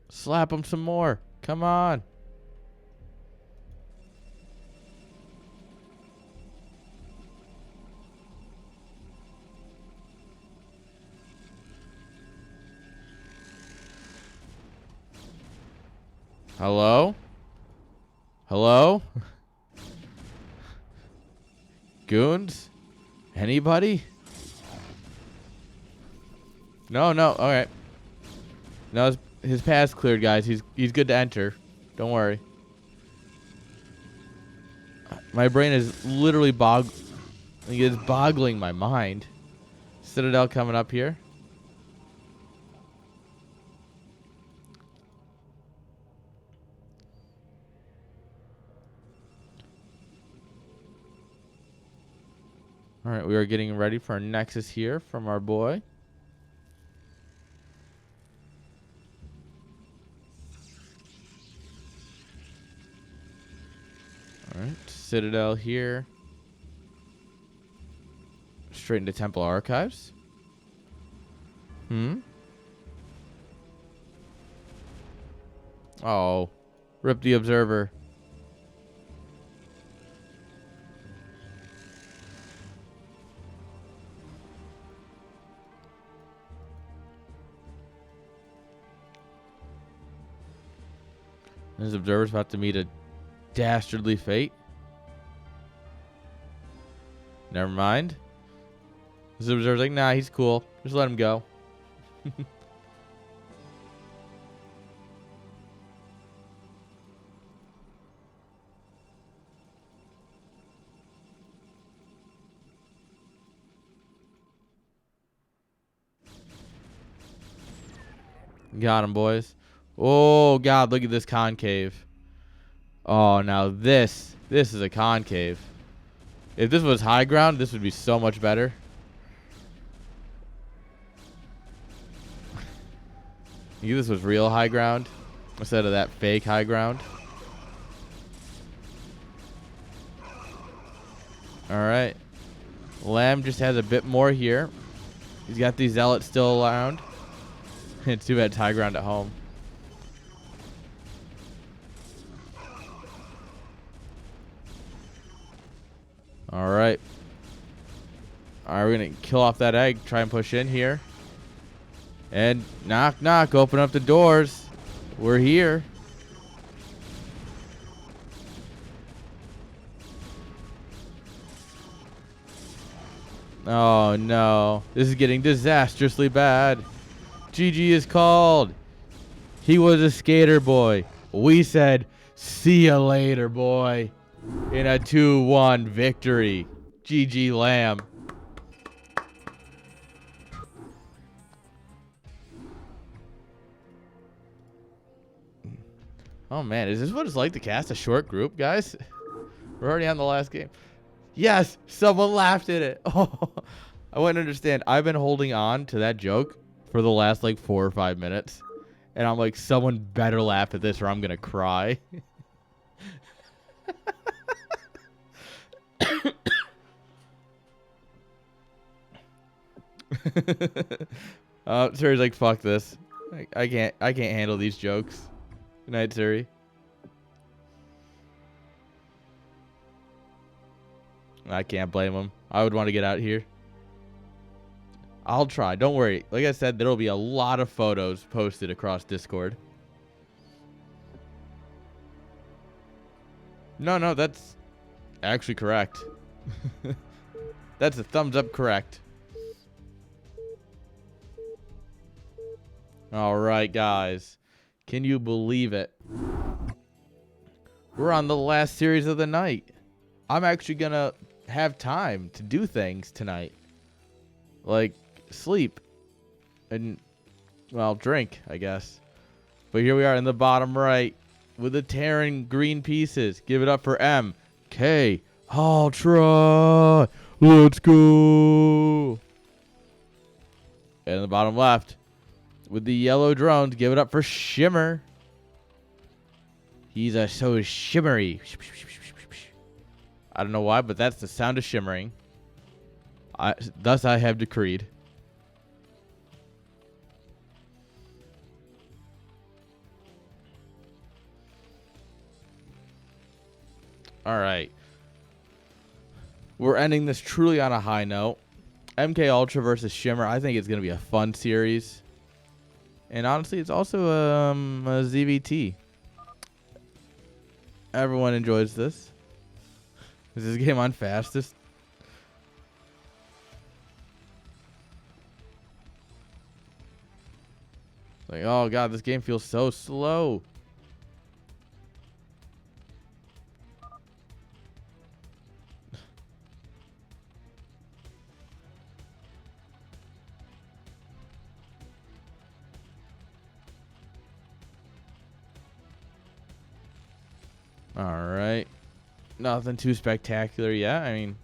Speaker 1: Slap him some more. Come on. Hello? Hello? Goons? Anybody? No, no. All right. No, his path's cleared, guys. He's good to enter. Don't worry. My brain is literally it's boggling my mind. Citadel coming up here. All right, we are getting ready for our Nexus here from our boy. All right, Citadel here. Straight into Temple Archives. Oh, rip the Observer. This Observer's about to meet a dastardly fate. Never mind. This Observer's like, nah, he's cool. Just let him go. Got him, boys. Oh, God, look at this concave. Oh, now this is a concave. If this was high ground, this would be so much better. If this was real high ground instead of that fake high ground. All right. Lamb just has a bit more here. He's got these zealots still around. It's too bad it's high ground at home. All right. All right, we're going to kill off that egg. Try and push in here. And knock, knock. Open up the doors. We're here. Oh, no. This is getting disastrously bad. GG is called. He was a skater boy. We said, see ya later, boy. In a 2-1 victory. GG Lamb. Oh, man. Is this what it's like to cast a short group, guys? We're already on the last game. Yes, someone laughed at it. Oh, I wouldn't understand. I've been holding on to that joke for the last like 4 or 5 minutes. And I'm like, someone better laugh at this or I'm going to cry. Suri's like, fuck this. I can't handle these jokes. Good night, Suri. I can't blame him. I would want to get out here. I'll try. Don't worry. Like I said, there'll be a lot of photos posted across Discord. No, that's actually correct. That's a thumbs up correct. All right, guys. Can you believe it? We're on the last series of the night. I'm actually going to have time to do things tonight. Like sleep and, well, drink, I guess. But here we are in the bottom right with the Terran green pieces. Give it up for MK Ultra. Let's go. And in the bottom left with the yellow drones, give it up for Shimmer. He's so shimmery. I don't know why, but that's the sound of shimmering. Thus I have decreed. All right. We're ending this truly on a high note. MK Ultra versus Shimmer. I think it's going to be a fun series. And honestly, it's also a ZVT. Everyone enjoys this. Is this game on fastest? Like, oh god, this game feels so slow. Alright. Nothing too spectacular yet. I mean,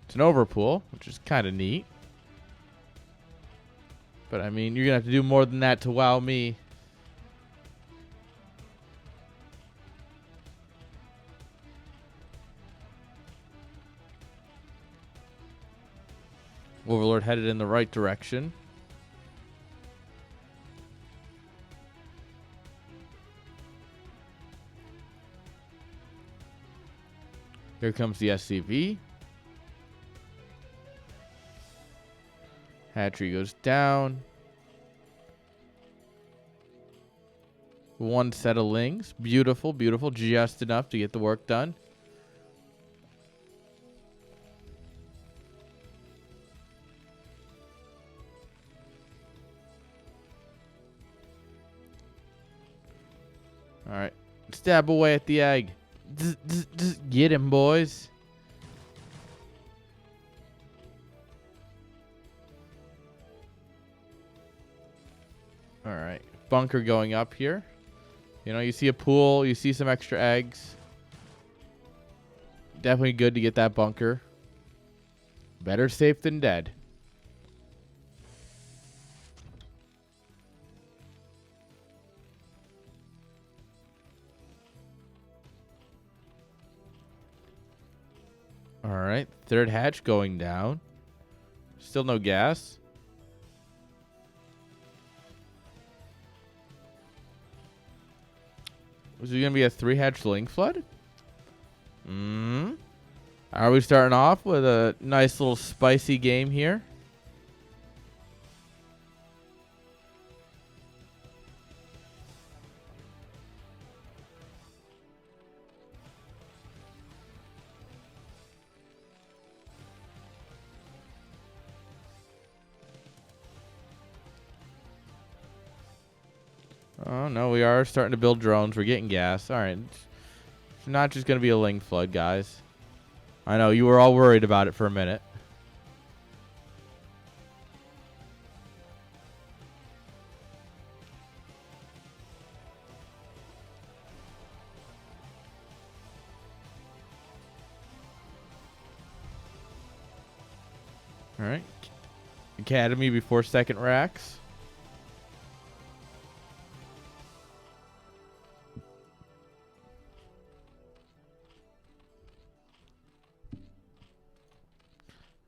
Speaker 1: it's an overpool, which is kind of neat. But, I mean, you're going to have to do more than that to wow me. Overlord headed in the right direction. Here comes the SCV. Hatchery goes down. One set of lings. Beautiful, beautiful. Just enough to get the work done. All right. Stab away at the egg. Get him, boys. All right. Bunker going up here. You know, you see a pool. You see some extra eggs. Definitely good to get that bunker. Better safe than dead. All right. Third hatch going down. Still no gas. Is it going to be a 3-hatch ling flood? Are we starting off with a nice little spicy game here? Oh, no, we are starting to build drones. We're getting gas. All right. It's not just going to be a ling flood, guys. I know, you were all worried about it for a minute. All right. Academy before second racks.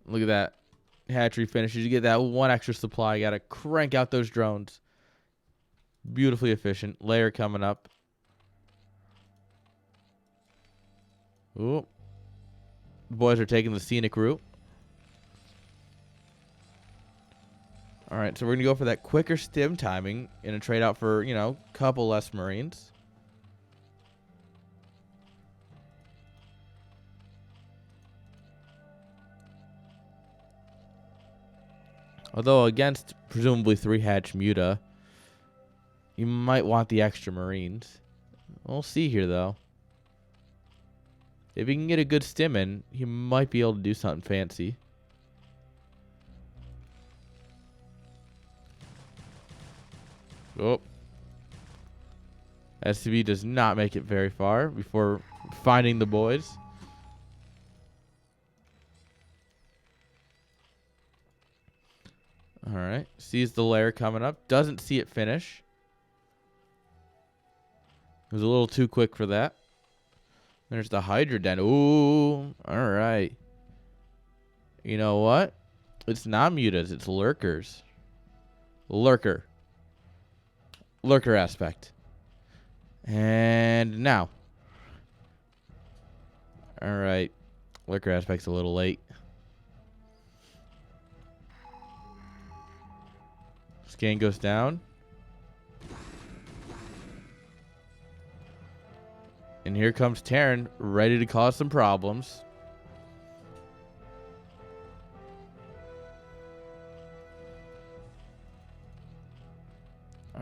Speaker 1: Look at that. Hatchery finishes. You get that one extra supply. You got to crank out those drones. Beautifully efficient. Layer coming up. Ooh. The boys are taking the scenic route. All right, so we're going to go for that quicker stim timing in a trade out for, you know, a couple less Marines. Although against presumably 3-hatch Muta, you might want the extra Marines. We'll see here, though. If he can get a good stim in, he might be able to do something fancy. Oh. SCV does not make it very far before finding the boys. All right. Sees the lair coming up. Doesn't see it finish. It was a little too quick for that. There's the Hydra Den. Ooh. All right. You know what? It's not mutas. It's lurkers. Lurker aspect. And now. All right. Lurker aspect's a little late. Scan goes down. And here comes Terran, ready to cause some problems.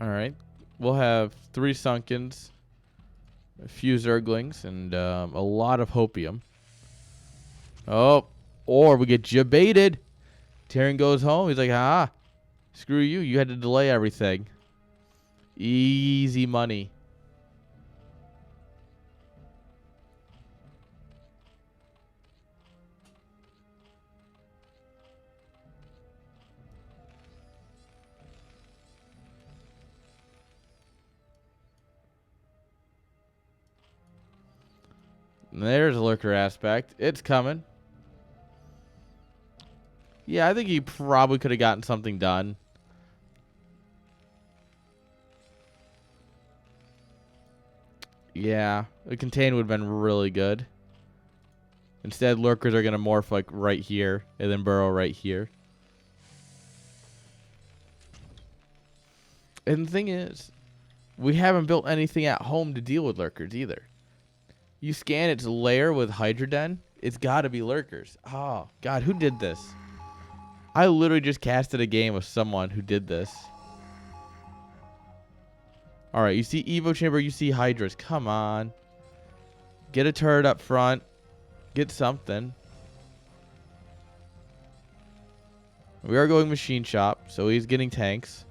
Speaker 1: All right. We'll have 3 Sunkens, a few Zerglings, and a lot of Hopium. Oh, or we get jebaited. Terran goes home. He's like, ah, screw you. You had to delay everything. Easy money. There's a lurker aspect. It's coming. Yeah, I think he probably could have gotten something done. Yeah, the contain would have been really good. Instead, lurkers are going to morph like right here and then burrow right here. And the thing is, we haven't built anything at home to deal with lurkers either. You scan its lair with Hydroden, it's got to be lurkers. Oh, God, who did this? I literally just casted a game with someone who did this. All right, you see Evo Chamber, you see Hydras. Come on. Get a turret up front. Get something. We are going machine shop, so he's getting tanks.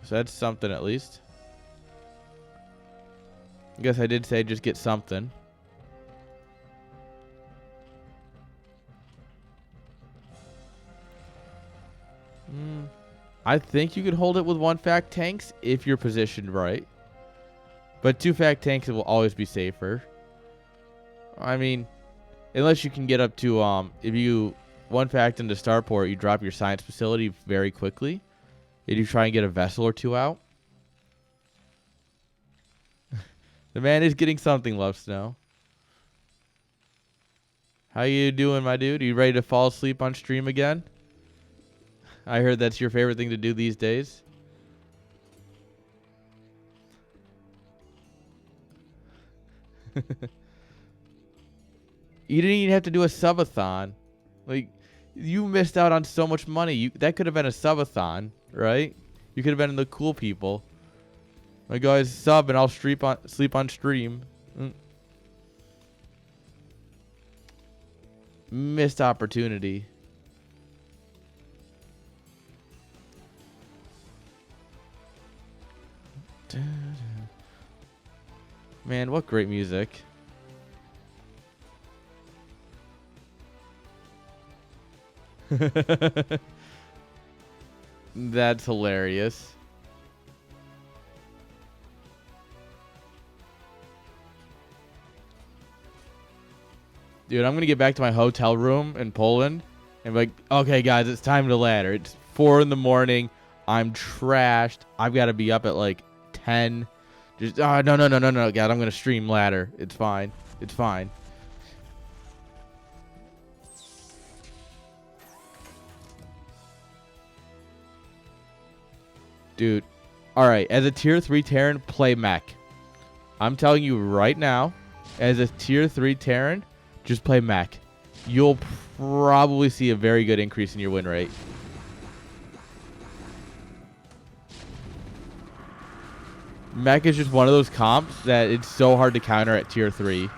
Speaker 1: So that's something at least. I guess I did say just get something. I think you could hold it with 1 fact tanks if you're positioned right. But 2 fact tanks will always be safer. I mean, unless you can get up to if you 1 fact into starport, you drop your science facility very quickly. If you try and get a vessel or 2 out. The man is getting something, Love Snow. How you doing, my dude? Are you ready to fall asleep on stream again? I heard that's your favorite thing to do these days. You didn't even have to do a subathon. Like, you missed out on so much money. That could have been a subathon, right? You could have been the cool people. My guys, sub and I'll sleep on stream. Missed opportunity. Man, what great music. That's hilarious. Dude, I'm going to get back to my hotel room in Poland and be like, okay, guys, it's time to ladder. It's 4 in the morning. I'm trashed. I've got to be up at like 10. Just, no, God, I'm going to stream ladder. It's fine. It's fine. Dude. All right. As a tier 3 Terran, play mech. I'm telling you right now, as a tier 3 Terran, just play mech. You'll probably see a very good increase in your win rate. Mech is just one of those comps that it's so hard to counter at tier 3.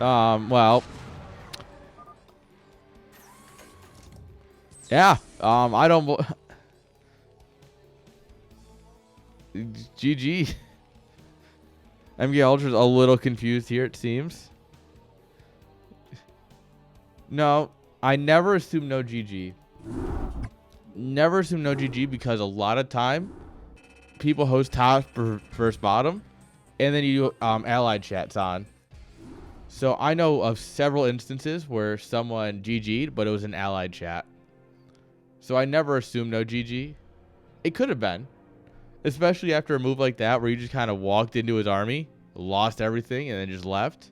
Speaker 1: Well. Yeah. I don't... GG. MG Ultra's a little confused here, it seems. No, I never assume no GG. Never assume no GG because a lot of time people host top versus bottom, and then you do allied chats on. So I know of several instances where someone GG'd, but it was an allied chat. So I never assume no GG. It could have been. Especially after a move like that where you just kind of walked into his army, lost everything, and then just left.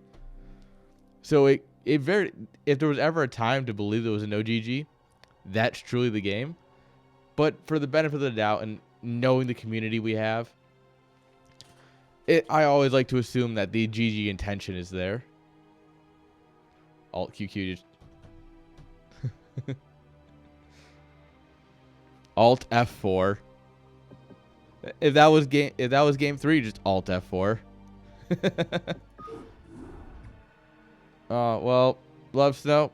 Speaker 1: So if there was ever a time to believe there was a no GG, that's truly the game. But for the benefit of the doubt and knowing the community we have, I always like to assume that the GG intention is there. Alt QQ just... Alt F4. If that was game 3, just Alt F4. Well, Love Snow,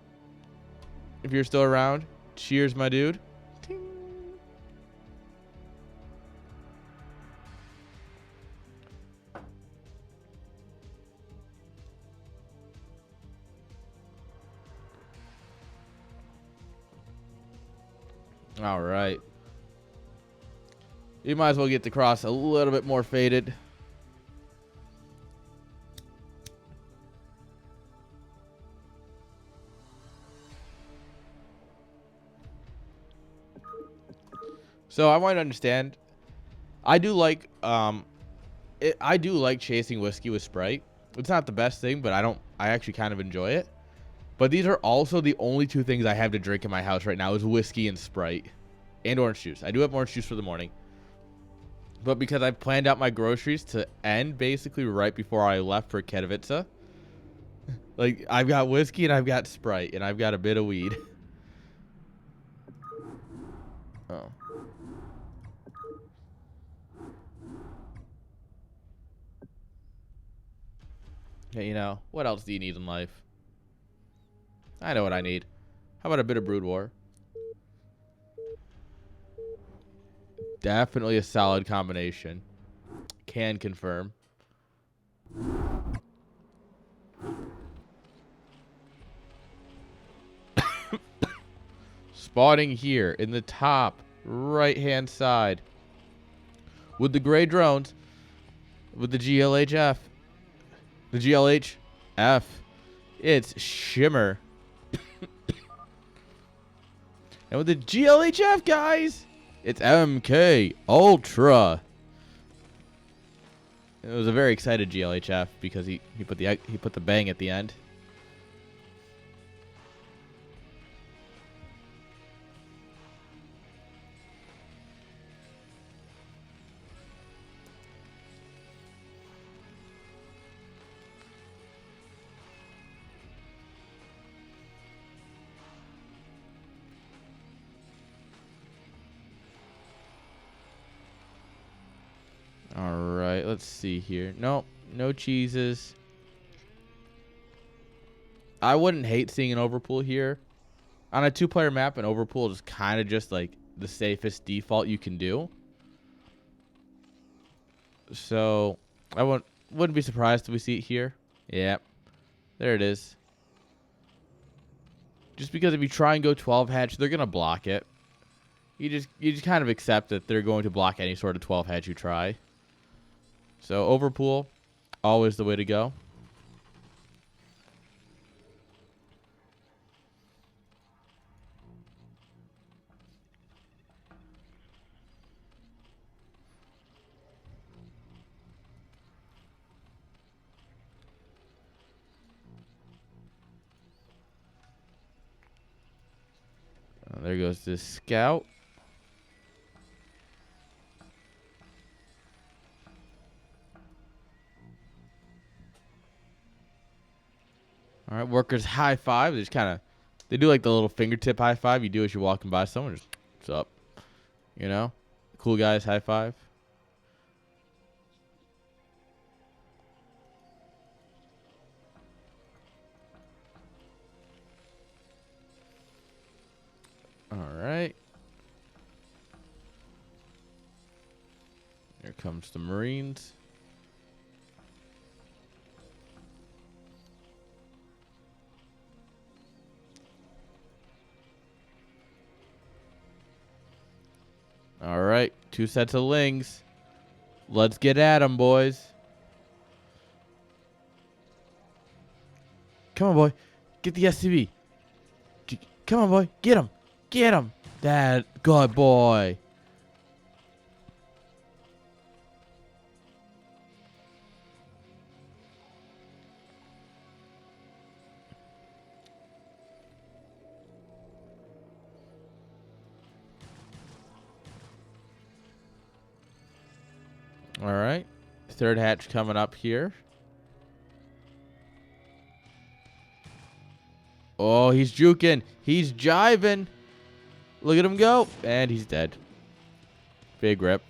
Speaker 1: if you're still around, cheers, my dude. Ting. All right. You might as well get the cross a little bit more faded. So I want to understand. I do like chasing whiskey with Sprite. It's not the best thing, but I actually kind of enjoy it. But these are also the only two things I have to drink in my house right now is whiskey and Sprite and orange juice. I do have orange juice for the morning. But because I planned out my groceries to end basically right before I left for Katowice, like I've got whiskey and I've got Sprite and I've got a bit of weed. Oh. Yeah, you know, what else do you need in life? I know what I need. How about a bit of Brood War? Definitely a solid combination. Can confirm. Spawning here in the top right-hand side. With the gray drones. With the GLHF. The GLHF. It's Shimmer. And with the GLHF, guys, it's MK Ultra. It was a very excited GLHF because he put the bang at the end. All right, let's see here. Nope, no cheeses. I wouldn't hate seeing an overpool here. On a 2-player map, an overpool is kind of just like the safest default you can do. So I wouldn't be surprised if we see it here. Yeah, there it is. Just because if you try and go 12 hatch, they're gonna block it. You just kind of accept that they're going to block any sort of 12 hatch you try. So overpool, always the way to go. There goes this scout. All right, workers high five. They just they do like the little fingertip high five you do as you're walking by someone. Just, what's up? You know? Cool guys high five. All right. Here comes the Marines. All right, 2 sets of lings. Let's get at them, boys. Come on, boy. Get the SCV. Come on, boy. Get him. Get him. That good boy. All right. 3rd hatch coming up here. Oh, he's juking. He's jiving. Look at him go. And he's dead. Big rip.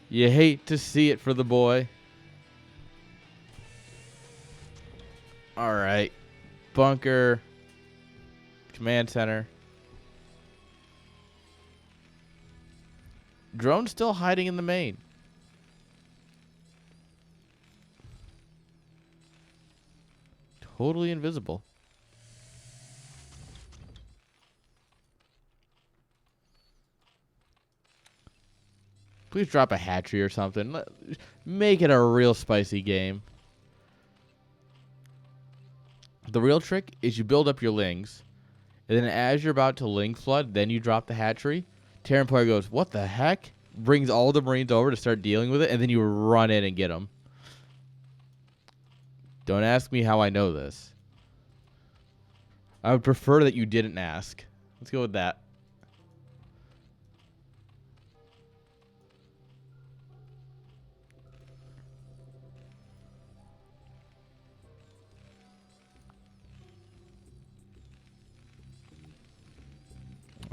Speaker 1: You hate to see it for the boy. All right. Bunker. Command center. Drone still hiding in the main. Totally invisible. Please drop a hatchery or something. Make it a real spicy game. The real trick is you build up your lings, and then as you're about to ling flood, then you drop the hatchery. Terran player goes, what the heck? Brings all the Marines over to start dealing with it, and then you run in and get them. Don't ask me how I know this. I would prefer that you didn't ask. Let's go with that.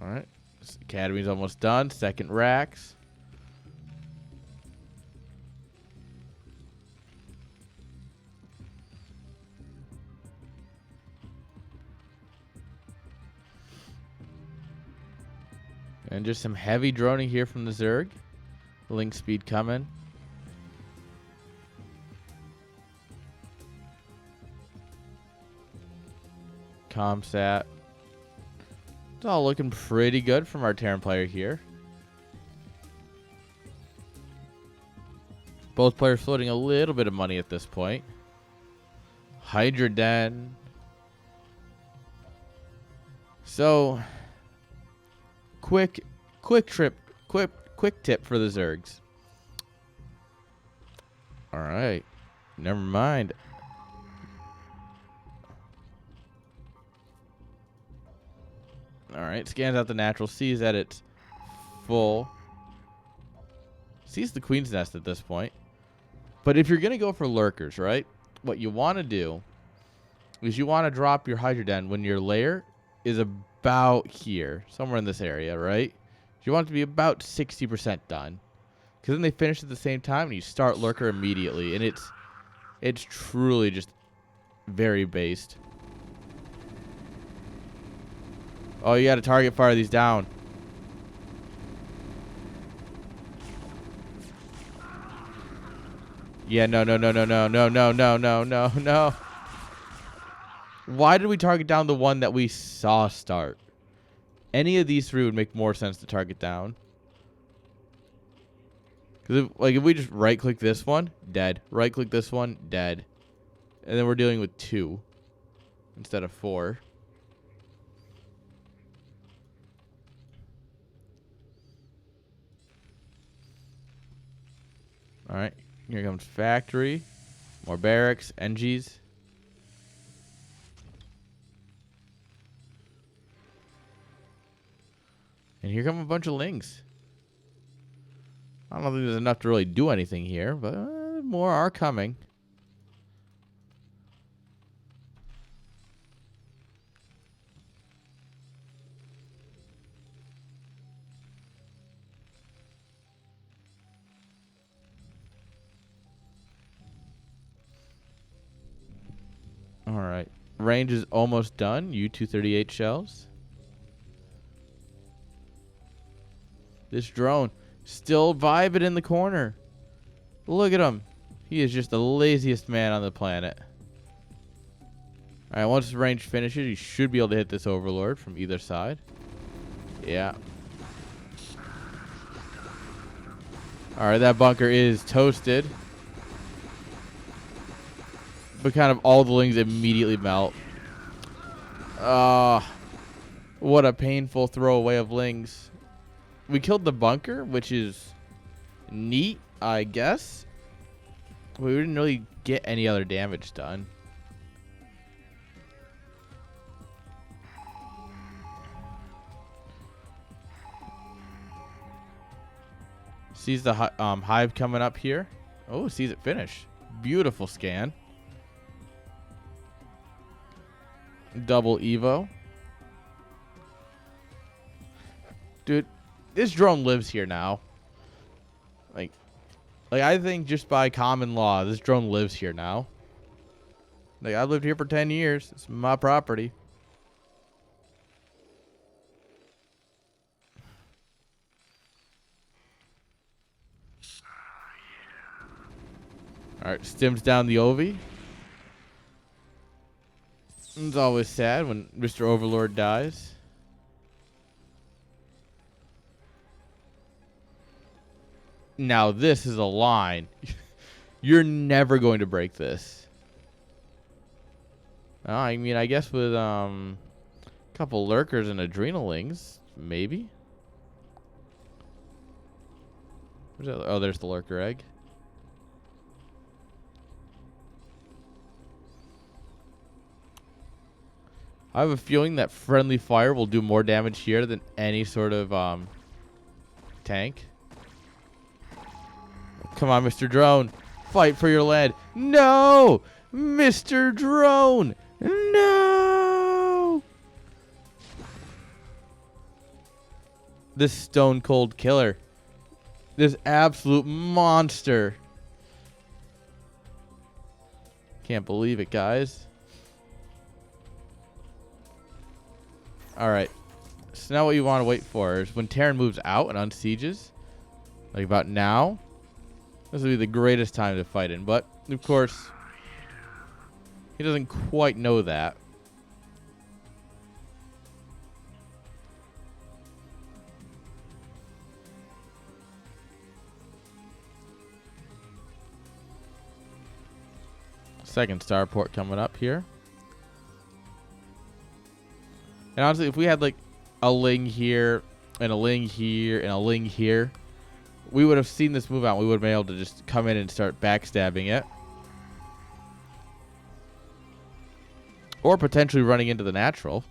Speaker 1: All right. This academy's almost done. Second racks. And just some heavy droning here from the Zerg. Link speed coming. Comsat. It's all looking pretty good from our Terran player here. Both players floating a little bit of money at this point. Hydra Den. So, quick tip for the Zergs. All right, never mind. All right, scans out the natural, sees that it's full. Sees the Queen's Nest at this point. But if you're going to go for lurkers, right, what you want to do is you want to drop your Hydra Den when your lair is about here, somewhere in this area, right? You want it to be about 60% done. Because then they finish at the same time and you start lurker immediately. And it's truly just very based. Oh, you got to target fire these down. Yeah, no. Why did we target down the one that we saw start? Any of these three would make more sense to target down. Because if we just right-click this one, dead. Right-click this one, dead. And then we're dealing with 2 instead of 4. All right, here comes factory, more barracks, NGs. And here come a bunch of lings. I don't think there's enough to really do anything here, but more are coming. All right. Range is almost done. U-238 shells. This drone still vibing in the corner. Look at him. He is just the laziest man on the planet. All right, once the range finishes, you should be able to hit this Overlord from either side. Yeah. All right, that bunker is toasted. But kind of all the lings immediately melt. What a painful throwaway of lings. We killed the bunker, which is neat, I guess. We didn't really get any other damage done. Sees the hive coming up here. Oh, sees it finish. Beautiful scan. Double Evo. Dude, this drone lives here now. Like I think just by common law, this drone lives here now. Like, I've lived here for 10 years. It's my property. Alright, stims down the Ovi. It's always sad when Mr. Overlord dies. Now, this is a line. You're never going to break this. I mean, I guess with a couple lurkers and adrenalings, maybe. Where's that? Oh, there's the lurker egg. I have a feeling that friendly fire will do more damage here than any sort of tank. Come on, Mr. Drone. Fight for your land. No! Mr. Drone! No! This stone cold killer. This absolute monster. Can't believe it, guys. Alright. So now what you want to wait for is when Terran moves out and unsieges, like about now, this will be the greatest time to fight in. But, of course, he doesn't quite know that. Second starport coming up here. And honestly, if we had like a Ling here and a Ling here and a Ling here, we would have seen this move out. We would have been able to just come in and start backstabbing it. Or potentially running into the natural,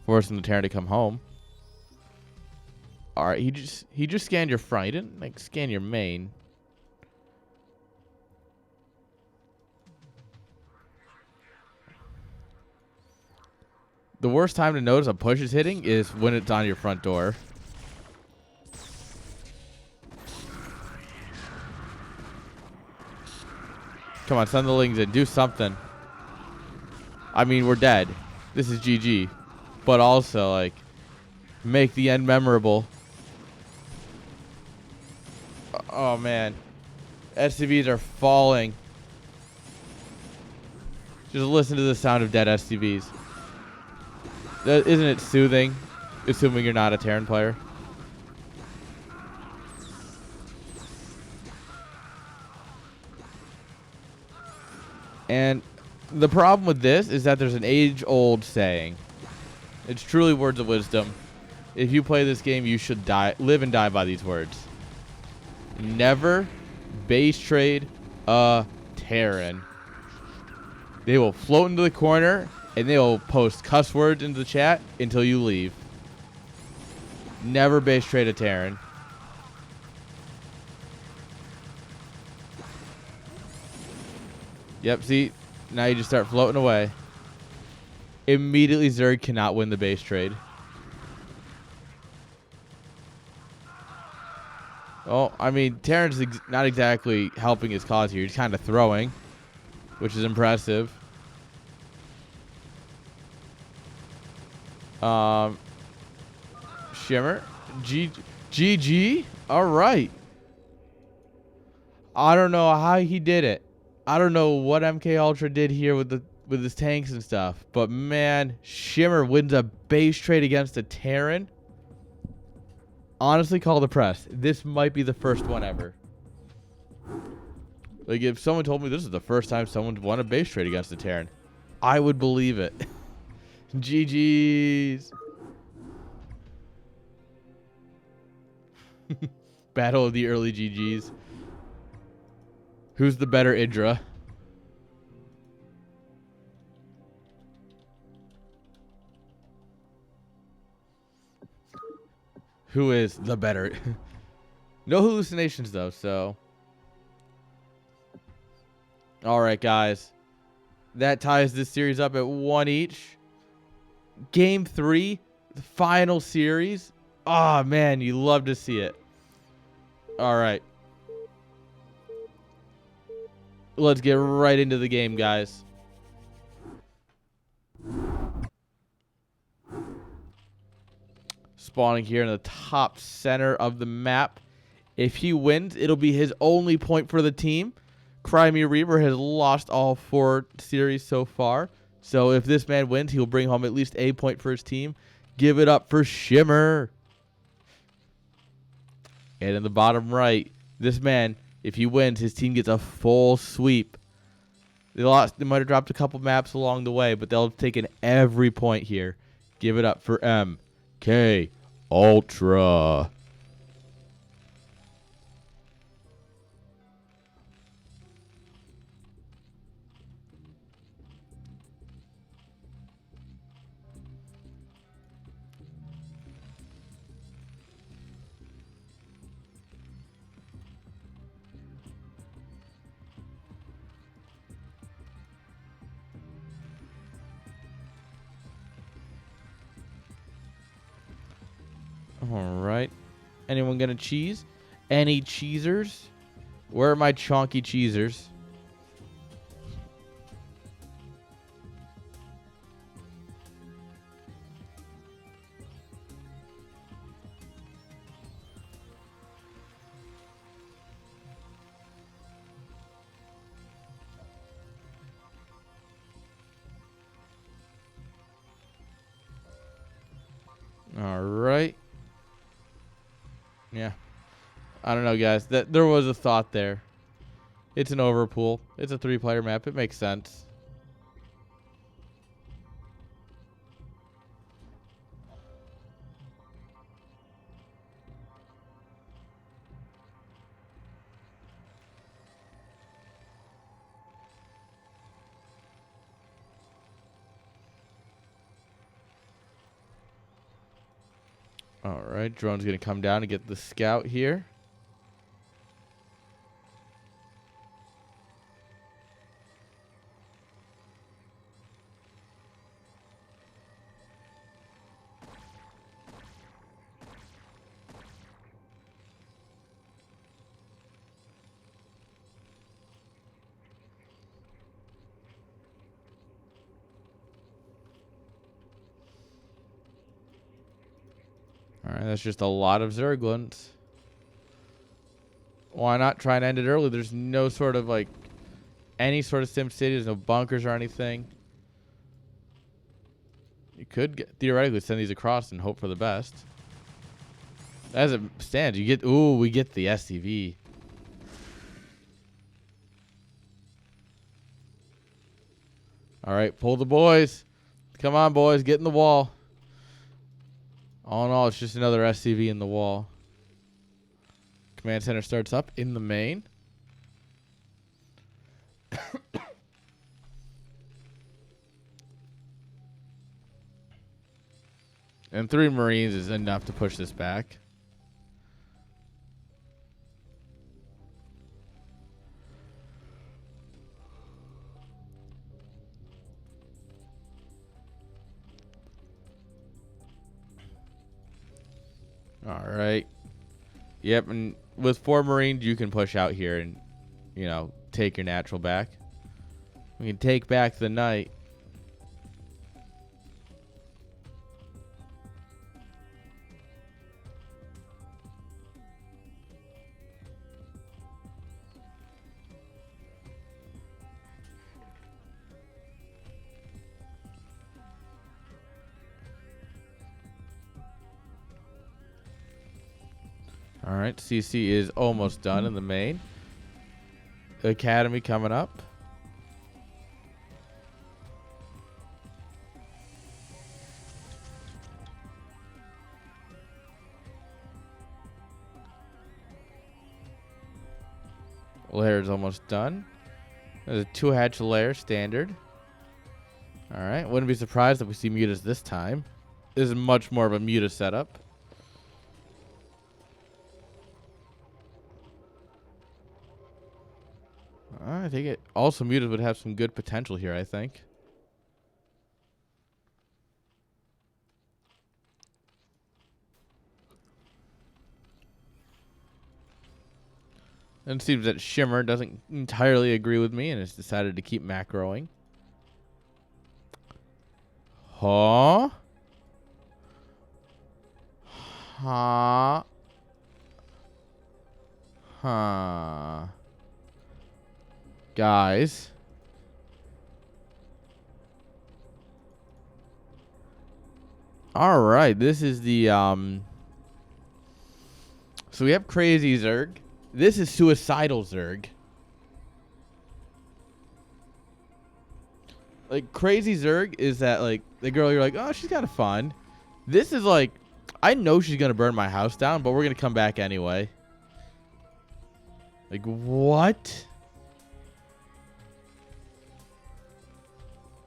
Speaker 1: forcing the Terran to come home. Alright, he just scanned your front. He didn't like scan your main. The worst time to notice a push is hitting is when it's on your front door. Come on, send the Lings in. Do something. I mean, we're dead. This is GG. But also, like, make the end memorable. Oh, man. SCVs are falling. Just listen to the sound of dead SCVs. Isn't it soothing, assuming you're not a Terran player? And the problem with this is that there's an age-old saying. It's truly words of wisdom. If you play this game, you should live and die by these words. Never base trade a Terran. They will float into the corner, and they will post cuss words into the chat until you leave. Never base trade a Terran. Yep, see? Now you just start floating away. Immediately, Zerg cannot win the base trade. Oh, I mean, Terran's not exactly helping his cause here. He's kind of throwing, which is impressive. Shimmer. GG. All right. I don't know how he did it. I don't know what MK Ultra did here with his tanks and stuff, but man, Shimmer wins a base trade against a Terran. Honestly, call the press. This might be the first one ever. Like, if someone told me this is the first time someone's won a base trade against a Terran, I would believe it. GG's. Battle of the early GG's. Who's the better Idra? Who is the better? No hallucinations, though, so. All right, guys. That ties this series up at 1 each. Game 3, the final series Oh, man, you love to see it. All right. Let's get right into the game, guys. Spawning here in the top center of the map. If he wins, it'll be his only point for the team. Crimey Reaver has lost all 4 series so far. So if this man wins, he'll bring home at least a point for his team. Give it up for Shimmer. And in the bottom right, this man, if he wins, his team gets a full sweep. They might have dropped a couple maps along the way, but they'll have taken every point here. Give it up for MK Ultra. All right. Anyone gonna cheese? Any cheesers? Where are my chonky cheesers? All right. Yeah. I don't know, guys. There was a thought there. It's an overpool. It's a 3-player map. It makes sense. All right. Drone's going to come down and get the scout here. All right, that's just a lot of Zerglings. Why not try and end it early? There's no sort of like any sort of Sim City. There's no bunkers or anything. You could theoretically send these across and hope for the best. As it stands, you get we get the SCV. All right, pull the boys. Come on, boys, get in the wall. All in all, it's just another SCV in the wall. Command center starts up in the main. And 3 Marines is enough to push this back. All right. Yep, and with 4 Marines, you can push out here and, take your natural back. We can take back the night. All right, CC is almost done in the main. Academy coming up. Lair is almost done. There's a 2-hatch lair standard. All right, wouldn't be surprised if we see mutas this time. This is much more of a muta setup. I think it also mutas would have some good potential here, I think. And it seems that Shimmer doesn't entirely agree with me and has decided to keep macroing. Huh? Huh? Huh? Guys. All right, this is the so we have Crazy Zerg. This is Suicidal Zerg. Like, Crazy Zerg is that, like, the girl you're like, oh, she's kind of fun. This is like, I know she's going to burn my house down, but we're going to come back anyway. Like, what?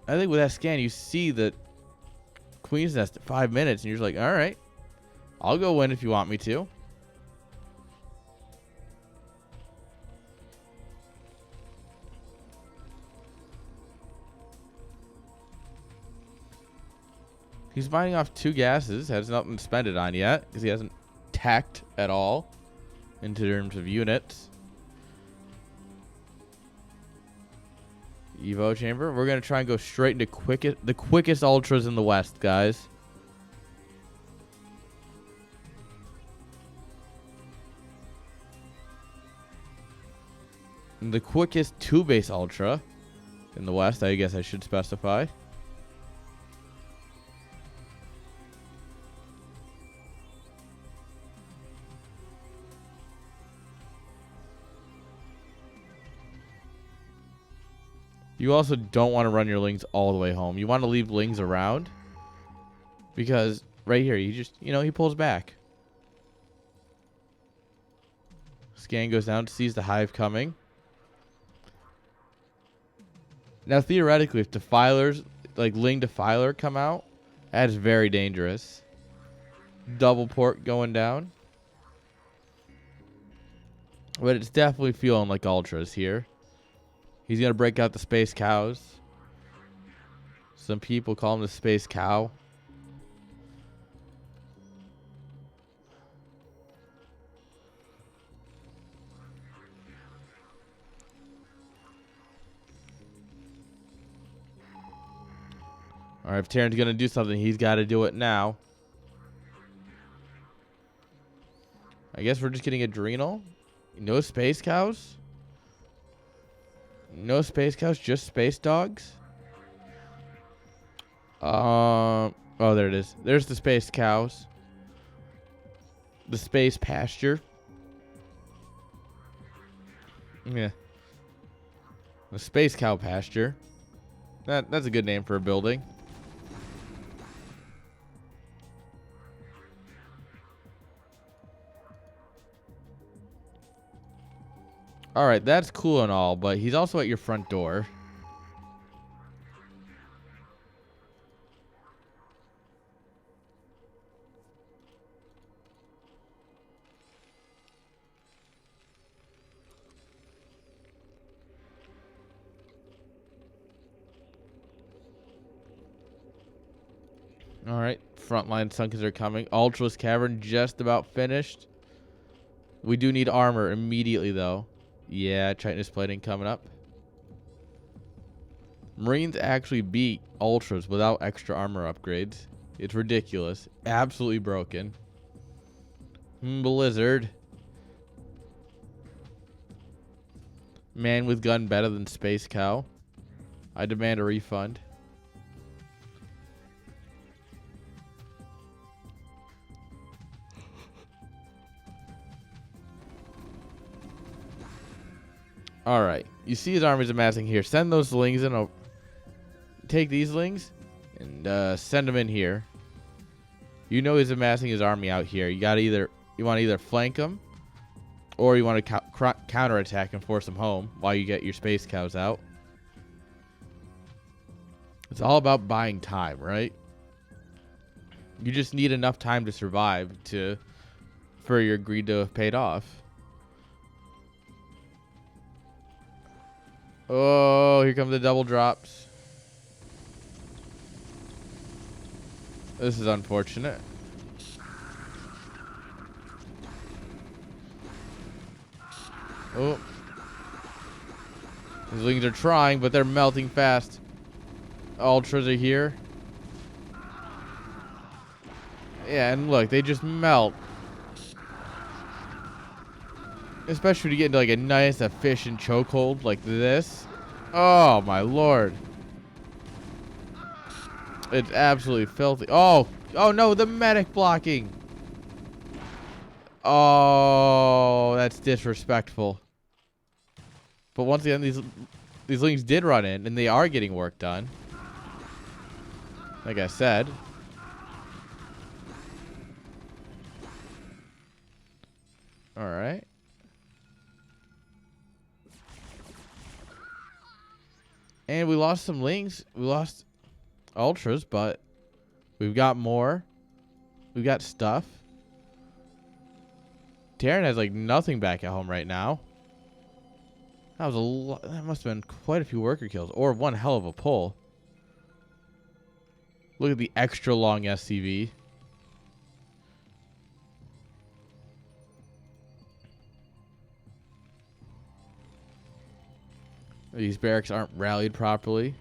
Speaker 1: I think with that scan, you see that Queen's Nest at 5 minutes, and you're just like, all right, I'll go win if you want me to. He's biting off 2 gases. Has nothing to spend it on yet because he hasn't tacked at all in terms of units. Evo chamber. We're going to try and go straight into the quickest ultras in the West, guys. And the quickest 2-base ultra in the West, I guess I should specify. You also don't want to run your lings all the way home. You want to leave lings around because right here, you just, he pulls back. Scan goes down, sees the hive coming. Now, theoretically, if defilers, like Ling Defiler, come out, that is very dangerous. Double port going down. But it's definitely feeling like ultras here. He's going to break out the Space Cows. Some people call him the Space Cow. All right, if Terran's going to do something, he's got to do it now. I guess we're just getting Adrenal. No Space Cows. No Space Cows, just Space Dogs. Oh, there it is. There's the Space Cows. The Space Pasture. Yeah. The Space Cow Pasture. That's a good name for a building. All right, that's cool and all, but he's also at your front door. All right, frontline Sunkers are coming. Ultra's Cavern just about finished. We do need armor immediately, though. Yeah, Chitinous Plating coming up. Marines actually beat Ultras without extra armor upgrades. It's ridiculous. Absolutely broken. Blizzard. Man with gun better than Space Cow. I demand a refund. All right. You see his armies amassing here. Send those lings in. Take these lings and send them in here. You know he's amassing his army out here. You want to either flank him or you want to counterattack and force him home while you get your Space Cows out. It's all about buying time, right? You just need enough time to survive for your greed to have paid off. Oh, here come the double drops. This is unfortunate. Oh. These Lings are trying, but they're melting fast. Ultras are here. Yeah, and look, they just melt. Especially when you get into like a nice, efficient chokehold like this. Oh, my lord. It's absolutely filthy. Oh, oh no, the medic blocking. Oh, that's disrespectful. But once again, these Lings did run in, and they are getting work done. Like I said. All right. And we lost some Lings. We lost Ultras, but we've got more. We've got stuff. Terran has like nothing back at home right now. That was a lot. That must have been quite a few worker kills, or one hell of a pull. Look at the extra long SCV. These barracks aren't rallied properly.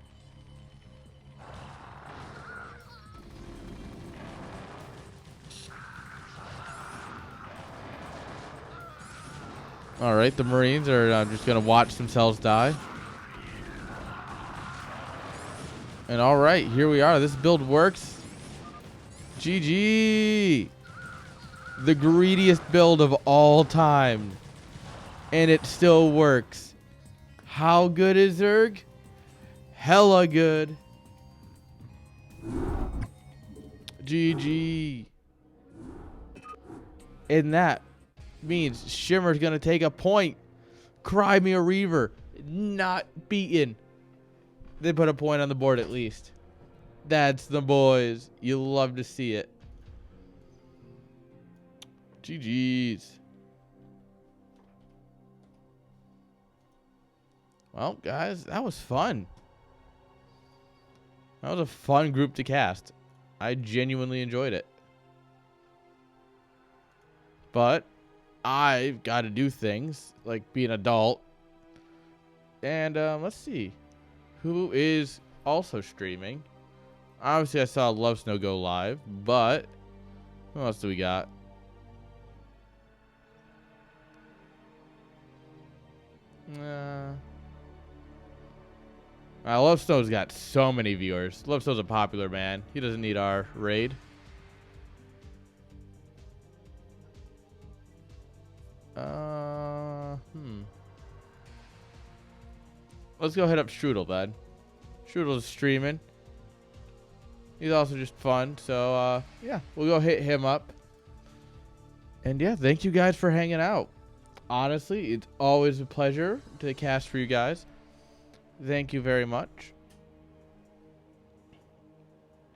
Speaker 1: All right, the Marines are just going to watch themselves die. And all right, here we are. This build works. GG. The greediest build of all time. And it still works. How good is Zerg? Hella good. GG. And that means Shimmer's going to take a point. Cry me a Reaver. Not beaten. They put a point on the board at least. That's the boys. You love to see it. GG's. Well, guys, that was fun. That was a fun group to cast. I genuinely enjoyed it. But I've got to do things like be an adult. And let's see. Who is also streaming? Obviously, I saw Love Snow go live, but what else do we got? Love Snow's got so many viewers. Love Snow's a popular man. He doesn't need our raid. Let's go hit up Strudel, bud. Strudel's streaming. He's also just fun. So, yeah, we'll go hit him up. And, yeah, thank you guys for hanging out. Honestly, it's always a pleasure to cast for you guys. Thank you very much.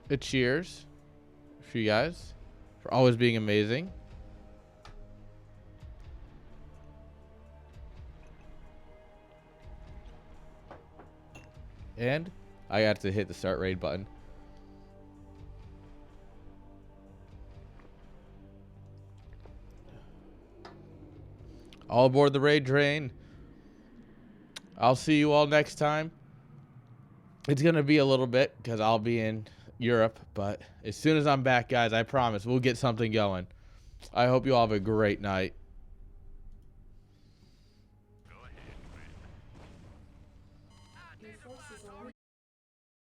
Speaker 1: A cheers for you guys for always being amazing. And I got to hit the start raid button. All aboard the raid train. I'll see you all next time. It's going to be a little bit because I'll be in Europe. But as soon as I'm back, guys, I promise we'll get something going. I hope you all have a great night.